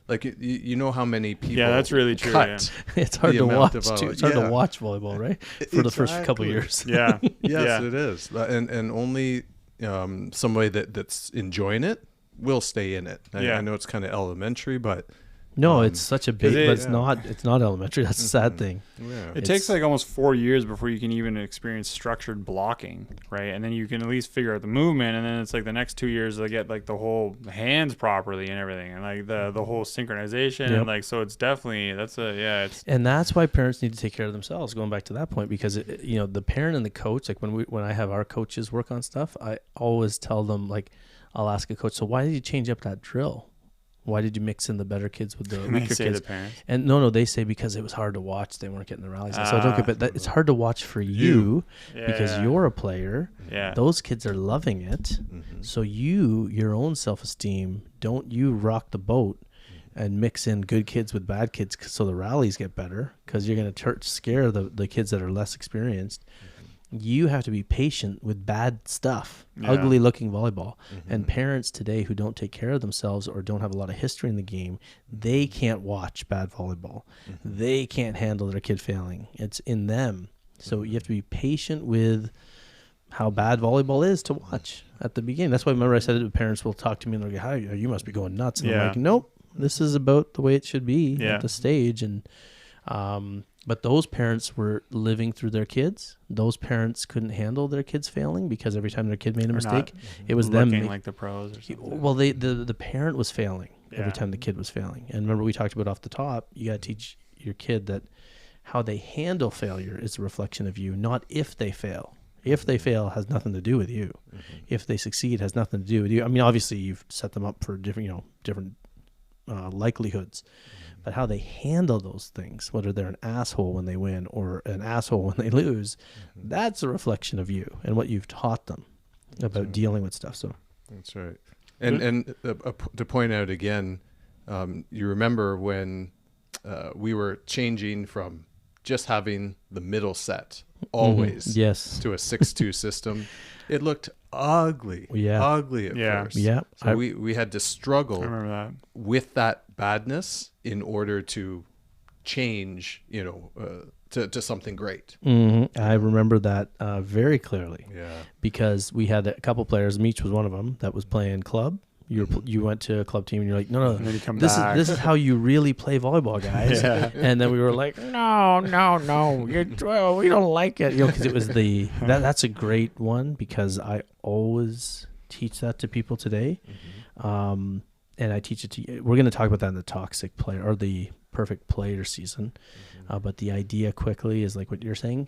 Like you know how many people that's really true. It's hard to watch too. It's hard to watch volleyball, right? For the first couple of years. Yes, it is. And only somebody that's enjoying it will stay in it. I know it's kind of elementary, but no, it's such a big, but it's not elementary. That's a sad thing. It takes like almost 4 years before you can even experience structured blocking, right? And then you can at least figure out the movement, and then it's like the next 2 years they get like the whole hands properly and everything, and like the whole synchronization, and like, so it's definitely and that's why parents need to take care of themselves. Going back to that point, because the parent and the coach, like when I have our coaches work on stuff, I always tell them, like, I'll ask a coach, so why did you change up that drill? Why did you mix in the better kids with the weaker kids? The parents. And no, they say because it was hard to watch. They weren't getting the rallies. So I don't get, but it's hard to watch for you because you're a player. Yeah. Those kids are loving it. So your own self-esteem, don't you rock the boat and mix in good kids with bad kids so the rallies get better, because you're going to scare the kids that are less experienced. You have to be patient with bad stuff, ugly looking volleyball. And parents today who don't take care of themselves or don't have a lot of history in the game, they can't watch bad volleyball. They can't handle their kid failing. It's in them. So you have to be patient with how bad volleyball is to watch at the beginning. That's why, remember I said it, parents will talk to me and they'll go, "Hi, you must be going nuts." And I'm like, nope, this is about the way it should be at the stage. And but those parents were living through their kids. Those parents couldn't handle their kids failing, because every time their kid made a mistake, it was them looking like the pros or something. Well, the parent was failing every time the kid was failing. And remember, we talked about off the top, you got to teach your kid that how they handle failure is a reflection of you, not if they fail. If they fail has nothing to do with you. If they succeed has nothing to do with you. I mean, obviously you've set them up for different likelihoods. But how they handle those things, whether they're an asshole when they win or an asshole when they lose, that's a reflection of you and what you've taught them about dealing with stuff. So that's right. And to point out again, you remember when we were changing from just having the middle set always. Yes. To a 6-2 system. It looked ugly. Yeah. Ugly at first. Yeah. So we had to struggle I remember that. with that badness in order to change, to something great. I remember that very clearly. Yeah. Because we had a couple players, Meach was one of them, that was playing club. You went to a club team and you're like, no, And then you come this back. is how you really play volleyball, guys. Yeah. And then we were like, no, we don't like it, because it was that's a great one, because I always teach that to people today, and I teach it to you. We're going to talk about that in the toxic player or the perfect player season, but the idea quickly is like what you're saying.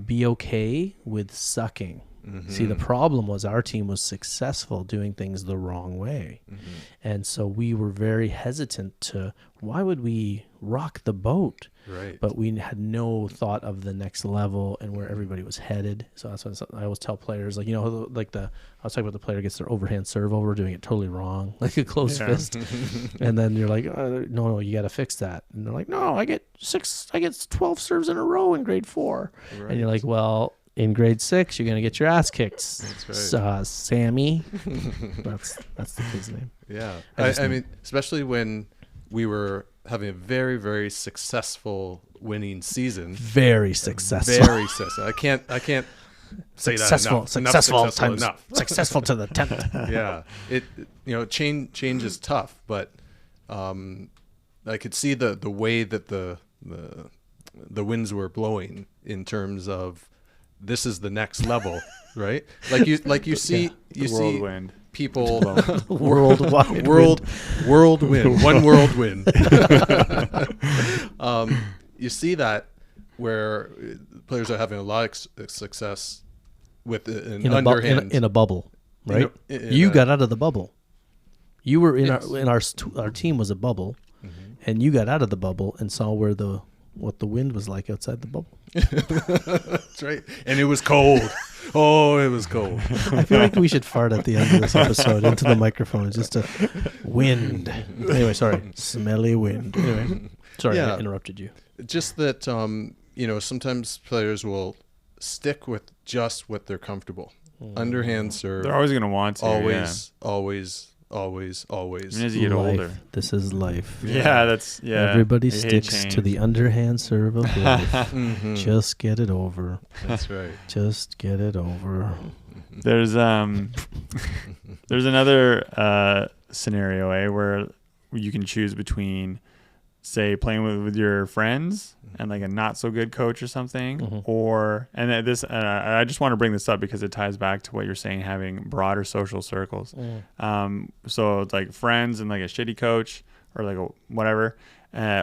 Be okay with sucking. See, the problem was our team was successful doing things the wrong way. And so we were very hesitant to, why would we rock the boat? Right. But we had no thought of the next level and where everybody was headed. So that's what I always tell players, like, I was talking about the player gets their overhand serve over, doing it totally wrong, like a closed fist. And then you're like, no, you got to fix that. And they're like, no, I get 12 serves in a row in grade 4. Right. And you're like, well, in grade 6, you're going to get your ass kicked. That's right. Sammy. That's the kid's name. Yeah. I mean, especially when we were having a very, very successful winning season. Very successful. Very successful. I can't say that enough. Successful to the 10th. Yeah. Change is tough, but I could see the way that the winds were blowing in terms of, this is the next level, right? Like you see Whirlwind. People worldwide whirlwind, one whirlwind. You see that where players are having a lot of success with an underhand in a bubble, right? You got out of the bubble. You were in our team was a bubble, and you got out of the bubble and saw what the wind was like outside the bubble. That's right. And it was cold. Oh, it was cold. I feel like we should fart at the end of this episode into the microphone. Just a wind. Anyway, sorry. Smelly wind. Anyway, sorry, I interrupted you. Just that, sometimes players will stick with just what they're comfortable. Underhand serve. They're always going to want to. Always. Even as you get older. This is life. Yeah, Everybody sticks to the underhand serve of life. Just get it over. That's right. Just get it over. There's another scenario where you can choose between, say, playing with your friends and like a not so good coach or something, I just want to bring this up because it ties back to what you're saying, having broader social circles. So it's like friends and like a shitty coach or like a whatever,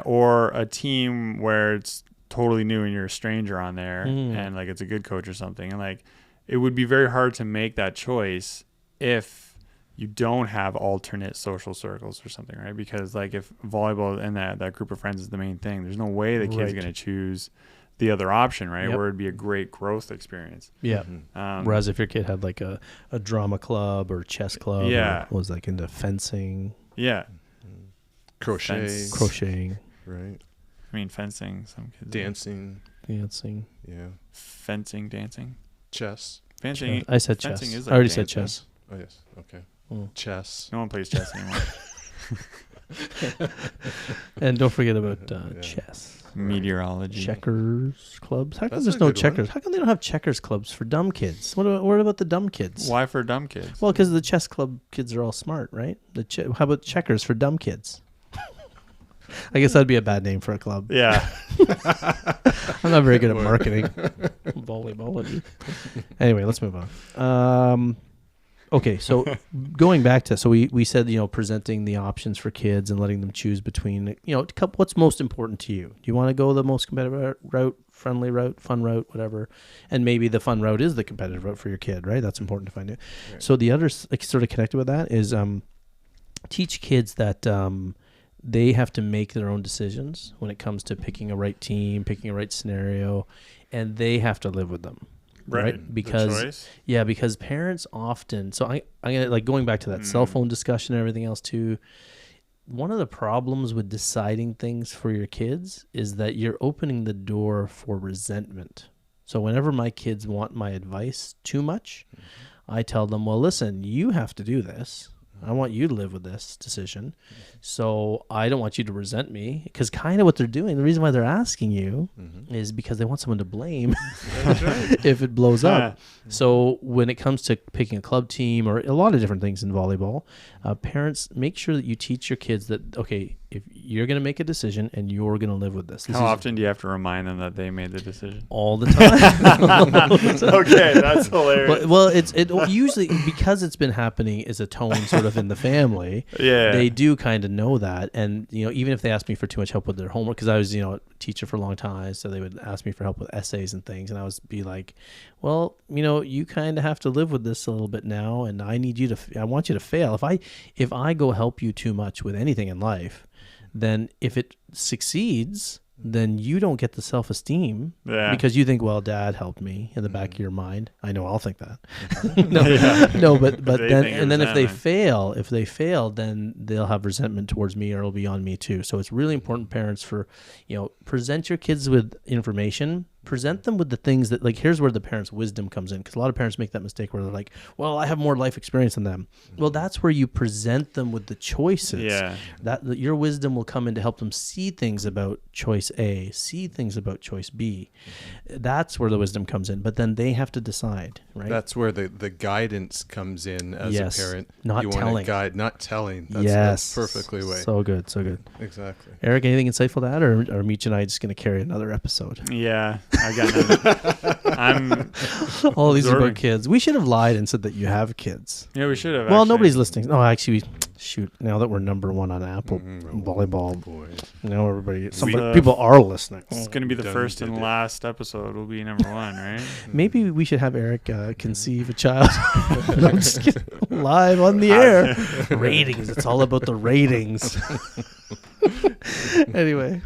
or a team where it's totally new and you're a stranger on there and like it's a good coach or something. And like it would be very hard to make that choice if you don't have alternate social circles or something, right? Because like if volleyball and that group of friends is the main thing, there's no way the kid's going to choose the other option, right? Where it'd be a great growth experience. Yeah. Whereas if your kid had like a drama club or chess club, or was like into fencing. Yeah. Crocheting. Right. I mean, fencing, some kids. Dancing. Yeah. Fencing, dancing. Chess. Fencing. I said fencing chess. Is like I already dancing. said chess. Oh, yes. Okay. Chess. No one plays chess anymore. And don't forget about chess. Meteorology. Checkers clubs. How come That's there's a no good checkers? How come they don't have checkers clubs for dumb kids? What about the dumb kids? Why for dumb kids? Well, because the chess club kids are all smart, right? How about checkers for dumb kids? I guess that'd be a bad name for a club. Yeah. I'm not very good at marketing. Volleyball. Anyway, let's move on. Okay, so going back to, we said, presenting the options for kids and letting them choose between, what's most important to you. Do you want to go the most competitive route, friendly route, fun route, whatever? And maybe the fun route is the competitive route for your kid, right? That's important to find out. Right. So the other sort of connected with that is teach kids that they have to make their own decisions when it comes to picking a right team, picking a right scenario, and they have to live with them. Right. Because parents often, so I'm gonna, like, going back to that cell phone discussion and everything else too. One of the problems with deciding things for your kids is that you're opening the door for resentment. So whenever my kids want my advice too much, I tell them, well, listen, you have to do this. I want you to live with this decision. So I don't want you to resent me, because kind of what they're doing, the reason why they're asking you is because they want someone to blame if it blows up. So when it comes to picking a club team or a lot of different things in volleyball, parents, make sure that you teach your kids that, okay, if you're going to make a decision and you're going to live with this. How often do you have to remind them that they made the decision? All the time. Okay, that's hilarious. Well, it usually, because it's been happening as a tone sort of in the family, they do kind of know that. And, even if they ask me for too much help with their homework, because I was, a teacher for a long time, so they would ask me for help with essays and things. And I would be like, well, you kind of have to live with this a little bit now. And I want you to fail. If I go help you too much with anything in life, then if it succeeds, then you don't get the self-esteem because you think, well, Dad helped me in the back of your mind. I know I'll think that. But then if they fail, then they'll have resentment towards me, or it'll be on me too. So it's really important, parents, for, present your kids with information. Present them with the things that, like, here's where the parents' wisdom comes in, because a lot of parents make that mistake where they're like, well, I have more life experience than them. Well, that's where you present them with the choices. That your wisdom will come in to help them see things about choice A, see things about choice B. That's where the wisdom comes in, but then they have to decide, right? That's where the guidance comes in as a parent. Not telling. Want to guide, not telling. That's perfectly way. So good, so good. Exactly. Eric, anything insightful to add, or are Meach and I just going to carry another episode? Yeah. I got I'm all these about kids. We should have lied and said that you have kids. Yeah, we should have. Well, nobody's listening. No, actually, shoot. Now that we're number one on Apple Volleyball, now people are listening. It's going to be the first and last episode. Will be number one, right? Maybe we should have Eric conceive a child. I'm just kidding. Live on the air. Ratings. It's all about the ratings. Anyway.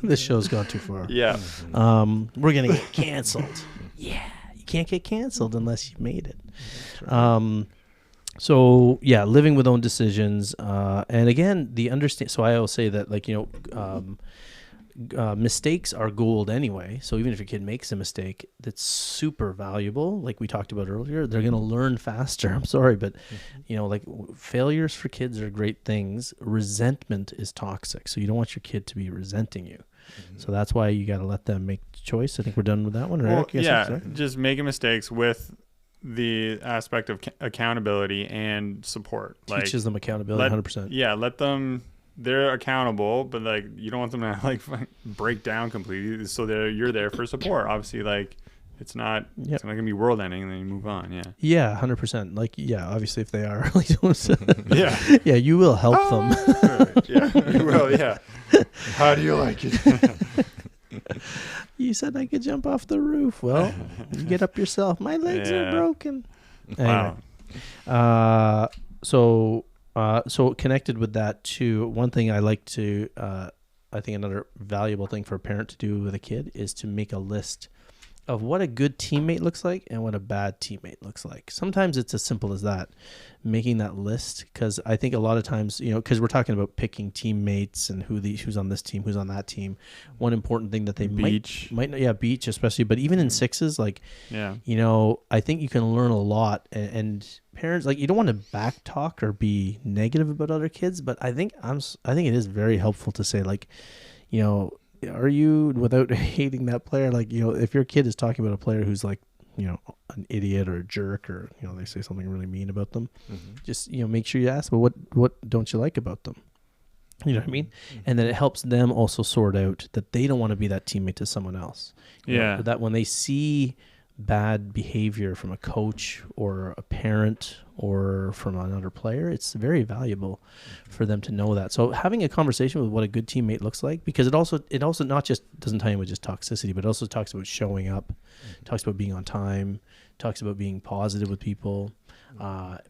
This show's gone too far. Yeah. We're going to get canceled. Yeah. You can't get canceled unless you made it. Right. So, living with own decisions. And again, so I always say that, like, mistakes are gold anyway. So even if your kid makes a mistake, that's super valuable. Like we talked about earlier, they're going to learn faster. I'm sorry, but like, failures for kids are great things. Resentment is toxic. So you don't want your kid to be resenting you. So that's why you got to let them make the choice. I think we're done with that one. Well, just making mistakes with the aspect of accountability and support. Teaches them accountability 100%. Yeah, let them. They're accountable, but like, you don't want them to like break down completely. So you're there for support. Obviously, like, it's not gonna be world ending, and then you move on. Yeah, 100%. Like, obviously, if they are, you will help them. Right. Yeah, you will. Yeah. How do you like it? You said I could jump off the roof. Well, you get up yourself. My legs are broken. Anyway. Wow. So connected with that too, one thing I like to, I think another valuable thing for a parent to do with a kid is to make a list of what a good teammate looks like and what a bad teammate looks like. Sometimes it's as simple as that, making that list, because I think a lot of times, because we're talking about picking teammates and who's on this team, who's on that team. One important thing that they might not, Beach especially, but even in sixes, like, I think you can learn a lot, and parents, like, you don't want to back talk or be negative about other kids, but I think it is very helpful to say, like, are you, without hating that player, like, if your kid is talking about a player who's like, an idiot or a jerk, or, they say something really mean about them, just, make sure you ask, well, what don't you like about them? You know what I mean? And then it helps them also sort out that they don't want to be that teammate to someone else. That when they see bad behavior from a coach or a parent or from another player, it's very valuable for them to know that. So having a conversation with what a good teammate looks like, because it also not just doesn't tie in with just toxicity, but it also talks about showing up, talks about being on time, talks about being positive with people,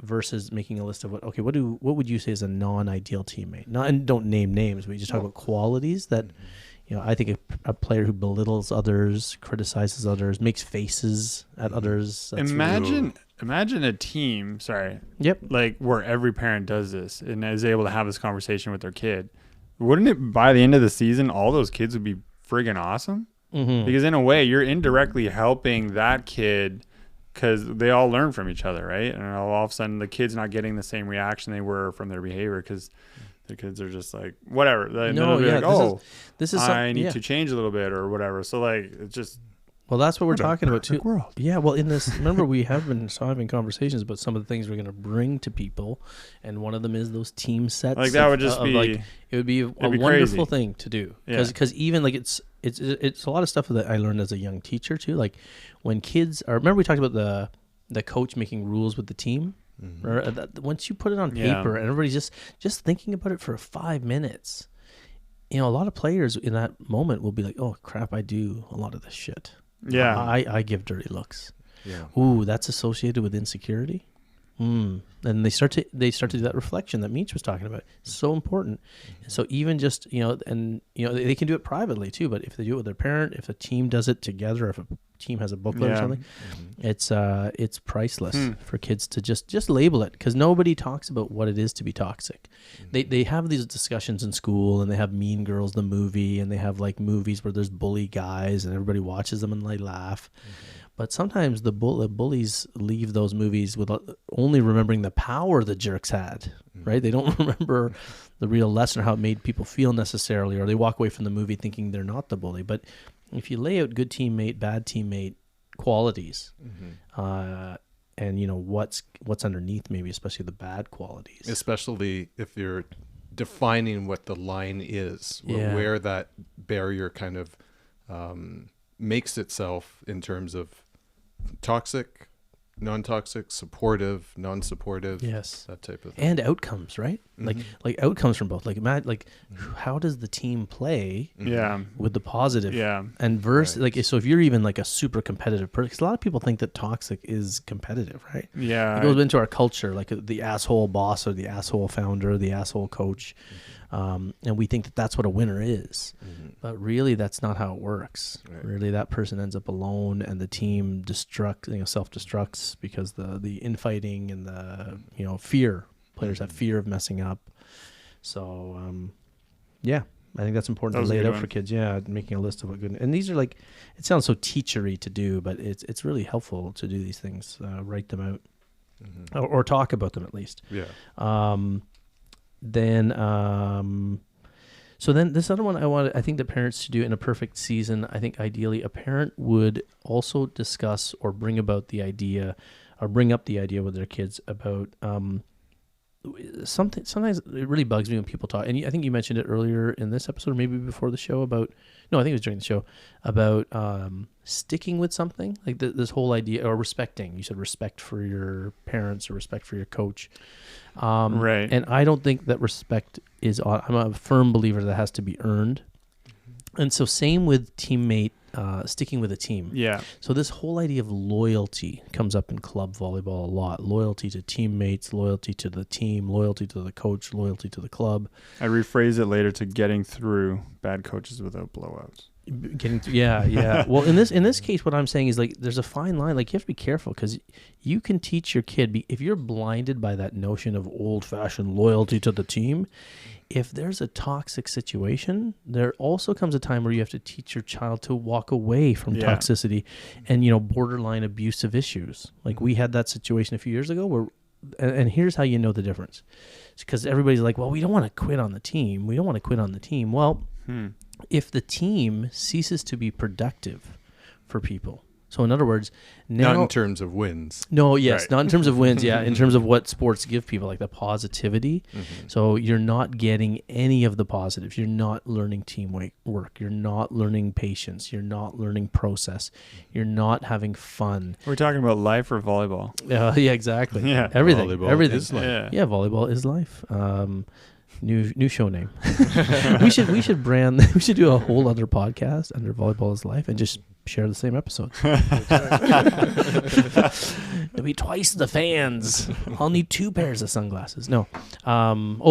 versus making a list of what would you say is a non-ideal teammate? And don't name names, but you just talk about qualities that I think a player who belittles others, criticizes others, makes faces at others. Imagine a team, like, where every parent does this and is able to have this conversation with their kid. Wouldn't it, by the end of the season, all those kids would be friggin' awesome? because in a way you're indirectly helping that kid because they all learn from each other, right? And all of a sudden the kid's not getting the same reaction they were from their behavior because the kids are just like, whatever. I need to change a little bit or whatever. So like, it's just. Well, that's what we're talking about too. World. Yeah. Well, in this, remember we have been having conversations about some of the things we're going to bring to people, and one of them is those team sets. Like that would just be. Like, it would be a wonderful thing to do because even like it's a lot of stuff that I learned as a young teacher too. Like when kids are, remember we talked about the coach making rules with the team. Once you put it on paper and everybody's just thinking about it for 5 minutes, a lot of players in that moment will be like, "Oh crap, I do a lot of this shit." Yeah, I give dirty looks. Yeah. Ooh, that's associated with insecurity. And they start to do that reflection that Meach was talking about. It's so important. So even just they can do it privately too. But if they do it with their parent, if a team does it together, if a team has a booklet or something, it's priceless for kids to just label it, because nobody talks about what it is to be toxic. They have these discussions in school, and they have Mean Girls the movie, and they have like movies where there's bully guys and everybody watches them and they laugh. But sometimes the bullies leave those movies with only remembering the power the jerks had, right? They don't remember the real lesson or how it made people feel necessarily, or they walk away from the movie thinking they're not the bully. But if you lay out good teammate, bad teammate qualities, and what's underneath, maybe especially the bad qualities, especially if you're defining what the line is, where that barrier kind of makes itself in terms of toxic, non-toxic, supportive, non-supportive, that type of thing. And outcomes, right? Like outcomes from both. Like how does the team play with the positive? And versus so if you're even like a super competitive person, because a lot of people think that toxic is competitive, right? It goes into our culture, like the asshole boss or the asshole founder, the asshole coach. And we think that that's what a winner is, but really that's not how it works. Right. Really, that person ends up alone, and the team self-destructs because the infighting and the fear. Players have fear of messing up. So I think that's important to lay it out for kids. Yeah, making a list of what good. And these are like, it sounds so teachery to do, but it's really helpful to do these things. Write them out, or talk about them at least. Yeah. So then this other one I think the parents to do in a perfect season, I think ideally a parent would also discuss or bring up the idea with their kids about something. Sometimes it really bugs me when people talk, and I think you mentioned it earlier in this episode, or maybe before the show, I think it was during the show, about sticking with something, like this whole idea, or respecting. You said respect for your parents or respect for your coach. Right. And I don't think that respect is, I'm a firm believer that has to be earned. And so same with sticking with a team. Yeah. So this whole idea of loyalty comes up in club volleyball a lot. Loyalty to teammates, loyalty to the team, loyalty to the coach, loyalty to the club. I rephrase it later to getting through bad coaches without blowouts. Well, in this case, what I'm saying is like there's a fine line. Like you have to be careful, because you can teach your kid, if you're blinded by that notion of old-fashioned loyalty to the team. If there's a toxic situation, there also comes a time where you have to teach your child to walk away from toxicity and borderline abusive issues. Like we had that situation a few years ago where, and here's how you know the difference. It's because everybody's like, well, we don't want to quit on the team. Well, if the team ceases to be productive for people. So in other words, not in terms of wins. No, yes, not in terms of wins. Yeah, in terms of what sports give people, like the positivity. So you're not getting any of the positives. You're not learning teamwork. You're not learning patience. You're not learning process. You're not having fun. We're talking about life or volleyball. Yeah, exactly. Yeah, everything. Everything is life. Yeah, volleyball is life. New show name. we should brand. We should do a whole other podcast under Volleyball is Life and just share the same episode. There'll be twice the fans. I'll need 2 pairs of sunglasses. No.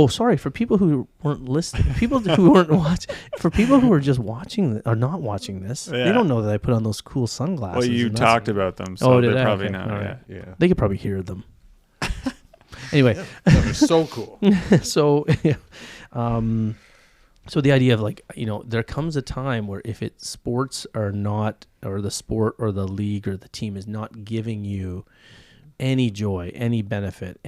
Sorry for people who weren't listening. People who weren't watching. For people who are just watching or not watching this, they don't know that I put on those cool sunglasses. Well, you talked about them, so they probably know. Right. Yeah. They could probably hear them. Anyway, that was so cool. So, So the idea of like, there comes a time where if sports are not, or the sport or the league or the team is not giving you any joy, any benefit,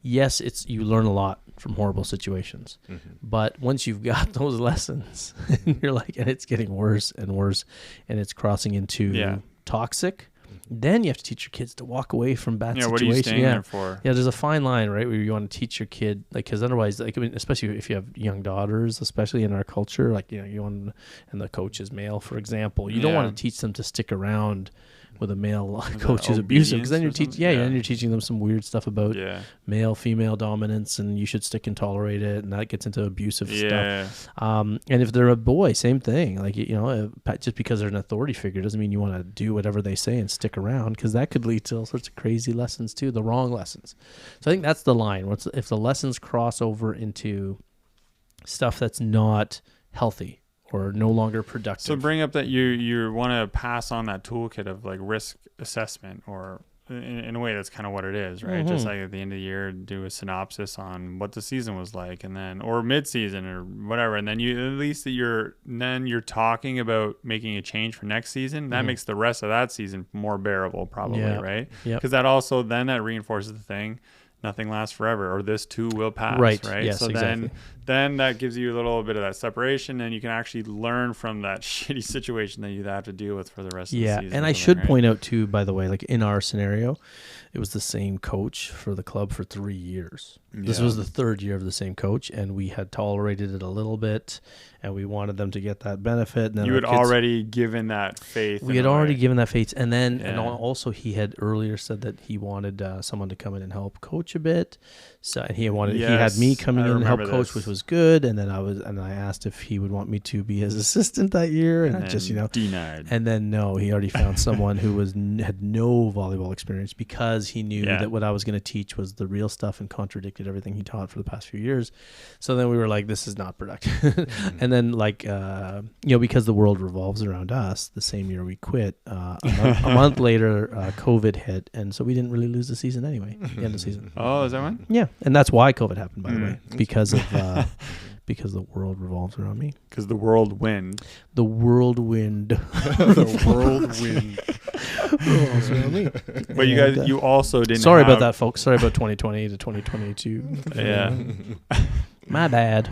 yes, you learn a lot from horrible situations, but once you've got those lessons, and you're like, and it's getting worse and worse, and it's crossing into toxic, then you have to teach your kids to walk away from bad situations. What are you staying there for? Yeah, there's a fine line, right, where you want to teach your kid, like, because otherwise, like, I mean, especially if you have young daughters, especially in our culture, like, you want, and the coach is male, for example, you don't want to teach them to stick around with a male coach who's abusive, because then you're teaching them some weird stuff about male female dominance, and you should stick and tolerate it, and that gets into abusive stuff. And if they're a boy, same thing. Like, just because they're an authority figure doesn't mean you want to do whatever they say and stick around, because that could lead to all sorts of crazy lessons too, the wrong lessons. So I think that's the line. If the lessons cross over into stuff that's not healthy or no longer productive. So bring up that you want to pass on that toolkit of like risk assessment, or in a way that's kind of what it is, right? Just like at the end of the year, do a synopsis on what the season was like, and then, or mid-season or whatever, and then you're talking about making a change for next season. That makes the rest of that season more bearable, probably, right? Because that also that reinforces the thing. Nothing lasts forever, or this too will pass, right? Yes, so exactly. then that gives you a little bit of that separation, and you can actually learn from that shitty situation that you'd have to deal with for the rest of the season. And I should point out too, by the way, like in our scenario, it was the same coach for the club for 3 years. This was the third year of the same coach, and we had tolerated it a little bit, and we wanted them to get that benefit. And then you had already given that faith. We had already given that faith, and then and also he had earlier said that he wanted someone to come in and help coach a bit. So and he had me coming in and help coach, which was good. And then I asked if he would want me to be his assistant that year, and I just denied. And then no, he already found someone who had no volleyball experience, because he knew that what I was going to teach was the real stuff and contradicted everything he taught for the past few years. So then we were like, this is not productive. And then because the world revolves around us, the same year we quit, a month later, COVID hit, and so we didn't really lose the season anyway. The end of the season. Oh, is that one? Yeah, and that's why COVID happened, by the way, because of because the world revolves around me. Because the whirlwind. The whirlwind. The whirlwind. revolves around me. But you also didn't. Sorry about that, folks. Sorry about 2020 to 2022. Yeah. My bad.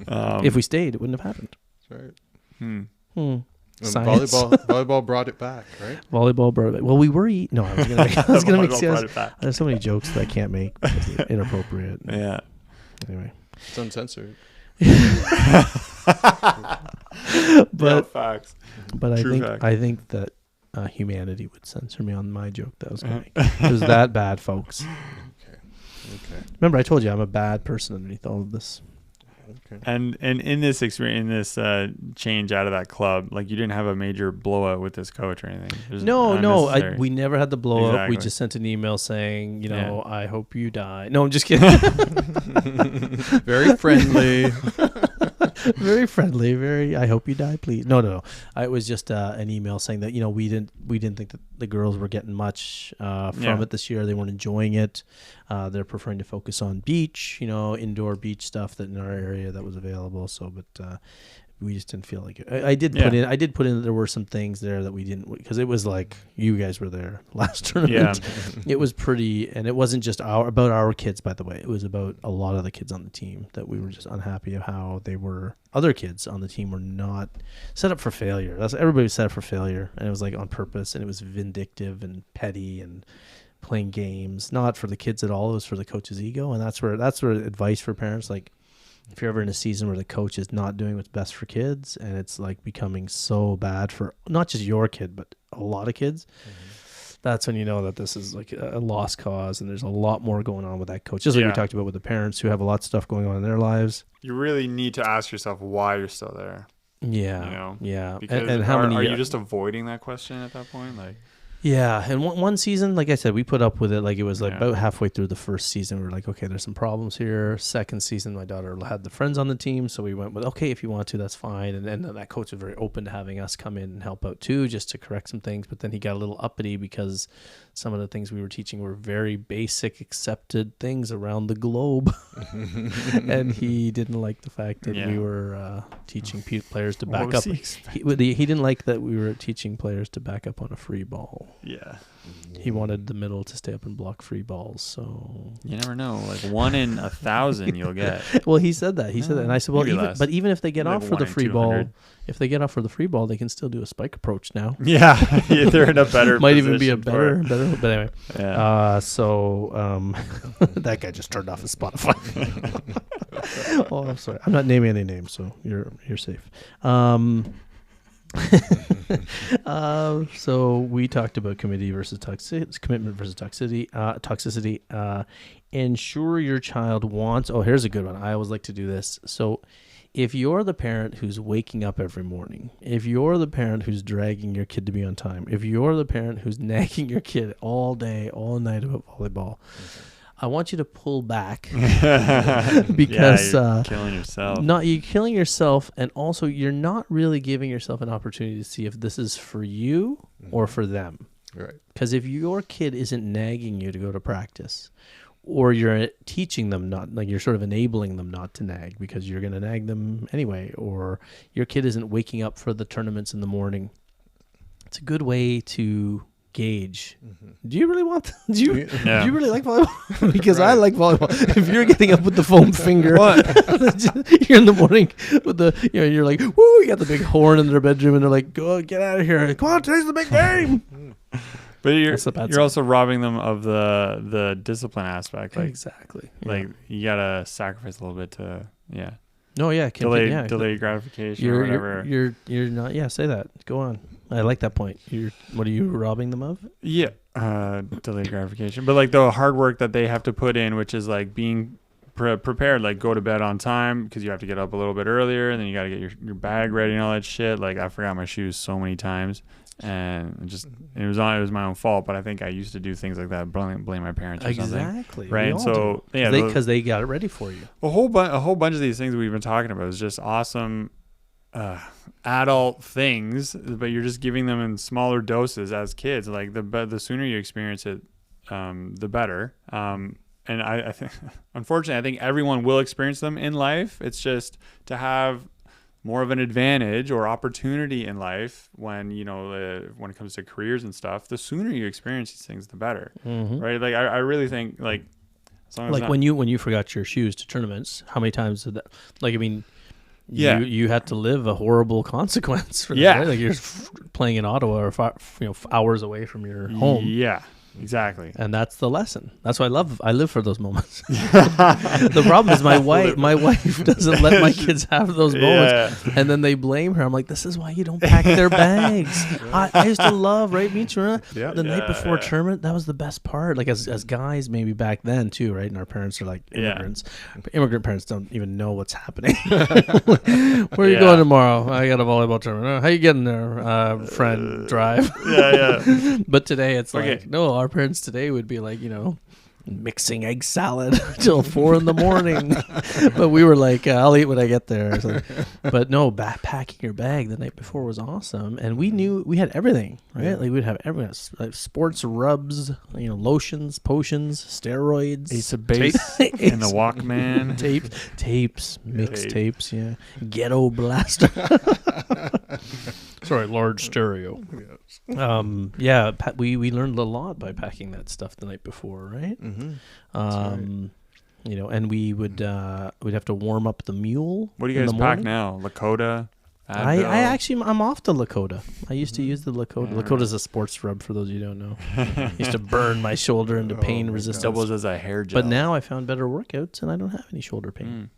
If we stayed, it wouldn't have happened. That's right. Science. Volleyball brought it back, right? Volleyball brought it back. Well, we were eating. No, I was going to make. There's so many jokes that I can't make because they're inappropriate. Yeah. Anyway. It's uncensored. But facts. But I think that humanity would censor me on my joke that I was going to make. It was that bad, folks. Okay. Remember, I told you I'm a bad person underneath all of this. Okay. And in this experience, in this change out of that club, like you didn't have a major blowout with this coach or anything. No, we never had the blowout. Exactly. We just sent an email saying, I hope you die. No, I'm just kidding. Very friendly. Very friendly. Very. I hope you die, please. No. It was just an email saying that we didn't think that the girls were getting much from it this year. They weren't enjoying it. They're preferring to focus on beach, indoor beach stuff that in our area that was available. So, but we just didn't feel like it. I did put in. There were some things there that we didn't, because it was like you guys were there last tournament. Yeah. It was pretty, and it wasn't just about our kids, by the way. It was about a lot of the kids on the team that we were just unhappy of how they were. Other kids on the team were not set up for failure. Everybody was set up for failure, and it was like on purpose, and it was vindictive and petty and playing games, not for the kids at all. It was for the coach's ego, and that's where advice for parents, like, if you're ever in a season where the coach is not doing what's best for kids, and it's like becoming so bad for not just your kid, but a lot of kids, that's when you know that this is like a lost cause, and there's a lot more going on with that coach. Just like we talked about with the parents who have a lot of stuff going on in their lives. You really need to ask yourself why you're still there. Yeah. Yeah. Because and how many are you just avoiding that question at that point? Like, Yeah, and one season, like I said, we put up with it. Like it was like about halfway through the first season, we were like, okay, there's some problems here. Second season, my daughter had the friends on the team, so we went with, okay, if you want to, that's fine. And then that coach was very open to having us come in and help out too, just to correct some things. But then he got a little uppity because some of the things we were teaching were very basic, accepted things around the globe, and he didn't like the fact that we were teaching players to back up. He didn't like that we were teaching players to back up on a free ball. Yeah. He wanted the middle to stay up and block free balls. So you never know. Like 1 in 1,000 you'll get. Well, he said that. And I said, well, even if they get off for the free ball, they can still do a spike approach now. Yeah, they're in a better. Might even be a better. But anyway, that guy just turned off his Spotify. Oh, I'm sorry. I'm not naming any names, so you're safe. So we talked about commitment versus toxicity. Ensure your child wants. Oh, here's a good one. I always like to do this. So if you're the parent who's waking up every morning, if you're the parent who's dragging your kid to be on time, if you're the parent who's nagging your kid all day, all night about volleyball, I want you to pull back because you're killing yourself. You're killing yourself, and also you're not really giving yourself an opportunity to see if this is for you or for them. Right. Because if your kid isn't nagging you to go to practice, or you're teaching them not, like you're sort of enabling them not to nag because you're going to nag them anyway, or your kid isn't waking up for the tournaments in the morning, it's a good way to gauge. Do you really want do you really like volleyball? Because I like volleyball. If you're getting up with the foam finger, you're in the morning with the you're like, woo, you got the big horn in their bedroom and they're like, go get out of here, come on, today's the big game. But you're also robbing them of the discipline aspect. Like, exactly. Like you gotta sacrifice a little bit to delay gratification or whatever. You're not. Yeah, say that. Go on. I like that point. What are you robbing them of? Yeah, delayed gratification. But like the hard work that they have to put in, which is like being prepared, like go to bed on time because you have to get up a little bit earlier, and then you got to get your bag ready and all that shit. Like I forgot my shoes so many times, and it was my own fault. But I think I used to do things like that, blame my parents or something. Exactly. Right. So because they got it ready for you. A whole bunch of these things we've been talking about is just awesome. Adult things, but you're just giving them in smaller doses as kids. Like the sooner you experience it, the better. And I think, unfortunately, I think everyone will experience them in life. It's just to have more of an advantage or opportunity in life when when it comes to careers and stuff. The sooner you experience these things, the better, right? Like I really think like when you forgot your shoes to tournaments, how many times did that? Like I mean. Yeah, you had to live a horrible consequence for that, right? Like you're playing in Ottawa or hours away from your home. Yeah, exactly. And that's the lesson. That's why I live for those moments. The problem is my wife doesn't let my kids have those moments, and then they blame her. I'm like, this is why you don't pack their bags. I used to love Meach. The night before tournament, that was the best part. Like as guys, maybe back then too, right? And our parents are like immigrants. Immigrant parents don't even know what's happening. Where are you going tomorrow? I got a volleyball tournament. How you getting there? Friend, drive. But today it's like, no, our parents today would be like, mixing egg salad till 4 a.m. But we were like, I'll eat when I get there. So, but no, packing your bag the night before was awesome, and we knew we had everything, right? Yeah. Like we'd have everything, like sports rubs, lotions, potions, steroids, Ace of Base, and the Walkman, tapes, mixed tapes, ghetto blaster. Sorry, large stereo. We learned a lot by packing that stuff the night before, right? And we would we'd have to warm up the mule. What do you guys pack now? Lakota? I'm off the Lakota. I used to use the Lakota. Lakota's a sports rub for those of you who don't know. I used to burn my shoulder into pain resistance. Doubles as a hair gel. But now I found better workouts and I don't have any shoulder pain.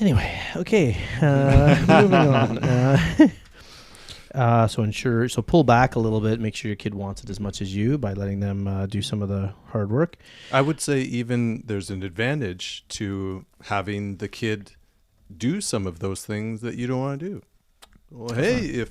Anyway, okay, moving on. So pull back a little bit. Make sure your kid wants it as much as you by letting them do some of the hard work. I would say even there's an advantage to having the kid do some of those things that you don't want to do. Well, hey,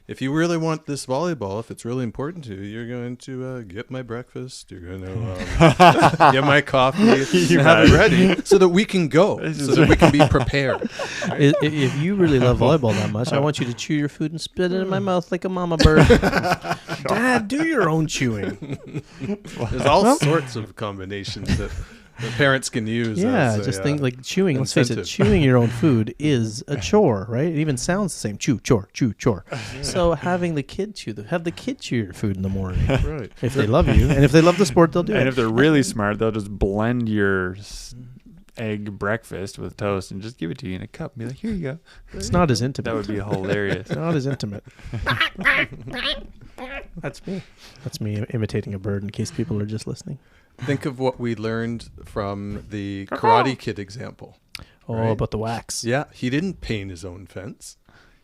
if you really want this volleyball, if it's really important to you, you're going to get my breakfast. You're going to get my coffee and have it ready so that we can go, so that we can be prepared. Right? If you really love volleyball that much, I want you to chew your food and spit it in my mouth like a mama bird. Dad, do your own chewing. There's all sorts of combinations that the parents can use. Yeah, as just think like chewing. incentive. Let's face it, chewing your own food is a chore, right? It even sounds the same. Chew, chore, chew, chore. So having the kid have the kid chew your food in the morning. Right. If they love you, and if they love the sport, they'll do it. And if they're really smart, they'll just blend your egg breakfast with toast and just give it to you in a cup and be like, here you go. It's not as intimate. That would be hilarious. It's not as intimate. That's me. That's me imitating a bird in case people are just listening. Think of what we learned from the Karate Kid example. Oh, Right. about the wax. Yeah, he didn't paint his own fence.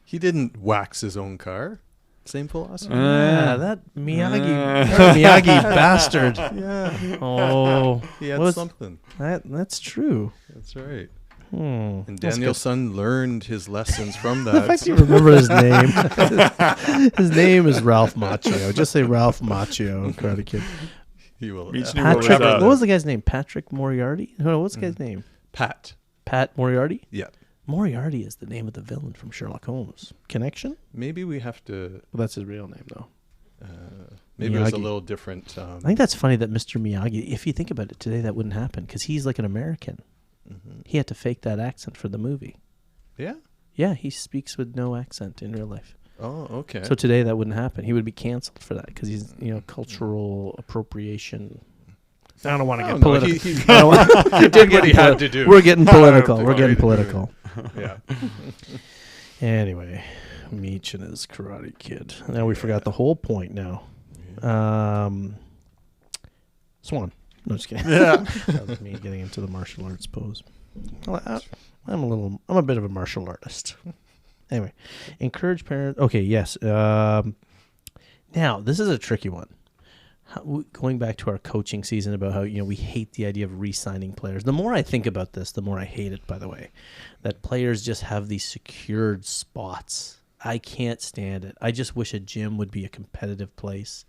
He didn't wax his own car. Same philosophy. Yeah, that Miyagi bastard. Yeah. Oh, He had what was- something. that's true. That's right. That's And good. Danielson learned his lessons from The that. fact you remember his name. His name is Ralph Macchio. Just say Ralph Macchio, Karate Kid. He will. Meach knew what was Patrick. up. What was the guy's name? Patrick Moriarty? No, what's the guy's name? Pat. Pat Moriarty? Yeah. Moriarty is the name of the villain from Sherlock Holmes. Connection? Maybe we have to. Well, that's his real name, though. Maybe it was a Miyagi. little different. I think that's funny that Mr. Miyagi, if you think about it today, that wouldn't happen because he's like an American. He had to fake that accent for the movie. Yeah. Yeah, he speaks with no accent in real life. Oh, okay. So today that wouldn't happen. He would be canceled for that because he's, cultural appropriation. I don't want to get political. He did what he had to do. We're getting political. We're getting political. Yeah. Anyway, Meach and his Karate Kid. Now we forgot the whole point now. Swan. No, just kidding. Yeah. That was me getting into the martial arts pose. Well, I'm a bit of a martial artist. Anyway, encourage parents. Okay, yes. Now, this is a tricky one. Going back to our coaching season about how, we hate the idea of re-signing players. The more I think about this, the more I hate it, by the way. That players just have these secured spots. I can't stand it. I just wish a gym would be a competitive place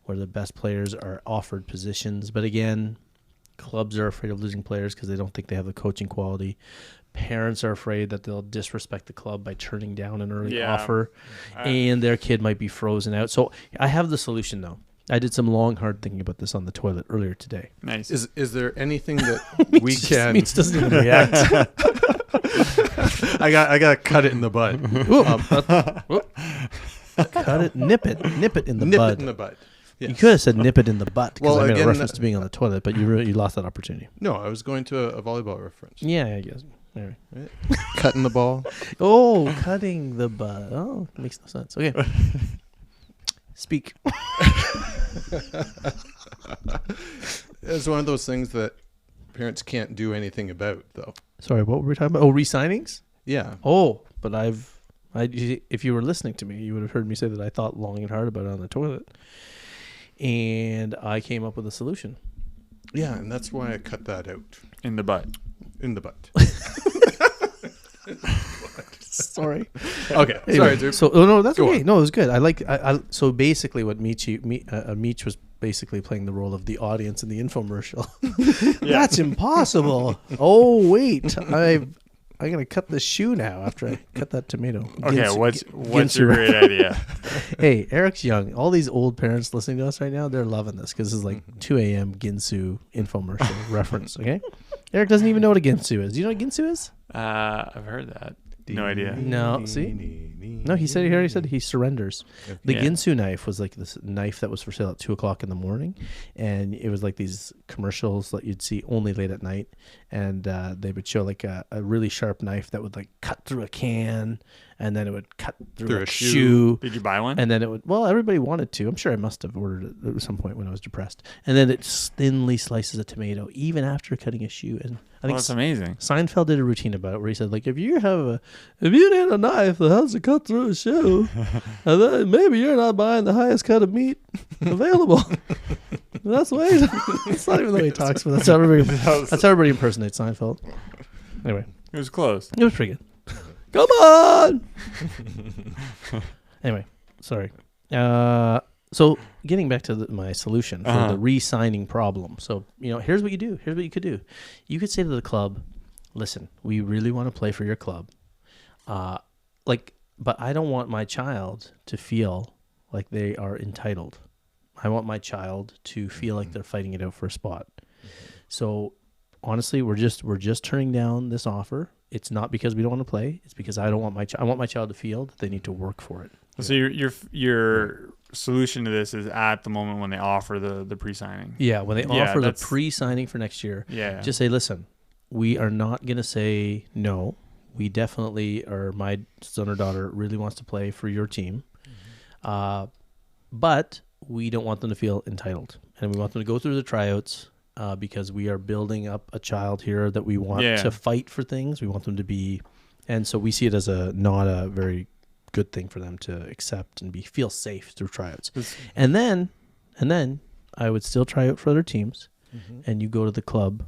where the best players are offered positions. But again, clubs are afraid of losing players because they don't think they have the coaching quality. Parents are afraid that they'll disrespect the club by turning down an early offer, and their kid might be frozen out. So I have the solution, though. I did some long, hard thinking about this on the toilet earlier today. Nice. Is there anything that we can? Meach doesn't even react. I got to cut it in the bud. Cut it, nip it in the Nip bud. it in the bud. Yes. You could have said nip it in the butt because Well, I made again, a reference to being on the toilet, but you lost that opportunity. No, I was going to a volleyball reference. Yeah, I guess. Anyway. Right? Cutting the ball. Oh, cutting the butt. Oh, makes no sense. Okay. Speak. It's one of those things that parents can't do anything about, though. Sorry, what were we talking about? Oh, re-signings? Yeah. Oh, but if you were listening to me, you would have heard me say that I thought long and hard about it on the toilet. And I came up with a solution. Yeah, and that's why I cut that out. In the butt. In the butt. Sorry. Okay. Anyway, Sorry, dude. So, no, that's Go okay. on. No, it was good. So basically what Meach was basically playing the role of the audience in the infomercial. That's impossible. Oh, wait. I'm going to cut the shoe now after I cut that tomato. Okay, what's your great idea? Hey, Eric's young. All these old parents listening to us right now, they're loving this because it's like 2 a.m. Ginsu infomercial reference, okay? Eric doesn't even know what a Ginsu is. Do you know what Ginsu is? I've heard that. No idea. No, see? No, he already said he surrenders. The Ginsu knife was like this knife that was for sale at 2 o'clock in the morning. And it was like these commercials that you'd see only late at night. And they would show like a really sharp knife that would like cut through a can. And then it would cut through a shoe. Did you buy one? And then it would, everybody wanted to. I'm sure I must have ordered it at some point when I was depressed. And then it thinly slices a tomato, even after cutting a shoe. And I think that's amazing. Seinfeld did a routine about it where he said, like, if you need a knife that has to cut through a shoe, and then maybe you're not buying the highest cut of meat available. That's the way. It's not even the way he talks, but that's how everybody impersonates Seinfeld. Anyway, It was close. it was pretty good. Come on. Anyway, sorry. So getting back to my solution for the re-signing problem. So, here's what you do. Here's what you could do. You could say to the club, listen, we really want to play for your club. But I don't want my child to feel like they are entitled. I want my child to feel like they're fighting it out for a spot. So honestly, we're just turning down this offer. It's not because we don't want to play. It's because I want my child to feel that they need to work for it. So your solution to this is at the moment when they offer the pre-signing. Yeah, when they offer the pre-signing for next year. Yeah. Just say, listen, we are not going to say no. We definitely, or my son or daughter really wants to play for your team. But we don't want them to feel entitled. And we want them to go through the tryouts because we are building up a child here that we want to fight for things. We want them to be, and so we see it as not a very good thing for them to accept and feel safe through tryouts. And then I would still try out for other teams, and you go to the club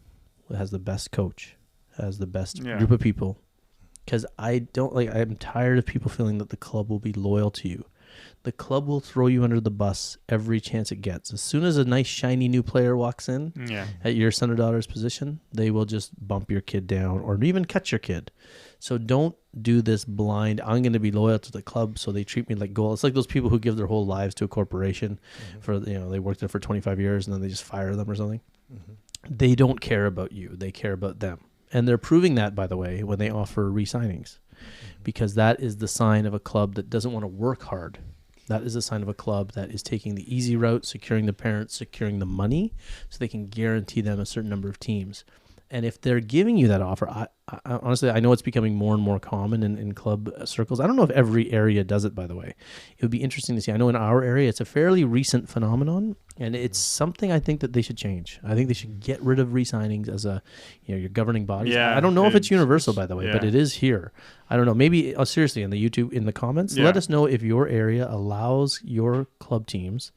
that has the best coach, has the best group of people. Because I'm tired of people feeling that the club will be loyal to you. The club will throw you under the bus every chance it gets. As soon as a nice, shiny new player walks in at your son or daughter's position, they will just bump your kid down or even cut your kid. So don't do this blind, I'm going to be loyal to the club so they treat me like gold. It's like those people who give their whole lives to a corporation for, they worked there for 25 years and then they just fire them or something. They don't care about you. They care about them. And they're proving that, by the way, when they offer re-signings, because that is the sign of a club that doesn't want to work hard. That is a sign of a club that is taking the easy route, securing the parents, securing the money, so they can guarantee them a certain number of teams. And if they're giving you that offer, I honestly, I know it's becoming more and more common in club circles. I don't know if every area does it, by the way. It would be interesting to see. I know in our area, it's a fairly recent phenomenon, and it's something I think that they should change. I think they should get rid of re-signings as your governing body. Yeah, I don't know if it's universal, by the way, but it is here. I don't know. Maybe, seriously, in the YouTube, in the comments, let us know if your area allows your club teams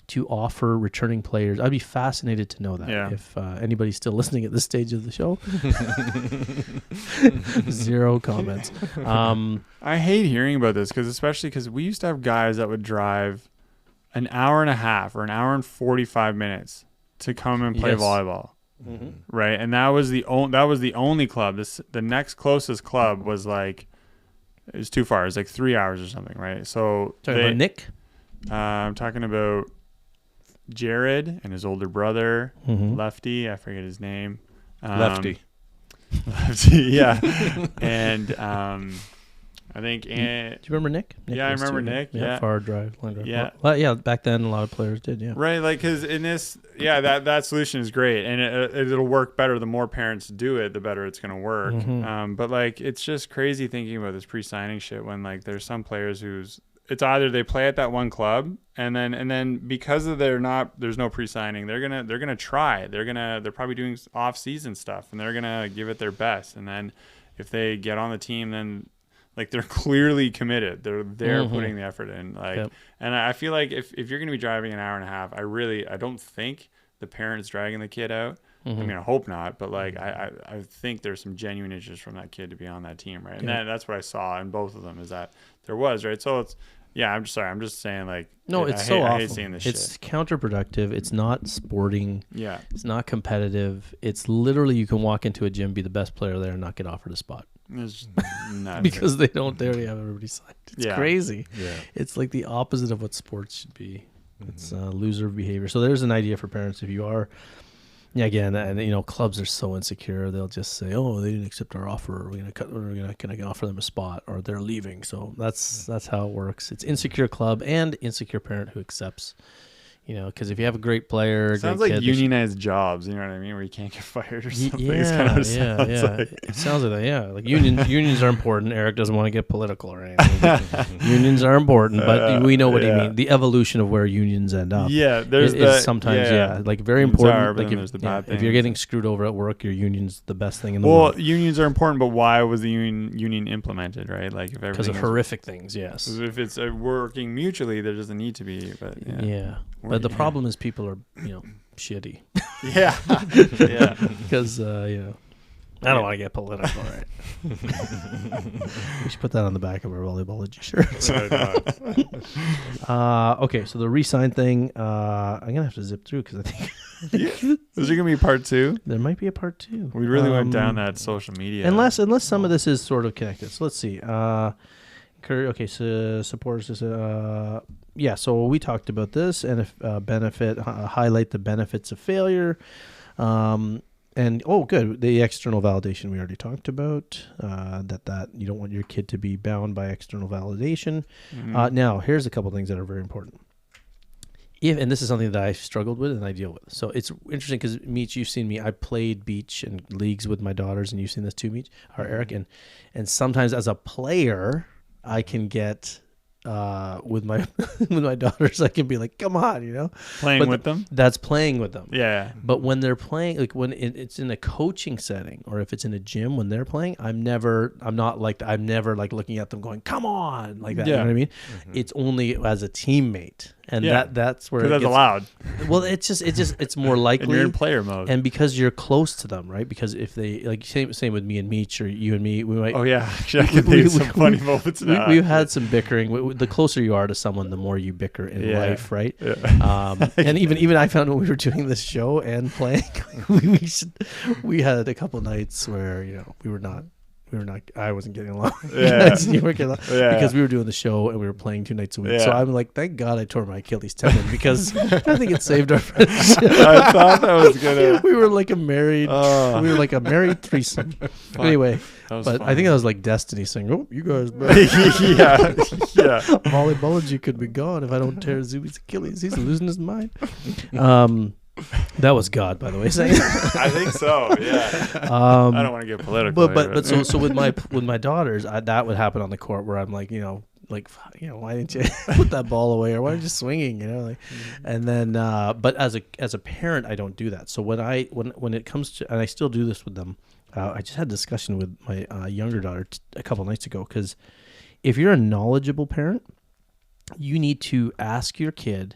to offer returning players. I'd be fascinated to know that if anybody's still listening at this stage of the show. 0 comments. I hate hearing about this especially because we used to have guys that would drive an hour and a half or an hour and 45 minutes to come and play volleyball. Right. And that was the only club. The next closest club was it was too far. It was 3 hours or something. Right. So talking about Nick? I'm talking about Jared and his older brother, Lefty. I forget his name. Lefty, yeah. And I think. Do you remember Nick? I remember Nick. Yeah, far drive, line drive. Yeah, well, yeah. Back then, a lot of players did. Yeah, right. Because in this, that solution is great, and it'll work better. The more parents do it, the better it's going to work. But it's just crazy thinking about this pre-signing shit when there's some players who's. It's either they play at that one club and then because of there's no pre-signing, they're gonna try. They're probably doing off-season stuff and they're gonna give it their best. And then if they get on the team, then they're clearly committed. They're putting the effort in. And I feel like if you're gonna be driving an hour and a half, I don't think the parents dragging the kid out. I mean, I hope not, but I think there's some genuine interest from that kid to be on that team, right? And that's what I saw in both of them is that there was, right? So it's, I'm just sorry. I'm just saying no, it's awful. I hate seeing this it's counterproductive. It's not sporting. Yeah. It's not competitive. It's literally you can walk into a gym, be the best player there and not get offered a spot. It's nuts. Because they already have everybody signed. It's crazy. Yeah. It's like the opposite of what sports should be. It's loser behavior. So there's an idea for parents if you are. Yeah, again, and clubs are so insecure. They'll just say, "Oh, they didn't accept our offer. We're gonna offer them a spot, or they're leaving." So that's how it works. It's insecure club and insecure parent who accepts. Because if you have a great player, sounds like unionized jobs. You know what I mean? Where you can't get fired or something. Yeah. It sounds like that. Yeah, like unions are important. Eric doesn't want to get political or anything. Unions are important, but we know what you mean. The evolution of where unions end up. Yeah, there's sometimes very unions important. If you're getting screwed over at work, your union's the best thing in the world. Well, unions are important, but why was the union implemented? Right, because of horrific things. Yes. If it's working mutually, there doesn't need to be. But But the problem is people are, shitty. Yeah. Because, I don't want to get political, right? We should put that on the back of our Volleyballology shirts. Okay, so the resign thing, I'm going to have to zip through because I think... Is there going to be part 2? There might be a part 2. We really went down that social media. Unless some of this is sort of connected. So let's see. Okay, so supporters is yeah. So we talked about this, and if highlight the benefits of failure, and good, the external validation we already talked about. That you don't want your kid to be bound by external validation. Mm-hmm. Now here's a couple things that are very important. And this is something that I struggled with and I deal with. So it's interesting because Meach, you've seen me. I played beach and leagues with my daughters, and you've seen this too, Meach or Erik. And sometimes as a player, I can get with my daughters. I can be like, "Come on," playing with them. That's playing with them. Yeah. But when they're playing, like when it's in a coaching setting, or if it's in a gym when they're playing, I'm never looking at them going, "Come on," like that. Yeah. You know what I mean? Mm-hmm. It's only as a teammate, and that's where that's allowed. Well, it's more likely. And you're in player mode, and because you're close to them, right? Because if they like same with me and Meach, or you and me, we might. Oh yeah, actually, I can think of some funny moments now. We've had some bickering. The closer you are to someone, the more you bicker in life, right? Yeah. And even I found when we were doing this show and playing, we had a couple nights where we were not. I wasn't getting along. Yeah. You weren't getting along because we were doing the show and we were playing 2 nights a week. So I'm like, thank God I tore my Achilles tendon because I think it saved our friendship. I thought that was gonna. We were like a married. We were like a married threesome. Anyway, but fun. I think that was like Destiny saying, "Oh, you guys, yeah. Volleyballology could be gone if I don't tear Zuby's Achilles. He's losing his mind." That was God, by the way, saying. I think so. Yeah. I don't want to get political. But so with my daughters, that would happen on the court where I'm like, why didn't you put that ball away, or why aren't you swinging, and then but as a parent, I don't do that. So when it comes to, and I still do this with them, I just had a discussion with my younger daughter a couple nights ago, because if you're a knowledgeable parent, you need to ask your kid,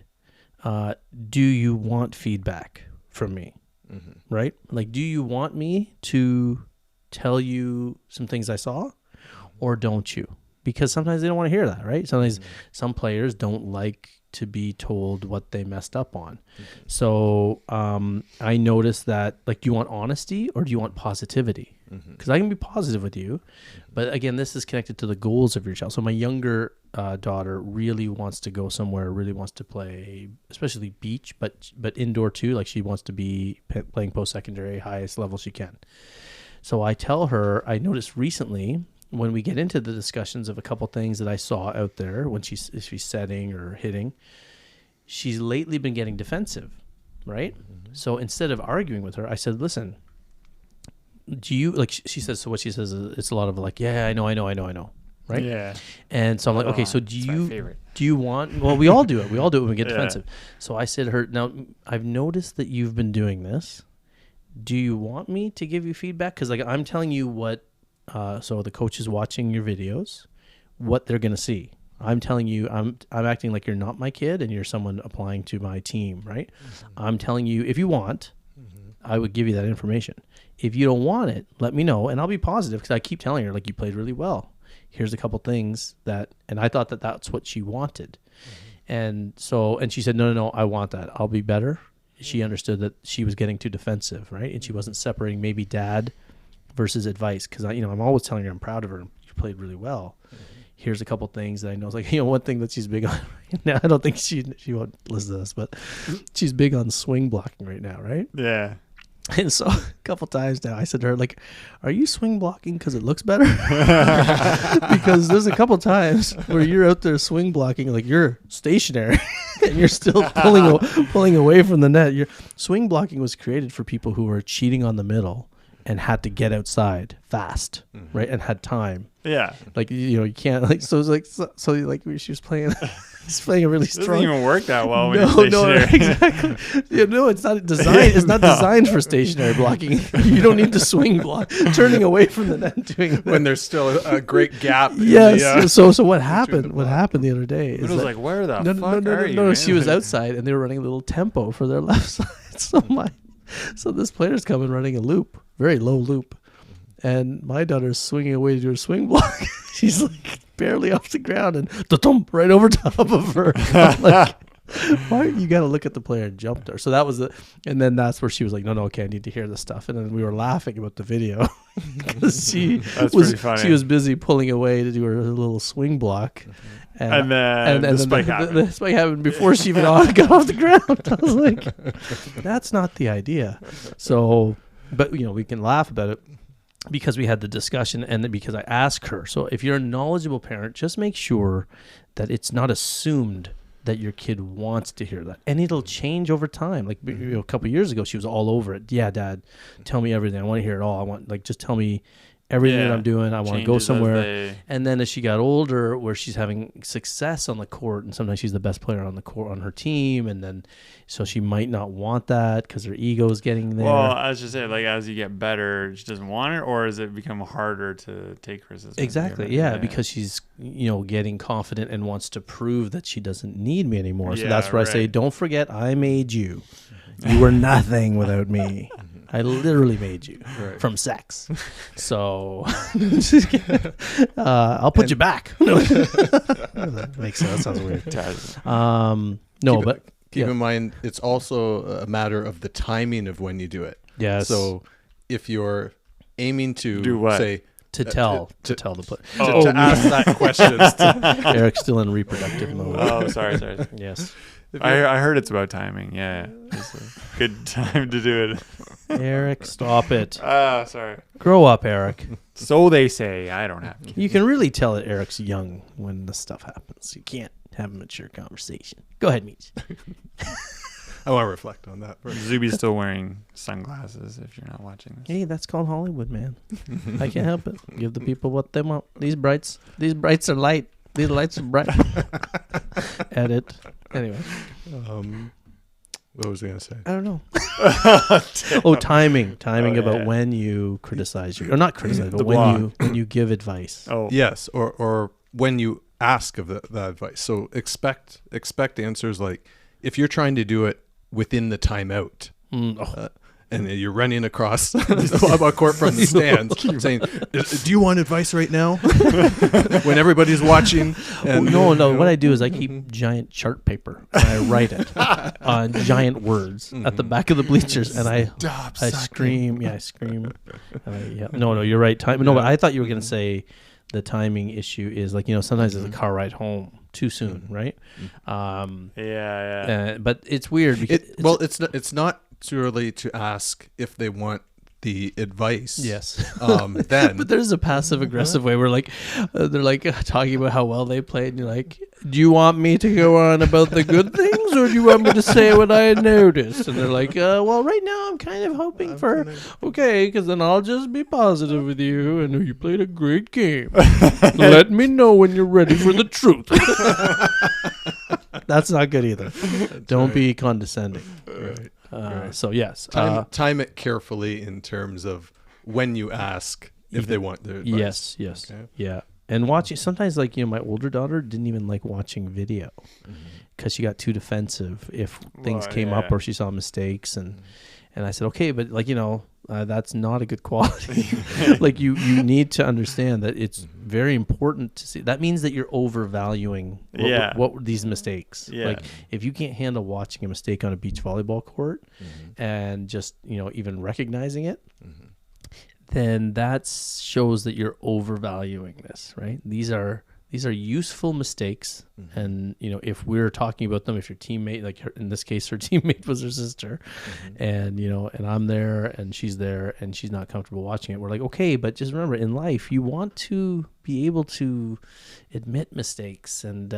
do you want feedback from me? Mm-hmm. Right? Like, do you want me to tell you some things I saw, or don't you? Because sometimes they don't want to hear that, right? Sometimes some players don't like to be told what they messed up on. Mm-hmm. So I noticed that, like, do you want honesty or do you want positivity? Because I can be positive with you, but again, this is connected to the goals of your child. So my younger daughter really wants to go somewhere, really wants to play, especially beach, but indoor too. Like, she wants to be playing post-secondary, highest level she can. So I tell her, I noticed recently when we get into the discussions of a couple things that I saw out there when she's setting or hitting, she's lately been getting defensive, right? Mm-hmm. So instead of arguing with her, I said, listen, do you, like, she says, so what she says is, it's a lot of like, yeah, I know. Right? Yeah. And so I'm like, okay, so do you want, well, we all do it. We all do it when we get defensive. So I said to her, now, I've noticed that you've been doing this. Do you want me to give you feedback? Because, like, I'm telling you what, so the coach is watching your videos, what they're going to see. I'm telling you, I'm acting like you're not my kid and you're someone applying to my team, right? Mm-hmm. I'm telling you, if you want, I would give you that information. If you don't want it, let me know, and I'll be positive, because I keep telling her, like, you played really well. Here's a couple things that, and I thought that that's what she wanted. Mm-hmm. And she said, no, I want that. I'll be better. She understood that she was getting too defensive, right? And she wasn't separating maybe dad versus advice. Because I'm always telling her I'm proud of her. You played really well. Mm-hmm. Here's a couple things that I know. It's like, one thing that she's big on right now. I don't think she won't listen to this, but she's big on swing blocking right now, right? Yeah. And so a couple times now I said to her, like, are you swing blocking because it looks better? Because there's a couple times where you're out there swing blocking, like, you're stationary and you're still pulling away from the net. Your swing blocking was created for people who were cheating on the middle and had to get outside fast, right? And had time. Yeah. Like, you can't, like, so it's like, so like she was playing. He's playing a really strong. It doesn't even work that well when you're stationary. Exactly. No, it's not designed. It's not designed for stationary blocking. You don't need to swing block, turning away from the net, doing that. When there's still a great gap. Yes. So what happened? What happened the other day? It was like, where the fuck are you? No. She was outside and they were running a little tempo for their left side. So this player's coming running a loop, very low loop. and my daughter's swinging away to do her swing block. She's like barely off the ground and thump right over top of her. I'm like, why? You got to look at the player and jump her. So that was and then that's where she was like, no, okay, I need to hear this stuff. And then we were laughing about the video because she was busy pulling away to do her little swing block. And then the spike happened. The spike happened before she even got off the ground. I was like, that's not the idea. So, but we can laugh about it because we had the discussion and because I asked her. So if you're a knowledgeable parent, just make sure that it's not assumed that your kid wants to hear that, and it'll change over time. Like a couple of years ago, she was all over it. Yeah, Dad, tell me everything. I want to hear it all. I want just tell me everything that I'm doing. I want to go somewhere. And then as she got older, where she's having success on the court, and sometimes she's the best player on the court on her team, and then so she might not want that because her ego is getting there. Well, I was just saying, like as you get better, she doesn't want it, or does it become harder to take criticism? Exactly, yeah, because she's getting confident and wants to prove that she doesn't need me anymore. So that's where I say, don't forget, I made you. You were nothing without me. I literally made you from sex. So I'll put you back. That makes sense. That sounds weird. No, but keep in mind, it's also a matter of the timing of when you do it. Yes. So if you're aiming to do what? To tell the player. To ask that question. Eric's still in reproductive mode. Oh, sorry. Yes. I heard it's about timing. Yeah. It's a good time to do it. Eric, stop it. Sorry. Grow up, Eric. So they say. I don't have kids. You can really tell that Eric's young when this stuff happens. You can't have a mature conversation. Go ahead, Meach. I want to reflect on that. Zuby's still wearing sunglasses if you're not watching this. Hey, that's called Hollywood, man. I can't help it. Give the people what they want. These brights are light. These lights are bright. Edit. Anyway. What was I going to say? I don't know. Timing about when you criticize or not criticize, but when you give advice. Oh, yes, or when you ask of that advice. So expect answers like, if you're trying to do it within the timeout, and you're running across a court from the stands, saying, "Do you want advice right now?" When everybody's watching. And no. What I do is I keep giant chart paper and I write it on giant words at the back of the bleachers, and I scream. Yeah, I scream. No, you're right. No, but I thought you were going to say the timing issue is like sometimes it's a car ride home too soon, right? But it's weird because it's not too early to ask if they want the advice. Yes. Then. But there's a passive aggressive way where they're like talking about how well they played, and you're like, do you want me to go on about the good things, or do you want me to say what I noticed? And they're like, well, right now I'm kind of hoping because then I'll just be positive with you, and you played a great game. Let me know when you're ready for the truth. That's not good either. Don't be condescending. Right. So yes, time it carefully in terms of when you ask if they want their advice. Yes, okay. Yeah. And watching sometimes, like my older daughter didn't even like watching video because she got too defensive if things came up or she saw mistakes, and I said, okay, but that's not a good quality. Like you need to understand that it's very important to see. That means that you're overvaluing what these mistakes. Yeah. Like if you can't handle watching a mistake on a beach volleyball court and just even recognizing it, then that shows that you're overvaluing this. Right? These are useful mistakes, and if we're talking about them, if your teammate, like in this case, her teammate was her sister, and and I'm there and she's there and she's not comfortable watching it, we're like, okay, but just remember, in life, you want to be able to admit mistakes and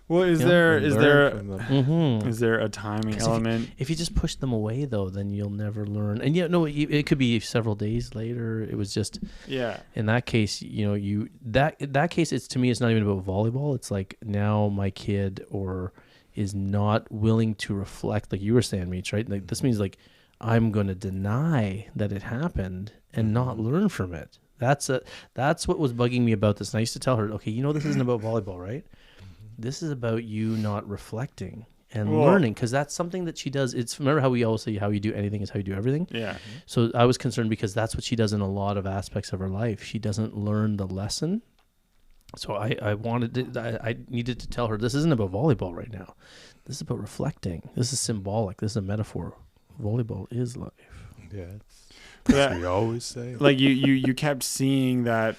well, is there a timing element? If you just push them away, though, then you'll never learn. And it could be several days later. It was just in that case, that case, it's to me, it's not even about volleyball. It's like now my kid is not willing to reflect, like you were saying, Meach, right? Like this means like I'm going to deny that it happened and not learn from it. That's what was bugging me about this. And I used to tell her, okay, this isn't about volleyball, right? This is about you not reflecting and learning, because that's something that she does. Remember how we always say how you do anything is how you do everything? Yeah. So I was concerned because that's what she does in a lot of aspects of her life. She doesn't learn the lesson. So I needed to tell her, this isn't about volleyball right now. This is about reflecting. This is symbolic. This is a metaphor. Volleyball is life. Yeah. That's what we always say. Like you kept seeing that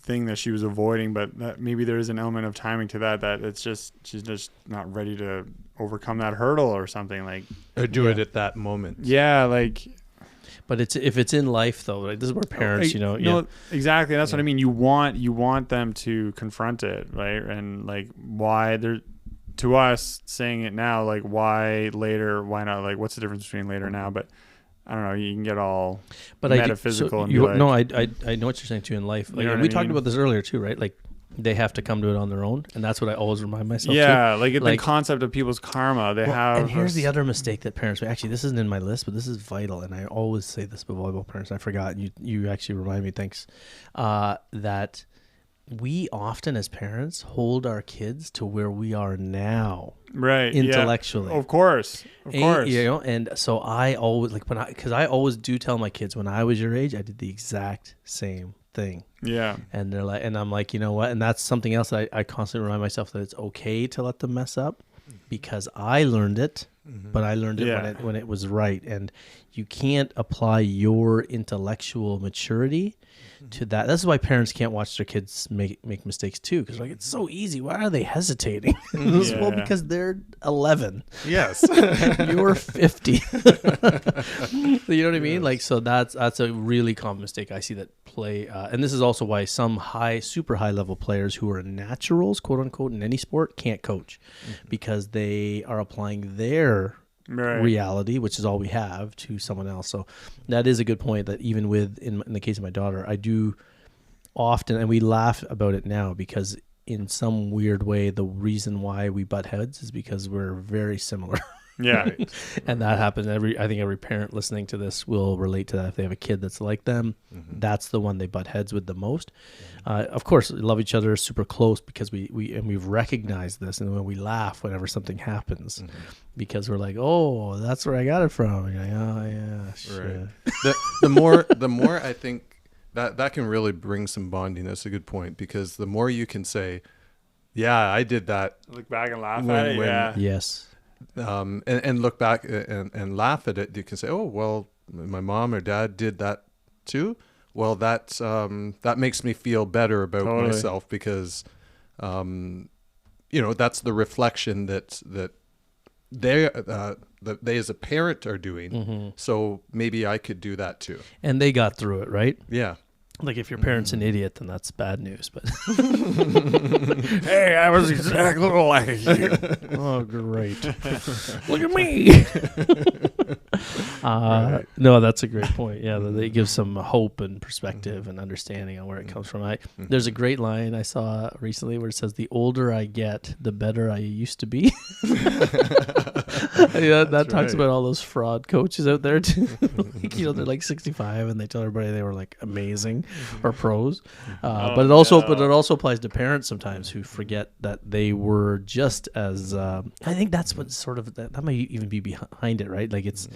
thing that she was avoiding, but that maybe there is an element of timing to that it's just she's just not ready to overcome that hurdle or something, like, or do it at that moment. Yeah, like. But if it's in life though, like this is where parents, No, exactly. That's what I mean. You want them to confront it, right? And like why they're, to us saying it now, like why later, why not? Like what's the difference between later and now? But I don't know. You can get all metaphysical and be like, no, I know what you're saying too in life. Like, we talked about this earlier too, right? Like they have to come to it on their own, and that's what I always remind myself. Yeah, like the concept of people's karma. They have. And here's the other mistake that parents make. Actually, this isn't in my list, but this is vital, and I always say this about volleyball parents. I forgot. You actually remind me. Thanks. That we often, as parents, hold our kids to where we are now, right? Intellectually, of course. And so I always because I always do tell my kids when I was your age, I did the exact same thing. Yeah. And they're like, and I'm like, you know what? And that's something else that I constantly remind myself that it's okay to let them mess up, because I learned it, but I learned it when it was right. And you can't apply your intellectual maturity to that. That's why parents can't watch their kids make mistakes too, because like it's so easy. Why are they hesitating? Well, because they're 11. Yes. You're 50. You know what I mean? Like, so that's a really common mistake I see that play, and this is also why some super high level players who are naturals, quote unquote, in any sport can't coach, because they are applying their reality, which is all we have, to someone else. So that is a good point, that even in the case of my daughter, I do often, and we laugh about it now, because in some weird way the reason why we butt heads is because we're very similar. Yeah. And that happens. I think every parent listening to this will relate to that. If they have a kid that's like them, that's the one they butt heads with the most. Of course, we love each other, super close, because we've recognized this, and when we laugh whenever something happens, because we're like, oh, that's where I got it from. And you're like, oh yeah, shit. Right. The more I think that can really bring some bonding. That's a good point, because the more you can say, yeah, I did that. Look back and laugh at it. Yeah. Yes. And look back and laugh at it. You can say, oh, well, my mom or dad did that too. Well, that makes me feel better about myself, because, that's the reflection that they as a parent are doing. So maybe I could do that too. And they got through it, right? Yeah. Like if your parent's an idiot, then that's bad news. But hey, I was exactly like you. Oh, great! Look at me. No, that's a great point. Yeah, they give some hope and perspective and understanding on where it comes from. There's a great line I saw recently where it says, "The older I get, the better I used to be." That talks about all those fraud coaches out there too. They're like 65 and they tell everybody they were like amazing. Or pros, but it also applies to parents sometimes who forget that they were just as. I think that's what sort of that might even be behind it, right? Like it's.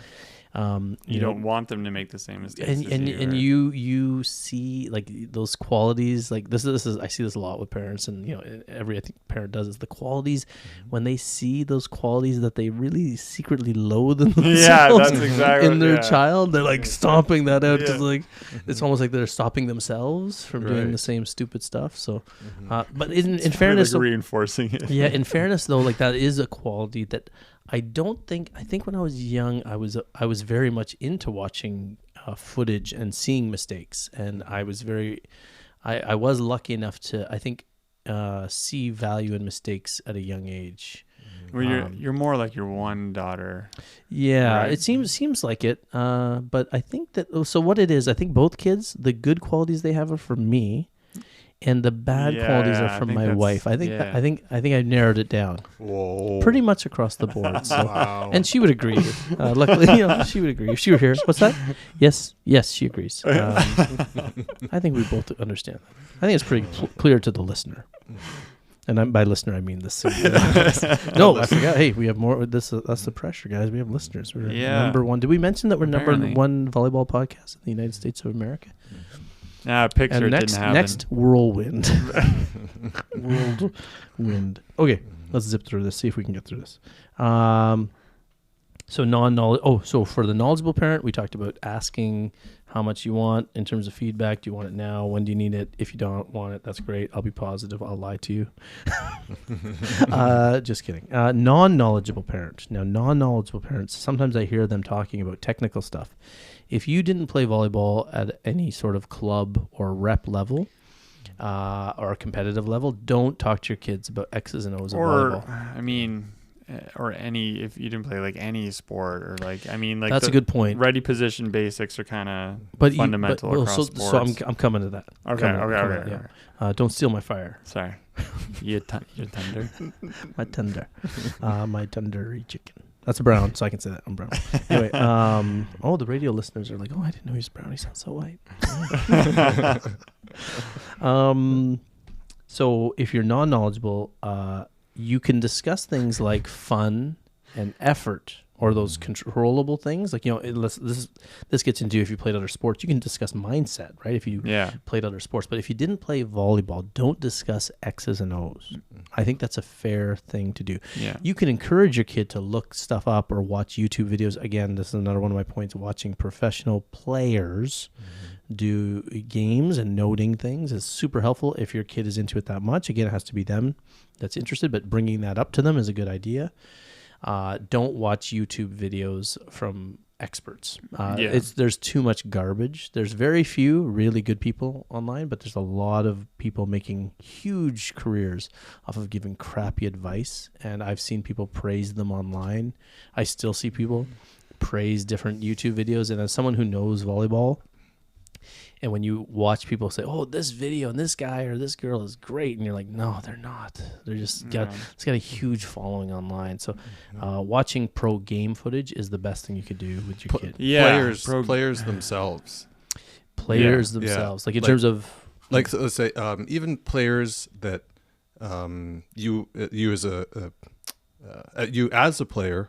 You don't want them to make the same mistakes. And you see like those qualities, like this is I see this a lot with parents, and I think parent does, is the qualities when they see those qualities that they really secretly loathe in themselves, that's exactly in their child, they're like stomping that out, because like it's almost like they're stopping themselves from doing the same stupid stuff. So but in fairness, like reinforcing it. In fairness though, like that is a quality that I think when I was young, I was very much into watching footage and seeing mistakes, and I was lucky enough to, I think, see value in mistakes at a young age. Well, you're more like your one daughter. Yeah, right? It seems like it. But I think that, so what it is, I think both kids, the good qualities they have are from me, and the bad qualities are from my wife. I think I narrowed it down. Whoa. Pretty much across the board. So. Wow. And she would agree. Luckily, she would agree if she were here. What's that? Yes, she agrees. I think we both understand that. I think it's pretty clear to the listener. And by listener, I mean this. No, I forgot. Hey, we have more. That's the pressure, guys. We have listeners. We're number one. Did we mention that we're Apparently. number one volleyball podcast in the United States of America? Picture And didn't happen. next whirlwind. Whirlwind. Okay, let's zip through this. See if we can get through this. So non-knowledge. Oh, so for the knowledgeable parent, we talked about asking how much you want in terms of feedback. Do you want it now? When do you need it? If you don't want it, that's great. I'll be positive. I'll lie to you. Just kidding. Non-knowledgeable parent. Now, non-knowledgeable parents, sometimes I hear them talking about technical stuff. If you didn't play volleyball at any sort of club or rep level or a competitive level, don't talk to your kids about X's and O's of volleyball. Or any, if you didn't play like any sport or like, like that's a good point. Ready position basics are kind of fundamental across sports. So I'm coming to that. Okay. Don't steal my fire. Sorry. You're tender. My tender. My tandoori chicken. That's brown, so I can say that. I'm brown. Anyway, the radio listeners are like, oh, I didn't know he was brown. He sounds so white. So if you're non-knowledgeable, you can discuss things like fun and effort or those controllable things. Like, this gets into if you played other sports, you can discuss mindset, right? If you played other sports. But if you didn't play volleyball, don't discuss X's and O's. I think that's a fair thing to do. Yeah. You can encourage your kid to look stuff up or watch YouTube videos. Again, this is another one of my points. Watching professional players do games and noting things is super helpful if your kid is into it that much. Again, it has to be them that's interested, but bringing that up to them is a good idea. Don't watch YouTube videos from experts. There's too much garbage. There's very few really good people online, but there's a lot of people making huge careers off of giving crappy advice, and I've seen people praise them online. I still see people praise different YouTube videos, and as someone who knows volleyball, and when you watch people say, oh, this video and this guy or this girl is great, and you're like, no, they're not. They're just it's got a huge following online. So watching pro game footage is the best thing you could do with your kid. Players themselves. Players themselves. Like in terms of... Like, so let's say, even players that you as a player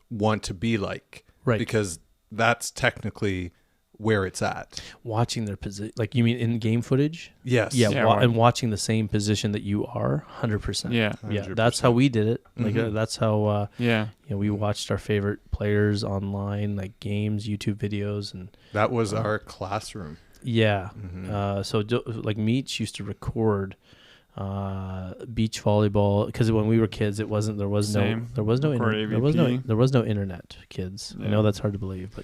want to be like. Right. Because that's technically... where it's at. Watching their position, like you mean in game footage? Yes. And watching the same position that you are, 100%. Yeah. 100%. That's how we did it. Like that's how. We watched our favorite players online, like games, YouTube videos, and that was our classroom. Yeah. So like Meach used to record beach volleyball, because when we were kids there was no internet, kids. I know that's hard to believe, but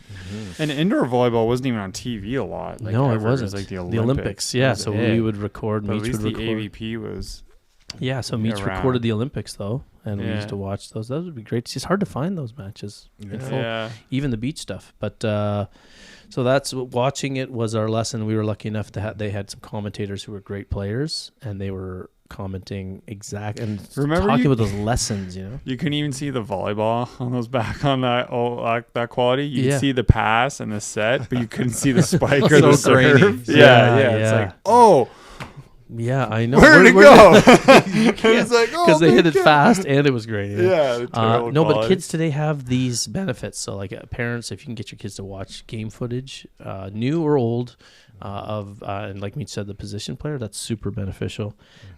and indoor volleyball wasn't even on TV a lot. Like, no, it wasn't. It was like the Olympics. So we would record. But Meach would record. The AVP was so Meach recorded the Olympics though, and we used to watch those. That would be great. It's just hard to find those matches in full, even the beach stuff. But so that's watching it was our lesson. We were lucky enough to they had some commentators who were great players, and they were commenting talking about those lessons. You couldn't even see the volleyball on those back on that quality. You could see the pass and the set, but you couldn't see the spike or the serve. It's like, oh. Yeah, I know. Where'd it go? It's like, because they hit it fast and it was great. Yeah. But kids today have these benefits. So, like parents, if you can get your kids to watch game footage, new or old, and like Meach said, the position player, that's super beneficial.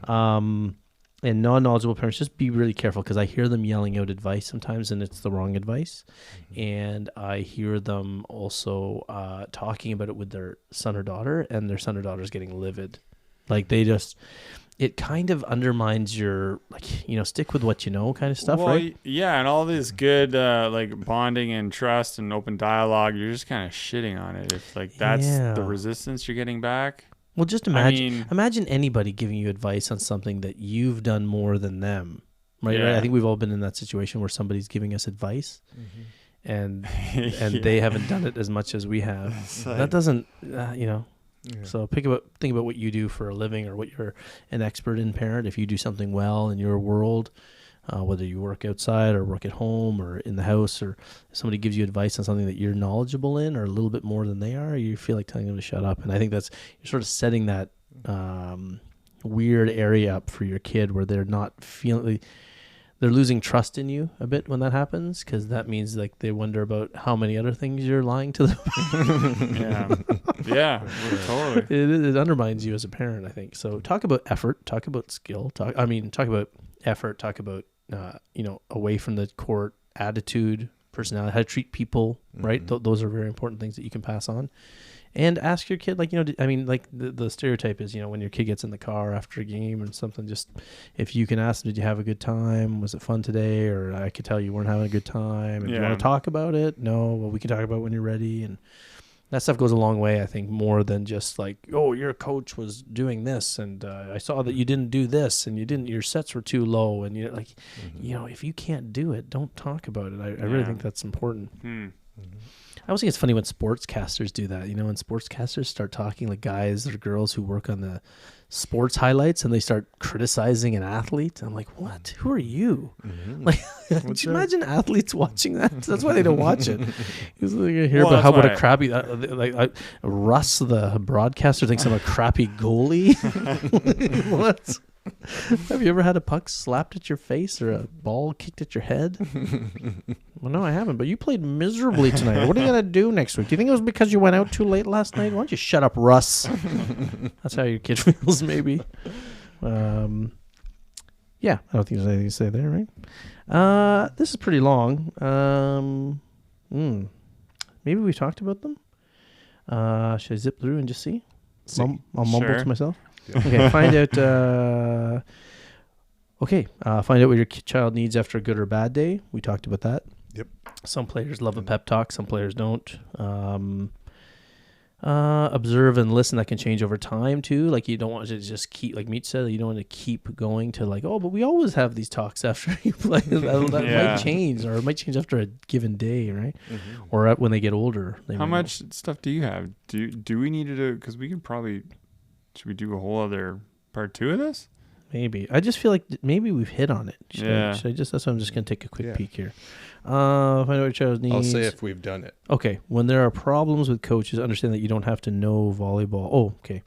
And non-knowledgeable parents, just be really careful, because I hear them yelling out advice sometimes, and it's the wrong advice. And I hear them also talking about it with their son or daughter, and their son or daughter is getting livid. Like it kind of undermines your, stick with what you know kind of stuff, right? Yeah, and all this good bonding and trust and open dialogue, you're just kind of shitting on it. If that's the resistance you're getting back. Well, just imagine anybody giving you advice on something that you've done more than them, right? I think we've all been in that situation where somebody's giving us advice, and they haven't done it as much as we have. That doesn't, So think about what you do for a living, or what you're an expert in parent. If you do something well in your world, whether you work outside or work at home or in the house, or somebody gives you advice on something that you're knowledgeable in or a little bit more than they are, you feel like telling them to shut up. And I think you're sort of setting that weird area up for your kid where they're not feeling, they're losing trust in you a bit when that happens, because that means like they wonder about how many other things you're lying to them. Yeah, totally. It undermines you as a parent, I think. So talk about effort, talk about skill, talk about effort, talk about away from the court, attitude, personality, how to treat people, right? Those are very important things that you can pass on. And ask your kid, like, the stereotype is, when your kid gets in the car after a game and something, just if you can ask them, did you have a good time? Was it fun today? Or I could tell you weren't having a good time. And do you want to talk about it? No. Well, we can talk about it when you're ready. And that stuff goes a long way, I think, more than just like, oh, your coach was doing this, and I saw that you didn't do this, and your sets were too low. And if you can't do it, don't talk about it. I really think that's important. I also think it's funny when sportscasters do that. When sportscasters start talking, like guys or girls who work on the sports highlights, and they start criticizing an athlete. I'm like, what? Who are you? Like, could you imagine athletes watching that? That's why they don't watch it. You hear about what a crappy, Russ, the broadcaster, thinks I'm a crappy goalie. What? Have you ever had a puck slapped at your face or a ball kicked at your head? Well, no, I haven't. But you played miserably tonight. What are you going to do next week? Do you think it was because you went out too late last night? Why don't you shut up, Russ? That's how your kid feels, maybe. I don't think there's anything to say there, right? This is pretty long. Maybe we talked about them. Should I zip through and just see? I'll mumble to myself. Okay, find out. Find out what your child needs after a good or bad day. We talked about that. Yep. Some players love a pep talk. Some players don't. Observe and listen. That can change over time too. Like you don't want to just keep, like Meach said, you don't want to keep going to like, oh, but we always have these talks after you play. that might change, or it might change after a given day, right? Or when they get older. How much stuff do you have? Do we need to do? Because we can probably. Should we do a whole other part 2 of this? Maybe. I just feel like maybe we've hit on it. Should I just? That's why I'm just going to take a quick peek here. Find out what your child needs. I'll say if we've done it. Okay. When there are problems with coaches, understand that you don't have to know volleyball. Oh, okay.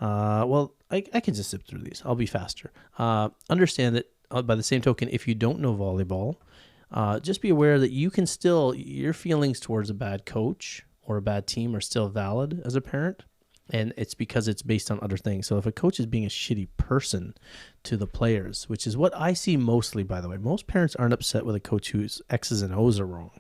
I can just zip through these. I'll be faster. Understand that by the same token, if you don't know volleyball, just be aware that you can still, your feelings towards a bad coach or a bad team are still valid as a parent. And it's because it's based on other things. So if a coach is being a shitty person to the players, which is what I see mostly, by the way, most parents aren't upset with a coach whose X's and O's are wrong.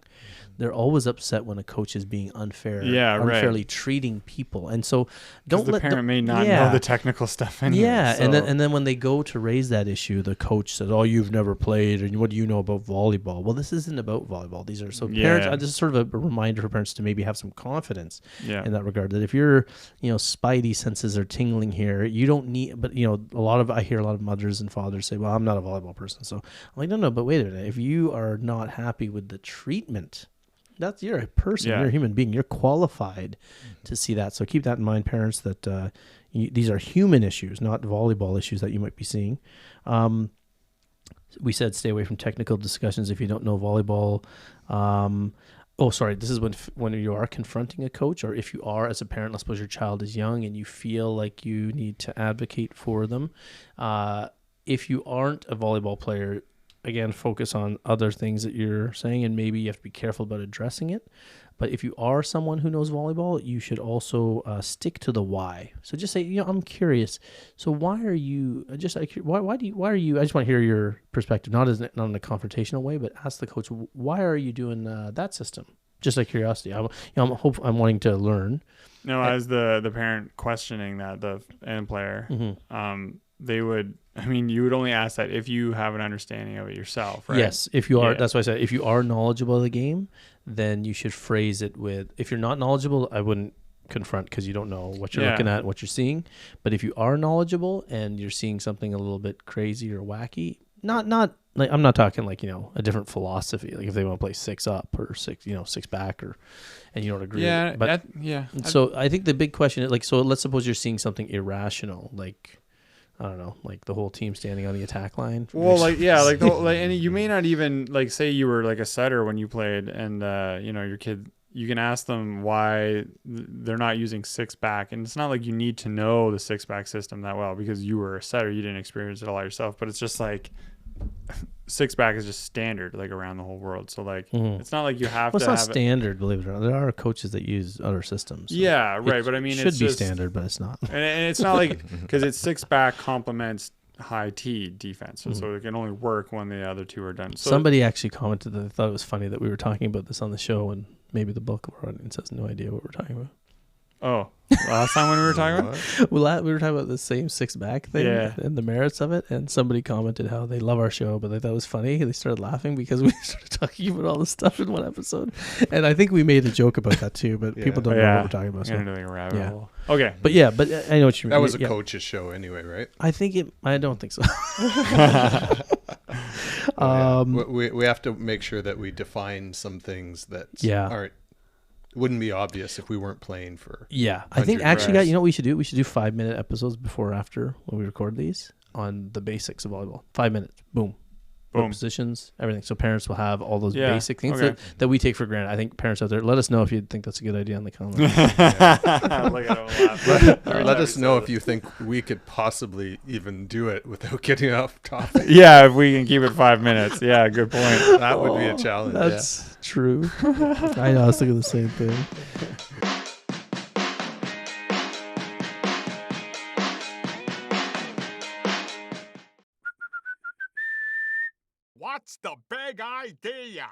They're always upset when a coach is being unfairly treating people. And so don't let the parent may not know the technical stuff anyway. Yeah, so. and then when they go to raise that issue, the coach says, "Oh, you've never played, and what do you know about volleyball?" Well, this isn't about volleyball. These are parents. This is sort of a reminder for parents to maybe have some confidence in that regard. That if your spidey senses are tingling here, you don't need. But I hear a lot of mothers and fathers say, "Well, I'm not a volleyball person," so I'm like, no, but wait a minute. If you are not happy with the treatment. You're a person. You're a human being. You're qualified to see that. So keep that in mind, parents, that these are human issues, not volleyball issues that you might be seeing. We said stay away from technical discussions if you don't know volleyball. This is when you are confronting a coach, or if you are as a parent, let's suppose your child is young and you feel like you need to advocate for them. If you aren't a volleyball player, again, focus on other things that you're saying, and maybe you have to be careful about addressing it. But if you are someone who knows volleyball, you should also stick to the why. So just say, I'm curious. So why are you? Why are you? I just want to hear your perspective, not in a confrontational way, but ask the coach, why are you doing that system? Just like curiosity. I'm wanting to learn. No, as the parent questioning that the end player, they would. I mean, you would only ask that if you have an understanding of it yourself, right? Yes, if you are. That's why I said if you are knowledgeable of the game, then you should phrase it with. If you're not knowledgeable, I wouldn't confront because you don't know what you're looking at, what you're seeing. But if you are knowledgeable and you're seeing something a little bit crazy or wacky, not like I'm not talking like a different philosophy. Like if they want to play 6 up or 6 back, and you don't agree. Yeah, but So I think the big question is like, so let's suppose you're seeing something irrational, like. I don't know, like the whole team standing on the attack line. Well, and you may not even say you were like a setter when you played, and your kid you can ask them why they're not using six back. And it's not like you need to know the six back system that well because you were a setter. You didn't experience it a lot yourself, but it's just like six back is just standard like around the whole world. So like it's not like you have to it's not have standard, believe it or not. There are coaches that use other systems. So yeah, right. But I mean, it should it's be just standard, but it's not. And it's not like because it's six back complements high T defense. So it can only work when the other two are done. So somebody actually commented that they thought it was funny that we were talking about this on the show and maybe the bulk of our audience has no idea what we're talking about. Oh, last time when we were talking about? Well, we were talking about the same six back thing and the merits of it. And somebody commented how they love our show, but they thought it was funny. They started laughing because we started talking about all this stuff in one episode. And I think we made a joke about that too, but people don't know what we're talking about. So. Into a rabbit hole. Okay. But I know what you mean. That was a coach's show anyway, right? I don't think so. We have to make sure that we define some things that wouldn't be obvious if we weren't playing for. Yeah, I think actually, guys, you know what we should do? We should do 5-minute episodes before or after when we record these on the basics of volleyball. 5 minutes, boom. Positions, everything. So parents will have all those basic things that we take for granted. I think parents out there, let us know if you think that's a good idea in the comments. Let us know if you think we could possibly even do it without getting off topic. Yeah, if we can keep it 5 minutes. Yeah, good point. That would be a challenge. That's true. I know, I was thinking the same thing. What's the big idea?